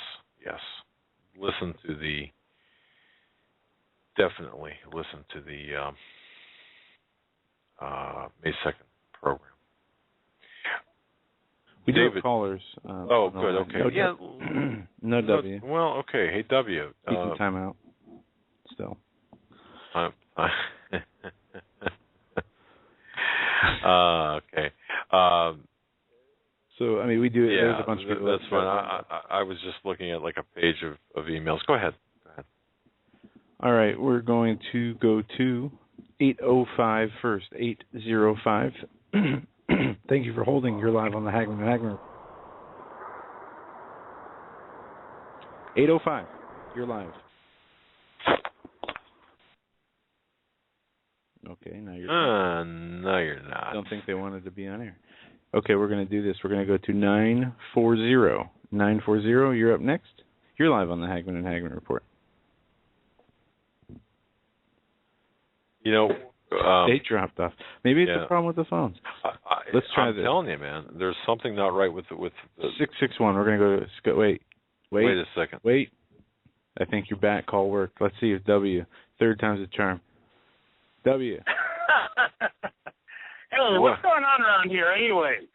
Definitely listen to the May 2nd program. We do have callers. Oh, good. Okay. No W. Well, okay. Hey, W. Keeping time out. Still. Okay. So, I mean, we do. Yeah, there's a bunch of people. That's fine. I was just looking at like a page of emails. Go ahead. All right, we're going to go to 805 first. 805. Thank you for holding. You're live on the Hagmann and Hagmann. 805. You're live. Okay, now you're. No, you're not. I don't think they wanted to be on air. Okay, we're going to do this. We're going to go to 940. 940, you're up next. You're live on the Hagmann and Hagmann Report. You know, they dropped off. Maybe it's a problem with the phones. Let's try this. I'm telling you, man, there's something not right with the 661. We're going to go. Wait a second. Wait. I think your back call worked. Let's see if W. Third time's a charm. W. Hello, what's going on around here anyway?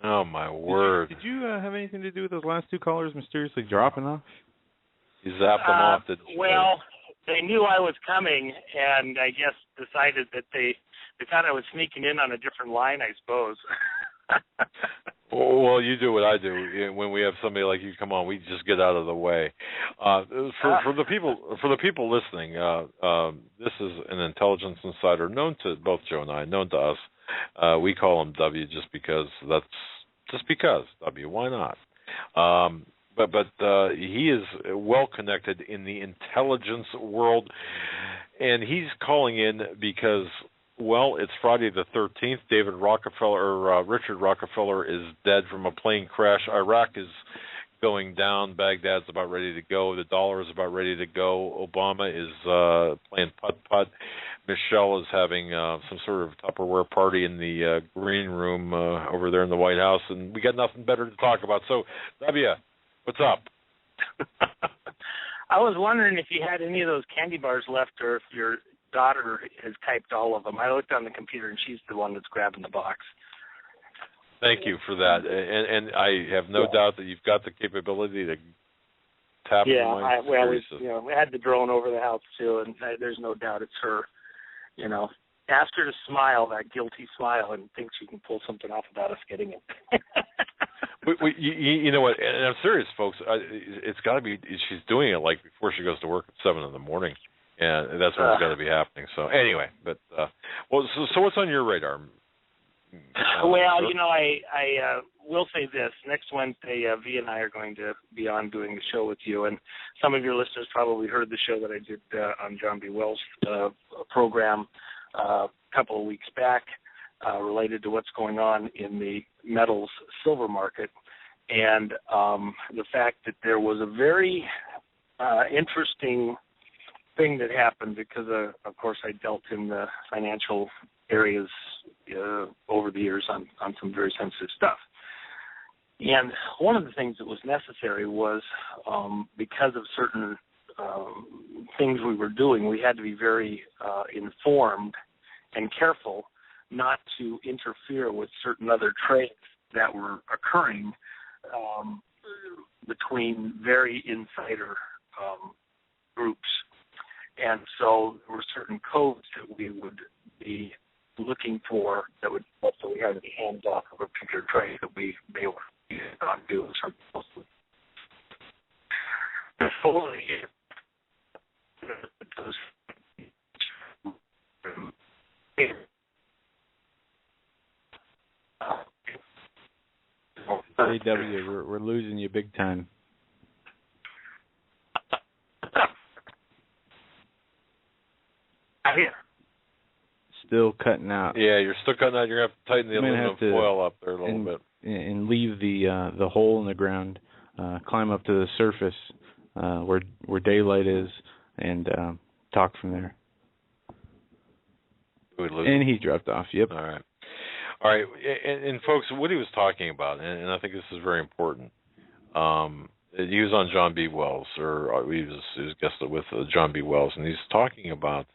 Oh, my word. Did you have anything to do with those last two callers mysteriously dropping off? You zapped them off. Well, they knew I was coming, and I guess decided that they thought I was sneaking in on a different line, I suppose. Well, you do what I do. When we have somebody like you come on, we just get out of the way. For the people listening, this is an intelligence insider known to both Joe and I, known to us. We call him W just because W. Why not? But he is well connected in the intelligence world, and he's calling in because Well, it's Friday the 13th. Richard Rockefeller is dead from a plane crash. Iraq is going down. Baghdad's about ready to go. The dollar is about ready to go. Obama is playing putt-putt. Michelle is having some sort of Tupperware party in the green room over there in the White House, and we got nothing better to talk about. So, W, what's up? I was wondering if you had any of those candy bars left, or if your daughter has typed all of them. I looked on the computer, and she's the one that's grabbing the box. Thank you for that, and I have no doubt that you've got the capability to tap. Yeah, we had the drone over the house too, and there's no doubt it's her. You know, ask her to smile, that guilty smile, and think she can pull something off without us getting it. You know what? And I'm serious, folks. It's got to be. She's doing it like before she goes to work at 7 in the morning, and that's what's got to be happening. So anyway, but so what's on your radar? Well, you know, I will say this. Next Wednesday, V and I are going to be on doing the show with you, and some of your listeners probably heard the show that I did on John B. Wells' program a couple of weeks back related to what's going on in the metals silver market, and the fact that there was a very interesting thing that happened because, of course, I dealt in the financial areas over the years on some very sensitive stuff. And one of the things that was necessary was because of certain things we were doing, we had to be very informed and careful not to interfere with certain other trades that were occurring between very insider groups. And so there were certain codes that we would be looking for that would also we had to be hands off of a particular trade that they were not doing something. Hey, W, we're losing you big time. Here. Still cutting out. Yeah, you're still cutting out. You're going to have to tighten the aluminum foil up there a little bit. And leave the hole in the ground, climb up to the surface where daylight is, and talk from there. And he dropped off, yep. All right. And folks, what he was talking about, and I think this is very important, he was on John B. Wells, or he was guested with John B. Wells, and he's talking about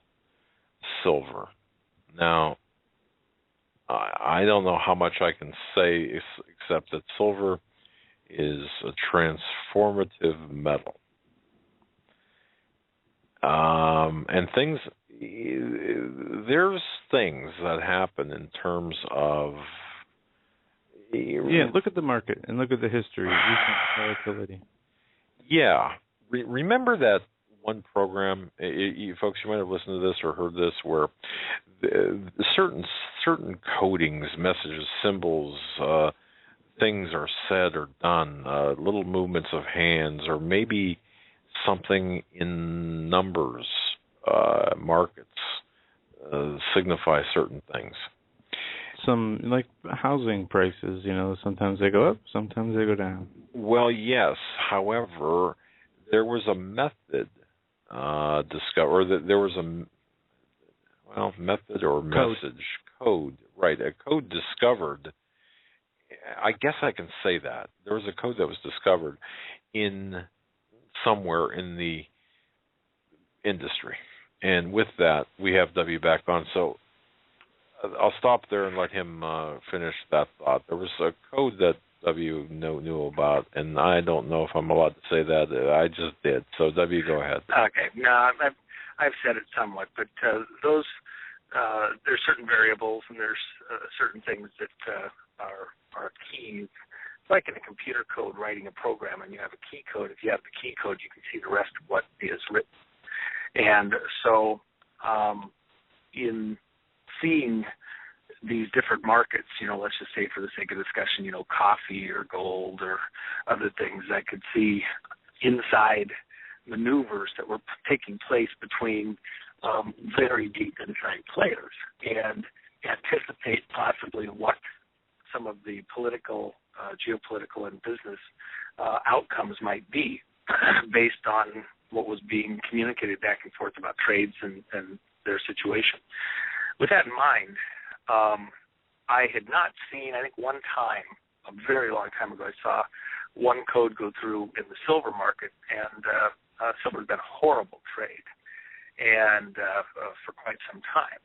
silver. Now, I don't know how much I can say except that silver is a transformative metal. And there's things that happen in terms of... Yeah, look at the market and look at the history, recent volatility. Yeah. Remember that one program, folks, you might have listened to this or heard this, where certain codings, messages, symbols, things are said or done, little movements of hands, or maybe something in numbers, markets, signify certain things. Some, like housing prices, sometimes they go up, sometimes they go down. Well, yes. However, there was a method discovered, there was method or message, code, right, a code discovered. I guess I can say that. There was a code that was discovered somewhere in the industry. And with that, we have W back on. So I'll stop there and let him finish that thought. There was a code that W knew about, and I don't know if I'm allowed to say that. I just did. So W, go ahead. Okay. No, I've said it somewhat, but those there's certain variables and there's certain things that are keys. It's like in a computer code writing a program, and you have a key code. If you have the key code, you can see the rest of what is written. And so in seeing these different markets, let's just say for the sake of discussion, coffee or gold or other things, I could see inside maneuvers that were taking place between very deep insight players and anticipate possibly what some of the political, geopolitical, and business outcomes might be based on what was being communicated back and forth about trades and their situation. With that in mind, I had not seen, I think one time, a very long time ago, I saw one code go through in the silver market, and silver had been a horrible trade and for quite some time.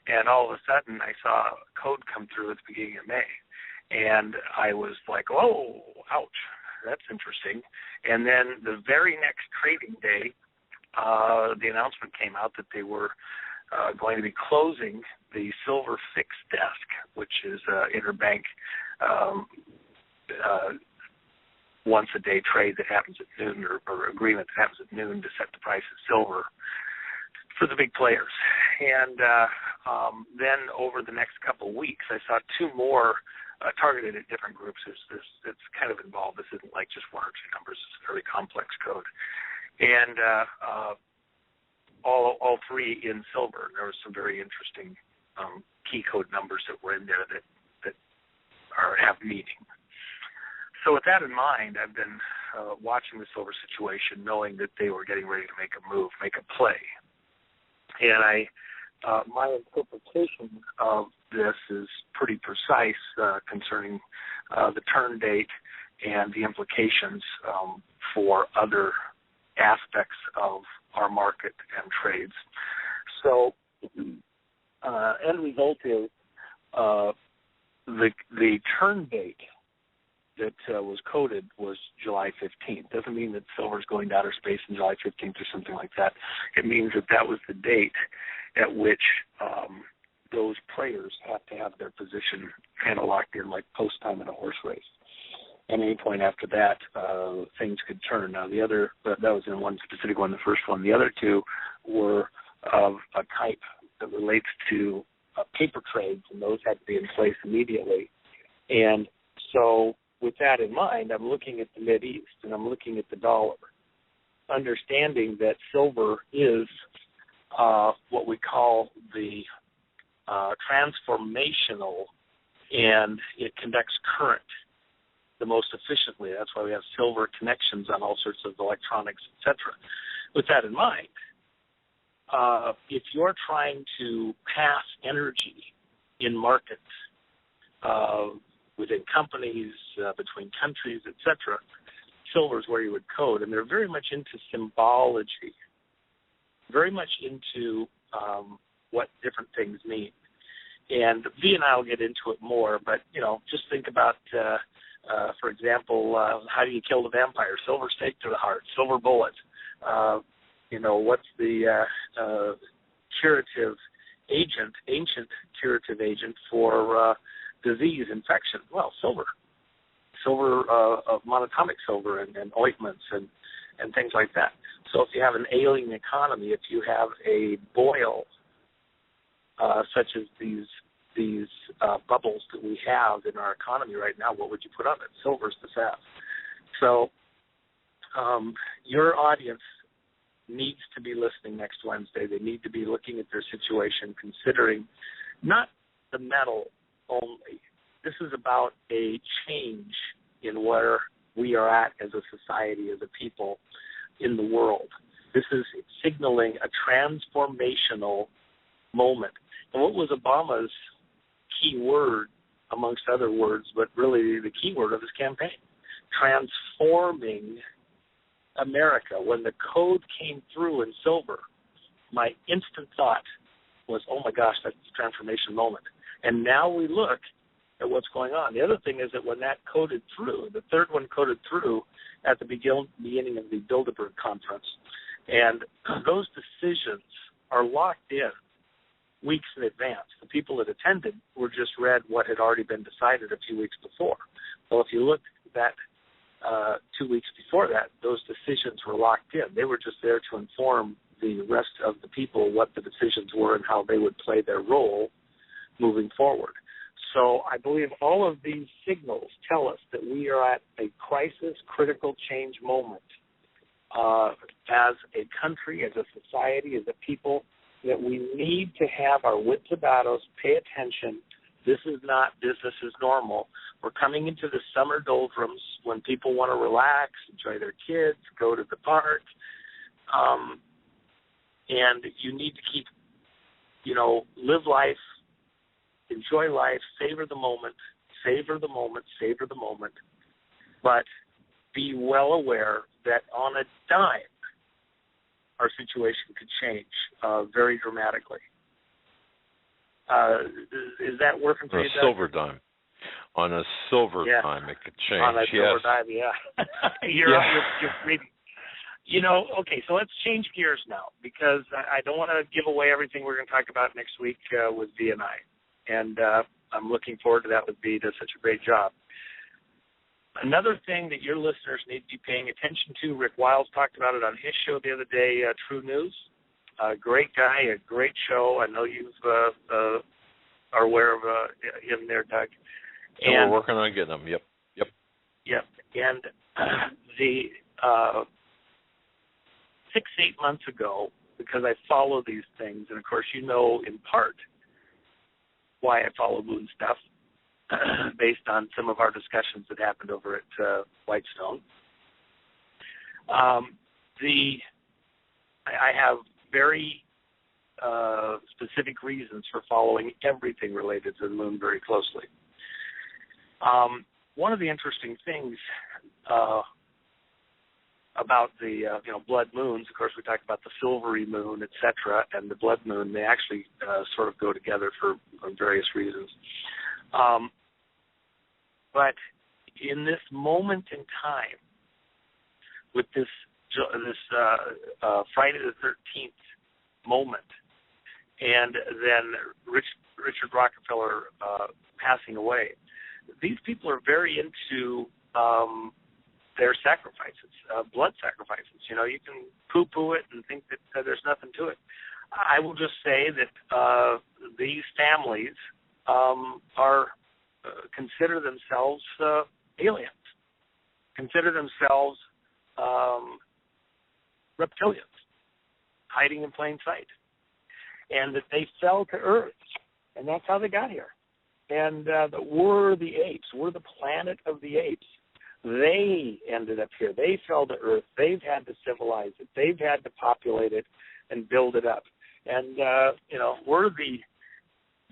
And all of a sudden, I saw a code come through at the beginning of May, and I was like, oh, ouch, that's interesting. And then the very next trading day, the announcement came out that they were going to be closing the silver fixed desk, which is interbank once-a-day trade that happens at noon, or agreement that happens at noon to set the price of silver for the big players. And then over the next couple of weeks, I saw two more targeted at different groups. It's kind of involved. This isn't like just one or two numbers. It's a very complex code. And all three in silver. There was some very interesting key code numbers that were in there that have meaning. So with that in mind, I've been watching the silver situation, knowing that they were getting ready to make a move, make a play. And my interpretation of this is pretty precise concerning the turn date and the implications for other aspects of our market and trades. So end result is the turn date that was coded was July 15th. Doesn't mean that silver is going to outer space on July 15th or something like that. It means that was the date at which those players have to have their position kind of locked in, like post time in a horse race. At any point after that, things could turn. Now, the other, that was in one specific one, the first one. The other two were of a type that relates to paper trades, and those had to be in place immediately. And so with that in mind, I'm looking at the Mideast, and I'm looking at the dollar, understanding that silver is what we call the transformational, and it conducts current the most efficiently. That's why we have silver connections on all sorts of electronics, etc. With that in mind, if you're trying to pass energy in markets within companies, between countries, etc., silver is where you would code. And they're very much into symbology, very much into what different things mean. And V and I will get into it more, but, just think about, for example, how do you kill the vampire? Silver stake to the heart, silver bullet. What's the curative agent, ancient curative agent for disease, infection? Well, silver of monatomic silver and ointments and things like that. So if you have an ailing economy, if you have a boil, such as these bubbles that we have in our economy right now, what would you put on it? Silver's the salve. So your audience needs to be listening next Wednesday. They need to be looking at their situation, considering not the metal only. This is about a change in where we are at as a society, as a people in the world. This is signaling a transformational moment. And what was Obama's key word, amongst other words, but really the key word of his campaign? Transforming America. When the code came through in silver, my instant thought was, oh my gosh, that's a transformation moment. And now we look at what's going on. The other thing is that when that coded through, the third one coded through at the beginning of the Bilderberg conference, and those decisions are locked in weeks in advance. The people that attended were just read what had already been decided a few weeks before. So if you looked at that 2 weeks before that, those decisions were locked in. They were just there to inform the rest of the people what the decisions were and how they would play their role moving forward. So I believe all of these signals tell us that we are at a crisis, critical change moment as a country, as a society, as a people, that we need to have our wits about us, pay attention. This is not business as normal. We're coming into the summer doldrums when people want to relax, enjoy their kids, go to the park. And you need to keep, live life, enjoy life, savor the moment, but be well aware that on a dime, our situation could change very dramatically. Is that working for you, Doug? Silver dime. On a silver dime, it could change. On a silver dime, yeah. You're reading. Okay, so let's change gears now, because I don't want to give away everything we're going to talk about next week with V&I. And I'm looking forward to that with V. Does such a great job. Another thing that your listeners need to be paying attention to, Rick Wiles talked about it on his show the other day, True News. Great guy, a great show. I know you are aware of him there, Doug. And we're working on getting them. Yep. And the 6-8 months ago, because I follow these things, and of course you know in part why I follow moon stuff, based on some of our discussions that happened over at Whitestone. I have very specific reasons for following everything related to the moon very closely. One of the interesting things about the blood moons, of course, we talked about the silvery moon, etc., and the blood moon. They actually sort of go together for various reasons. But in this moment in time, with this Friday the 13th moment, and then Richard Rockefeller passing away, these people are very into their sacrifices, blood sacrifices. You can poo-poo it and think that there's nothing to it. I will just say that these families are consider themselves aliens, consider themselves reptilians, hiding in plain sight, and that they fell to Earth, and that's how they got here. And we're the apes. We're the planet of the apes. They ended up here. They fell to Earth. They've had to civilize it. They've had to populate it and build it up. And, we're the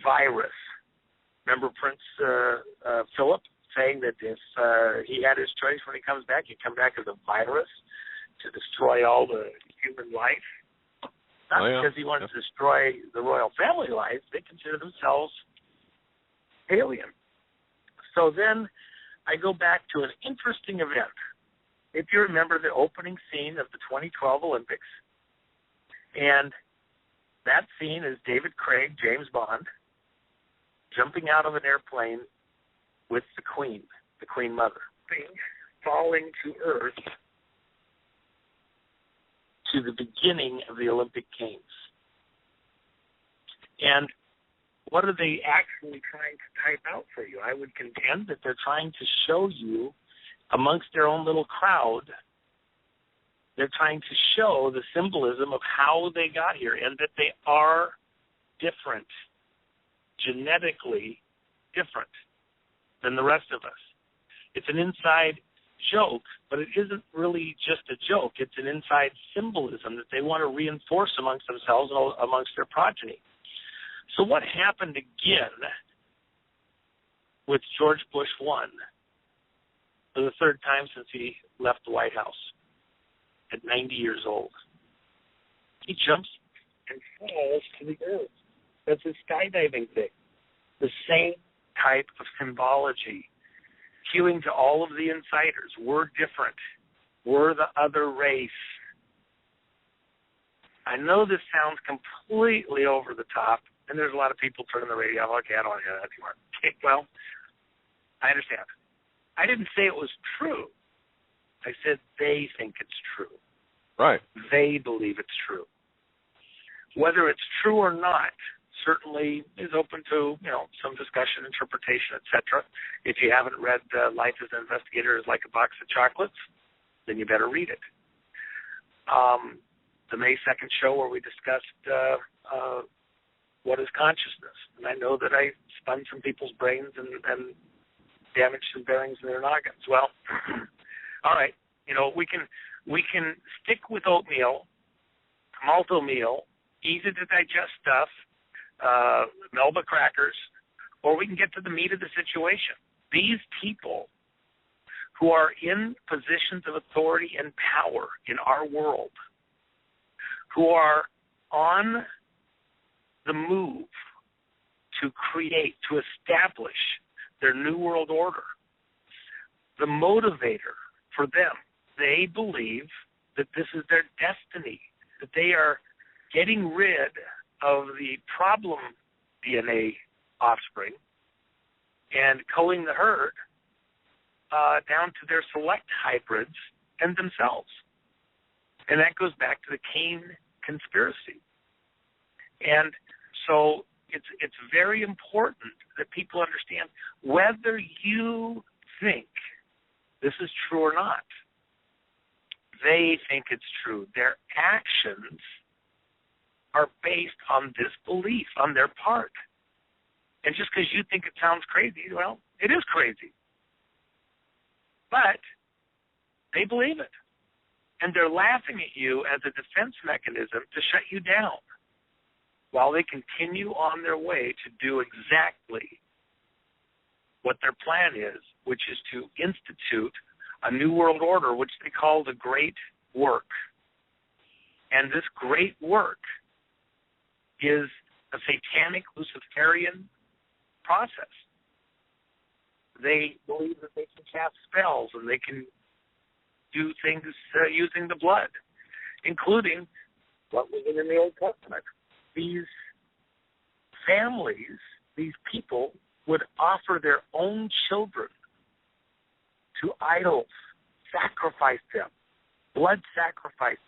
virus. Remember Prince Philip saying that if he had his choice when he comes back, he'd come back as a virus to destroy all the human life? Not because he wanted to destroy the royal family life. They consider themselves alien. So then I go back to an interesting event. If you remember the opening scene of the 2012 Olympics, and that scene is David Craig, James Bond, jumping out of an airplane with the Queen Mother, falling to Earth to the beginning of the Olympic Games. And what are they actually trying to type out for you? I would contend that they're trying to show you, amongst their own little crowd, they're trying to show the symbolism of how they got here and that they are different, genetically different than the rest of us. It's an inside joke, but it isn't really just a joke. It's an inside symbolism that they want to reinforce amongst themselves and amongst their progeny. So what happened again with George Bush 1 for the third time since he left the White House at 90 years old? He jumps and falls to the earth. That's a skydiving thing. The same type of symbology, cueing to all of the insiders. We're different. We're the other race. I know this sounds completely over the top, and there's a lot of people turning the radio off. Okay, I don't want to hear that anymore. Okay, well, I understand. I didn't say it was true. I said they think it's true. Right. They believe it's true. Whether it's true or not certainly is open to, some discussion, interpretation, etc. If you haven't read Life as an Investigator is Like a Box of Chocolates, then you better read it. The May 2nd show where we discussed what is consciousness. And I know that I spun some people's brains and damaged some bearings in their noggins. Well, all right, we can stick with oatmeal, malto meal, easy to digest stuff, Melba crackers, or we can get to the meat of the situation. These people who are in positions of authority and power in our world, who are on the move to create, to establish their new world order, the motivator for them, they believe that this is their destiny, that they are getting rid of the problem DNA offspring and culling the herd down to their select hybrids and themselves. And that goes back to the Cain conspiracy. And so it's very important that people understand whether you think this is true or not. They think it's true. Their actions are based on this belief on their part. And just because you think it sounds crazy, well, it is crazy. But they believe it. And they're laughing at you as a defense mechanism to shut you down while they continue on their way to do exactly what their plan is, which is to institute a new world order, which they call the Great Work. And this great work is a satanic Luciferian process. They believe that they can cast spells and they can do things using the blood, including what was in the Old Testament. These families, these people, would offer their own children to idols, sacrifice them, blood sacrifice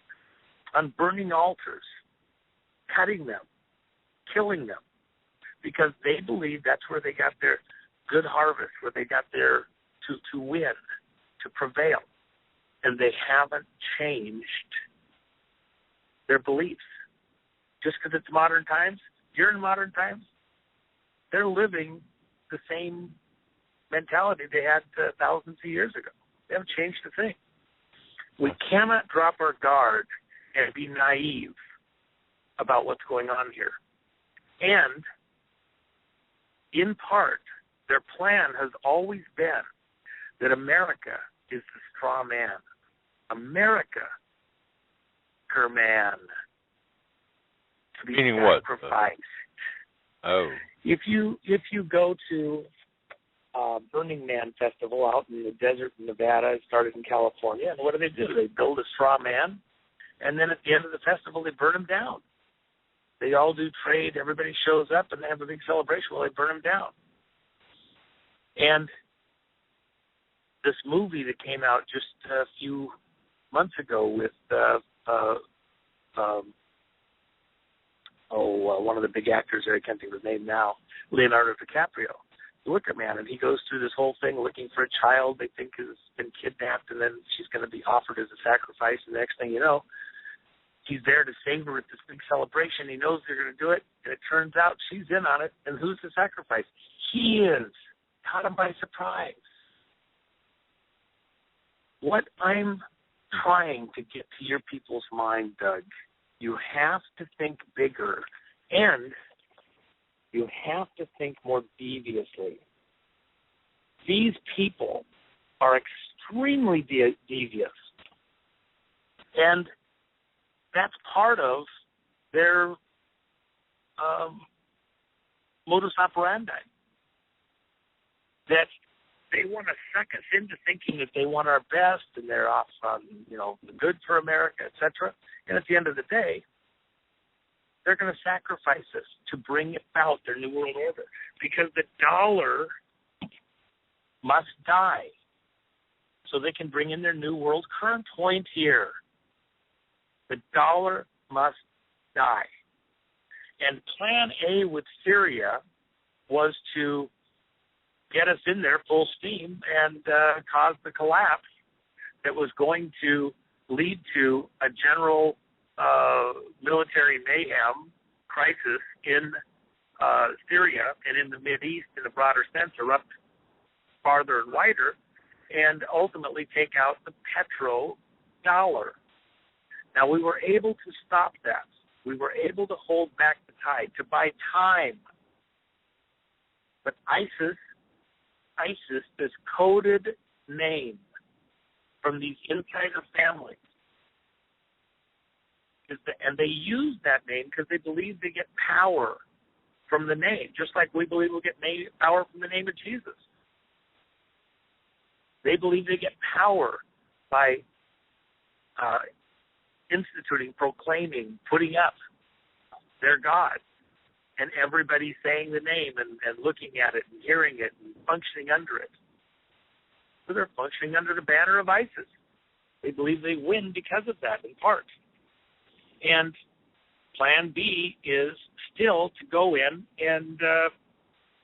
on burning altars, cutting them, killing them, because they believe that's where they got their good harvest, where they got their to win, to prevail. And they haven't changed their beliefs. Just because it's modern times, you're in modern times, they're living the same mentality they had thousands of years ago. They haven't changed a thing. We cannot drop our guard and be naive about what's going on here. And in part, their plan has always been that America is the straw man. America, her man, to be meaning sacrificed. What? Oh. If you go to Burning Man Festival out in the desert in Nevada, it started in California, and what do? They build a straw man, and then at the end of the festival, they burn him down. They all do trade, everybody shows up, and they have a big celebration while they burn him down. And this movie that came out just a few months ago with one of the big actors there, I can't think of his name now, Leonardo DiCaprio, the Wicker Man, and he goes through this whole thing looking for a child they think has been kidnapped, and then she's going to be offered as a sacrifice, and the next thing you know, he's there to save her at this big celebration. He knows they're going to do it, and it turns out she's in on it, and who's the sacrifice? He is. Caught him by surprise. What I'm trying to get to your people's mind, Doug, you have to think bigger, and you have to think more deviously. These people are extremely devious, and that's part of their modus operandi. That they want to suck us into thinking that they want our best and they're off on, the good for America, etc. And at the end of the day, they're going to sacrifice us to bring about their new world order, because the dollar must die so they can bring in their new world current point here. The dollar must die. And plan A with Syria was to get us in there full steam and cause the collapse that was going to lead to a general military mayhem, crisis in Syria and in the Mideast in a broader sense erupt farther and wider, and ultimately take out the petrodollar. Now, we were able to stop that. We were able to hold back the tide, to buy time. But ISIS, this coded name from these insider families, and they use that name because they believe they get power from the name, just like we believe we'll get power from the name of Jesus. They believe they get power by instituting, proclaiming, putting up their God, and everybody saying the name and looking at it and hearing it and functioning under it. So they're functioning under the banner of ISIS. They believe they win because of that, in part. And Plan B is still to go in and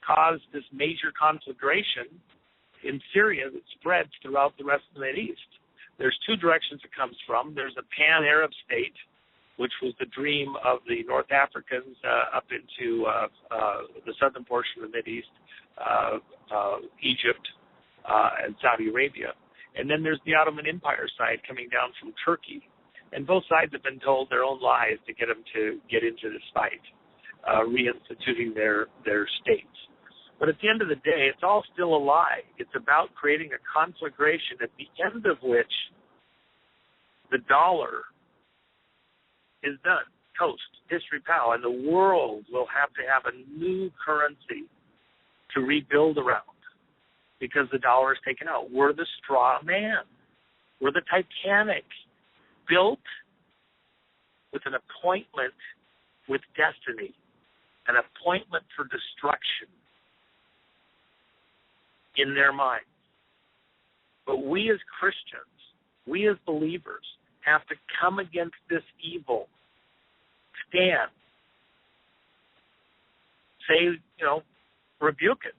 cause this major conflagration in Syria that spreads throughout the rest of the Mideast. There's two directions it comes from. There's a pan-Arab state, which was the dream of the North Africans up into the southern portion of the Mideast, Egypt, and Saudi Arabia. And then there's the Ottoman Empire side coming down from Turkey. And both sides have been told their own lies to get them to get into this fight, reinstituting their states. But at the end of the day, it's all still a lie. It's about creating a conflagration at the end of which the dollar is done. Toast, history, pow, and the world will have to have a new currency to rebuild around because the dollar is taken out. We're the straw man. We're the Titanic, built with an appointment with destiny, an appointment for destruction in their minds. But we as Christians, we as believers, have to come against this evil, stand, say, rebuke it.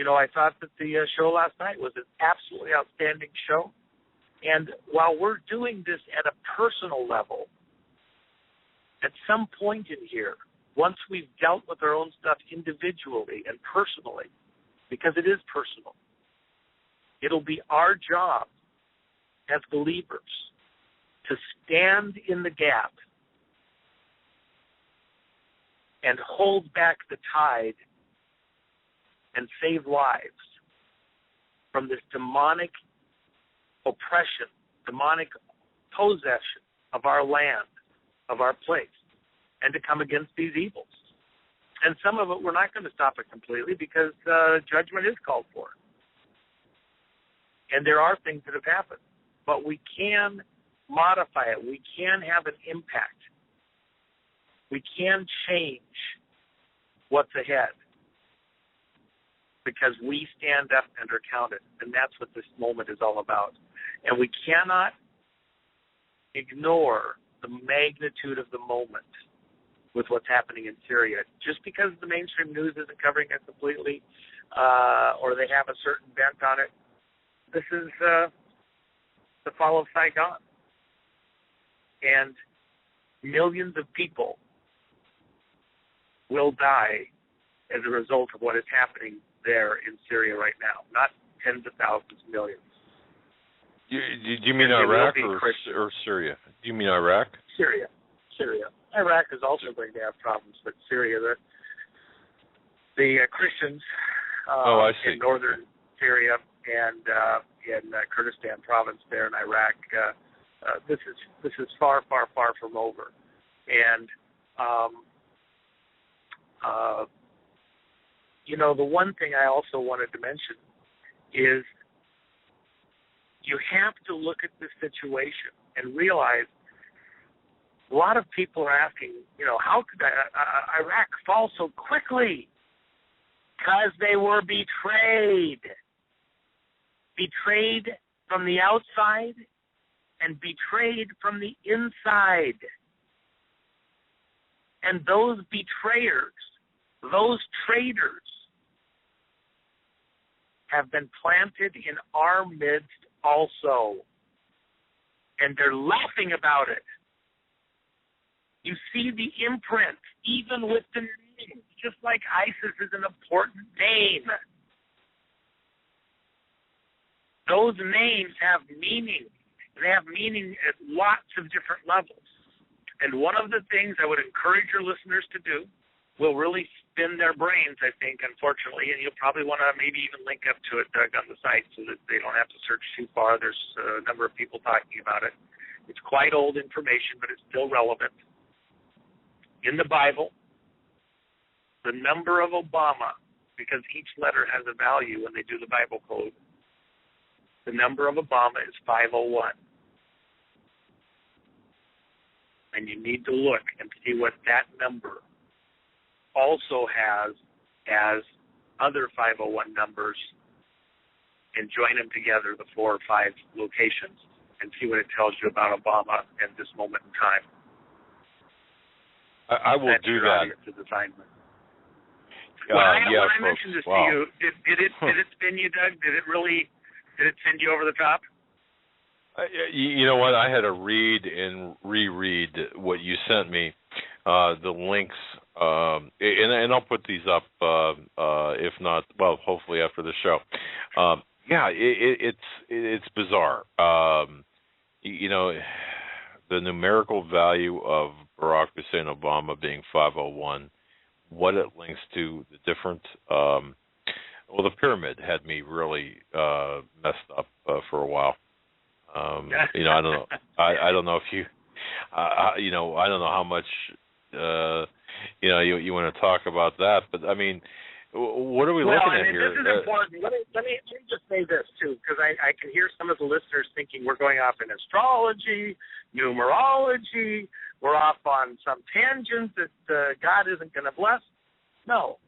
I thought that the show last night was an absolutely outstanding show. And while we're doing this at a personal level, at some point in here, once we've dealt with our own stuff individually and personally, because it is personal, it'll be our job as believers to stand in the gap and hold back the tide and save lives from this demonic oppression, demonic possession of our land, of our place, and to come against these evils. And some of it, we're not going to stop it completely because judgment is called for. And there are things that have happened. But we can modify it. We can have an impact. We can change what's ahead because we stand up and are counted. And that's what this moment is all about. And we cannot ignore the magnitude of the moment with what's happening in Syria. Just because the mainstream news isn't covering it completely or they have a certain bent on it, this is the fall of Saigon. And millions of people will die as a result of what is happening there in Syria right now. Not tens of thousands, millions. Do you mean Iraq or Syria? Do you mean Iraq? Syria. Iraq is also going to have problems, but Syria, the Christians in northern Syria and in Kurdistan province there in Iraq, this is far, far, far from over. And the one thing I also wanted to mention is you have to look at this situation and realize a lot of people are asking, how could Iraq fall so quickly? Because they were betrayed. Betrayed from the outside and betrayed from the inside. And those betrayers, those traitors, have been planted in our midst also. And they're laughing about it. You see the imprint, even with the name, just like ISIS is an important name. Those names have meaning. They have meaning at lots of different levels. And one of the things I would encourage your listeners to do will really spin their brains, I think, unfortunately, and you'll probably want to maybe even link up to it, Doug, on the site so that they don't have to search too far. There's a number of people talking about it. It's quite old information, but it's still relevant. In the Bible, the number of Obama, because each letter has a value when they do the Bible code, the number of Obama is 501. And you need to look and see what that number also has as other 501 numbers and join them together, the 4 or 5 locations, and see what it tells you about Obama at this moment in time. I will do that. When I mentioned this to you, did it spin you, Doug? Did it send you over the top? You know what? I had to read and reread what you sent me, the links, and I'll put these up, if not, well, hopefully after the show. Yeah, it's bizarre. You know, the numerical value of Barack Hussein Obama being 501, what it links to, the different, well, the pyramid had me really messed up for a while. You know, I don't know. I don't know if you, you know, I don't know how much, you know, you want to talk about that. But I mean, what are we looking at here? This is important. Let me just say this too, because I can hear some of the listeners thinking we're going off in astrology, numerology, we're off on some tangent that God isn't going to bless. No.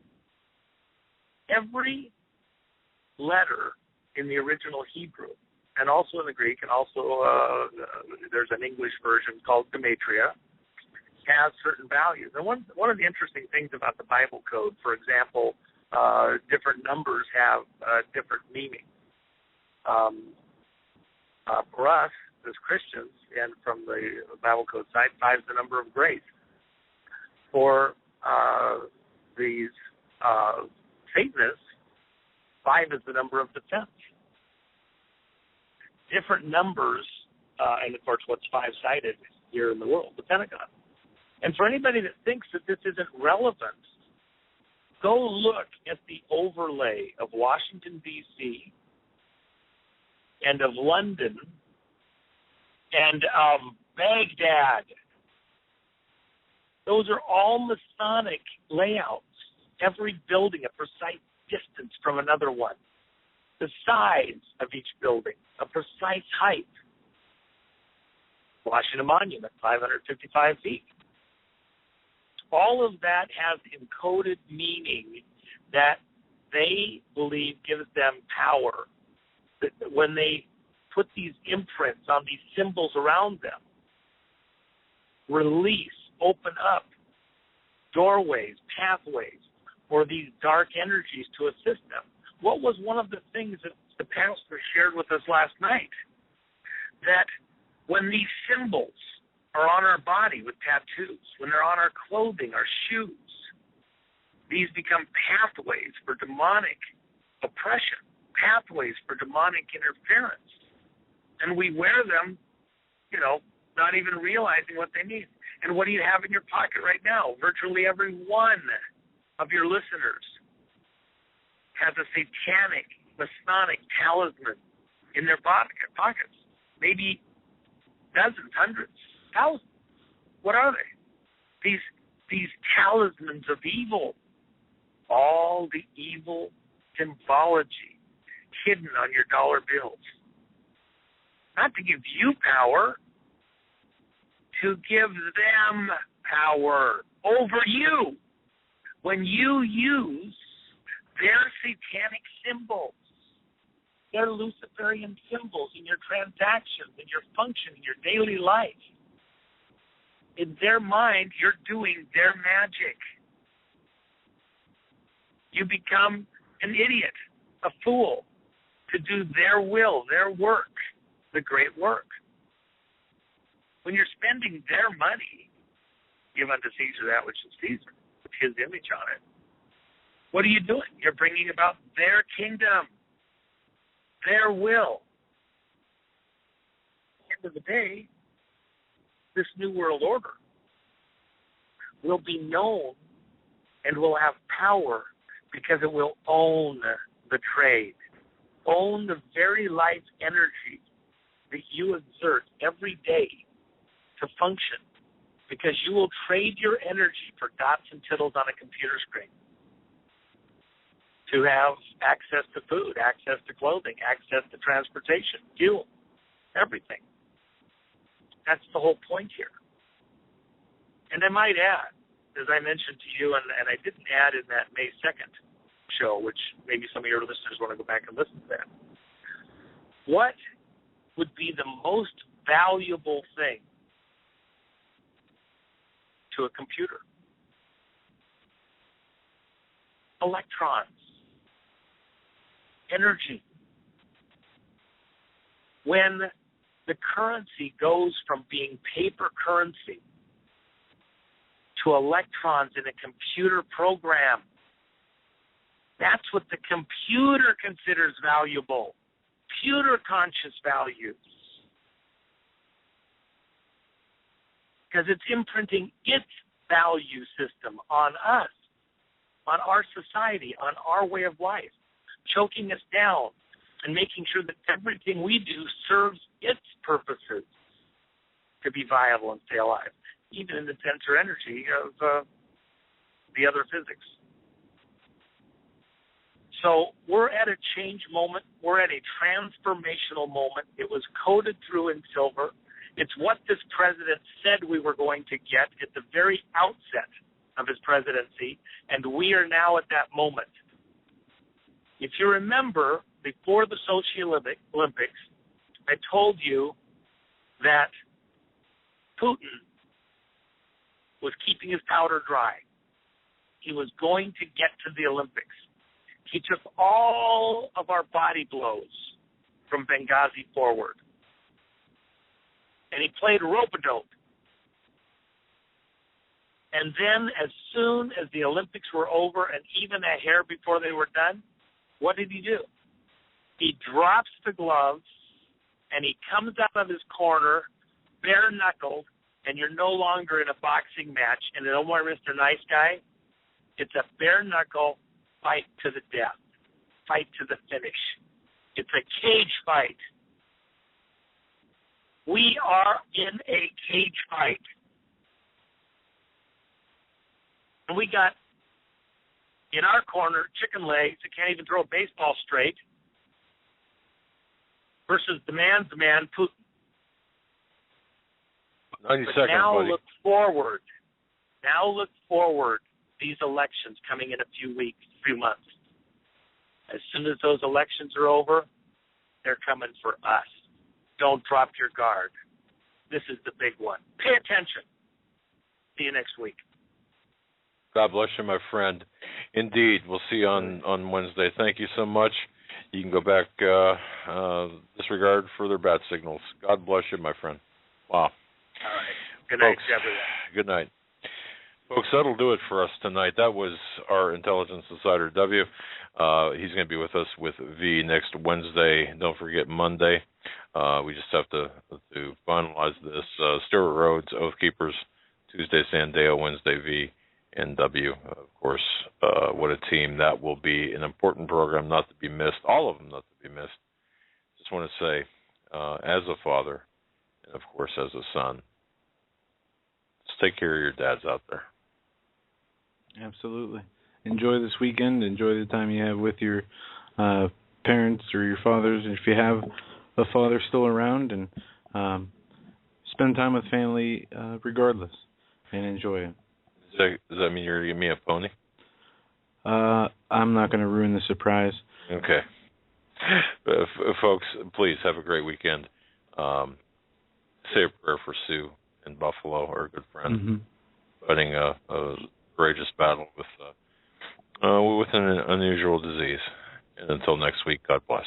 Every letter in the original Hebrew, and also in the Greek, and also there's an English version called Gematria, has certain values. And one of the interesting things about the Bible code, for example, different numbers have different meanings. For us, as Christians, and from the Bible code side, 5 is the number of grace. For these Satanists, 5 is the number of defense. Different numbers, and of course, what's 5-sided here in the world? The Pentagon. And for anybody that thinks that this isn't relevant, go look at the overlay of Washington, D.C., and of London, and of Baghdad. Those are all Masonic layouts. Every building a precise distance from another one. The size of each building, a precise height. Washington Monument, 555 feet. All of that has encoded meaning that they believe gives them power. That when they put these imprints on these symbols around them, release, open up doorways, pathways for these dark energies to assist them. What was one of the things that the pastor shared with us last night? That when these symbols are on our body with tattoos, when they're on our clothing, our shoes, these become pathways for demonic oppression, pathways for demonic interference. And we wear them, you know, not even realizing what they mean. And what do you have in your pocket right now? Virtually every one of your listeners has a satanic, Masonic talisman in their pockets. Maybe dozens, hundreds, thousands. What are they? These talismans of evil. All the evil symbology hidden on your dollar bills. Not to give you power, to give them power over you. When you use their satanic symbols, their Luciferian symbols in your transactions, in your function, in your daily life, in their mind, you're doing their magic. You become an idiot, a fool, to do their will, their work, the great work. When you're spending their money, Give unto Caesar that which is Caesar, with his image on it. What are you doing? You're bringing about their kingdom, their will. At the end of the day, this new world order will be known and will have power because it will own the trade, own the very life energy that you exert every day to function, because you will trade your energy for dots and tittles on a computer screen to have access to food, access to clothing, access to transportation, fuel, everything. That's the whole point here. And I might add, as I mentioned to you, and I didn't add in that May 2nd show, which maybe some of your listeners want to go back and listen to that, what would be the most valuable thing to a computer? Electrons, energy. When the currency goes from being paper currency to electrons in a computer program, that's what the computer considers valuable. Computer conscious values. Because it's imprinting its value system on us, on our society, on our way of life, choking us down and making sure that everything we do serves its purposes to be viable and stay alive, even in the denser energy of the other physics. So we're at a change moment. We're at a transformational moment. It was coded through in silver. It's what this president said we were going to get at the very outset of his presidency, and we are now at that moment. If you remember, before the Sochi Olympics, I told you that Putin was keeping his powder dry. He was going to get to the Olympics. He took all of our body blows from Benghazi forward, and he played rope-a-dope. And then as soon as the Olympics were over and even a hair before they were done, what did he do? He drops the gloves, and he comes out of his corner bare-knuckled, and you're no longer in a boxing match. And no more Mr. Nice Guy. It's a bare-knuckle fight to the death, fight to the finish. It's a cage fight. We are in a cage fight. And we got, in our corner, chicken legs that can't even throw a baseball straight versus the man's man, Putin. 90 but seconds, now buddy. look forward. Now look forward. These elections coming in a few months. As soon as those elections are over, they're coming for us. Don't drop your guard. This is the big one. Pay attention. See you next week. God bless you, my friend. Indeed. We'll see you on Wednesday. Thank you so much. You can go back, disregard further bat signals. God bless you, my friend. Wow. All right. Good night, Folks, everyone. Good night. Folks, that'll do it for us tonight. That was our Intelligence Insider W. He's going to be with us with V next Wednesday. Don't forget Monday. We just have to finalize this. Stuart Rhodes, Oath Keepers, Tuesday Sandeo, Wednesday V, and W. Of course, what a team. That will be an important program not to be missed. All of them not to be missed. Just want to say, as a father, and of course as a son, just take care of your dads out there. Absolutely. Enjoy this weekend. Enjoy the time you have with your parents or your fathers, if you have a father still around, and spend time with family regardless, and enjoy it. Does that mean you're going to give me a pony? I'm not going to ruin the surprise. Okay. Folks, please have a great weekend. Say a prayer for Sue in Buffalo, our good friend, fighting a courageous battle with an unusual disease. And until next week, God bless.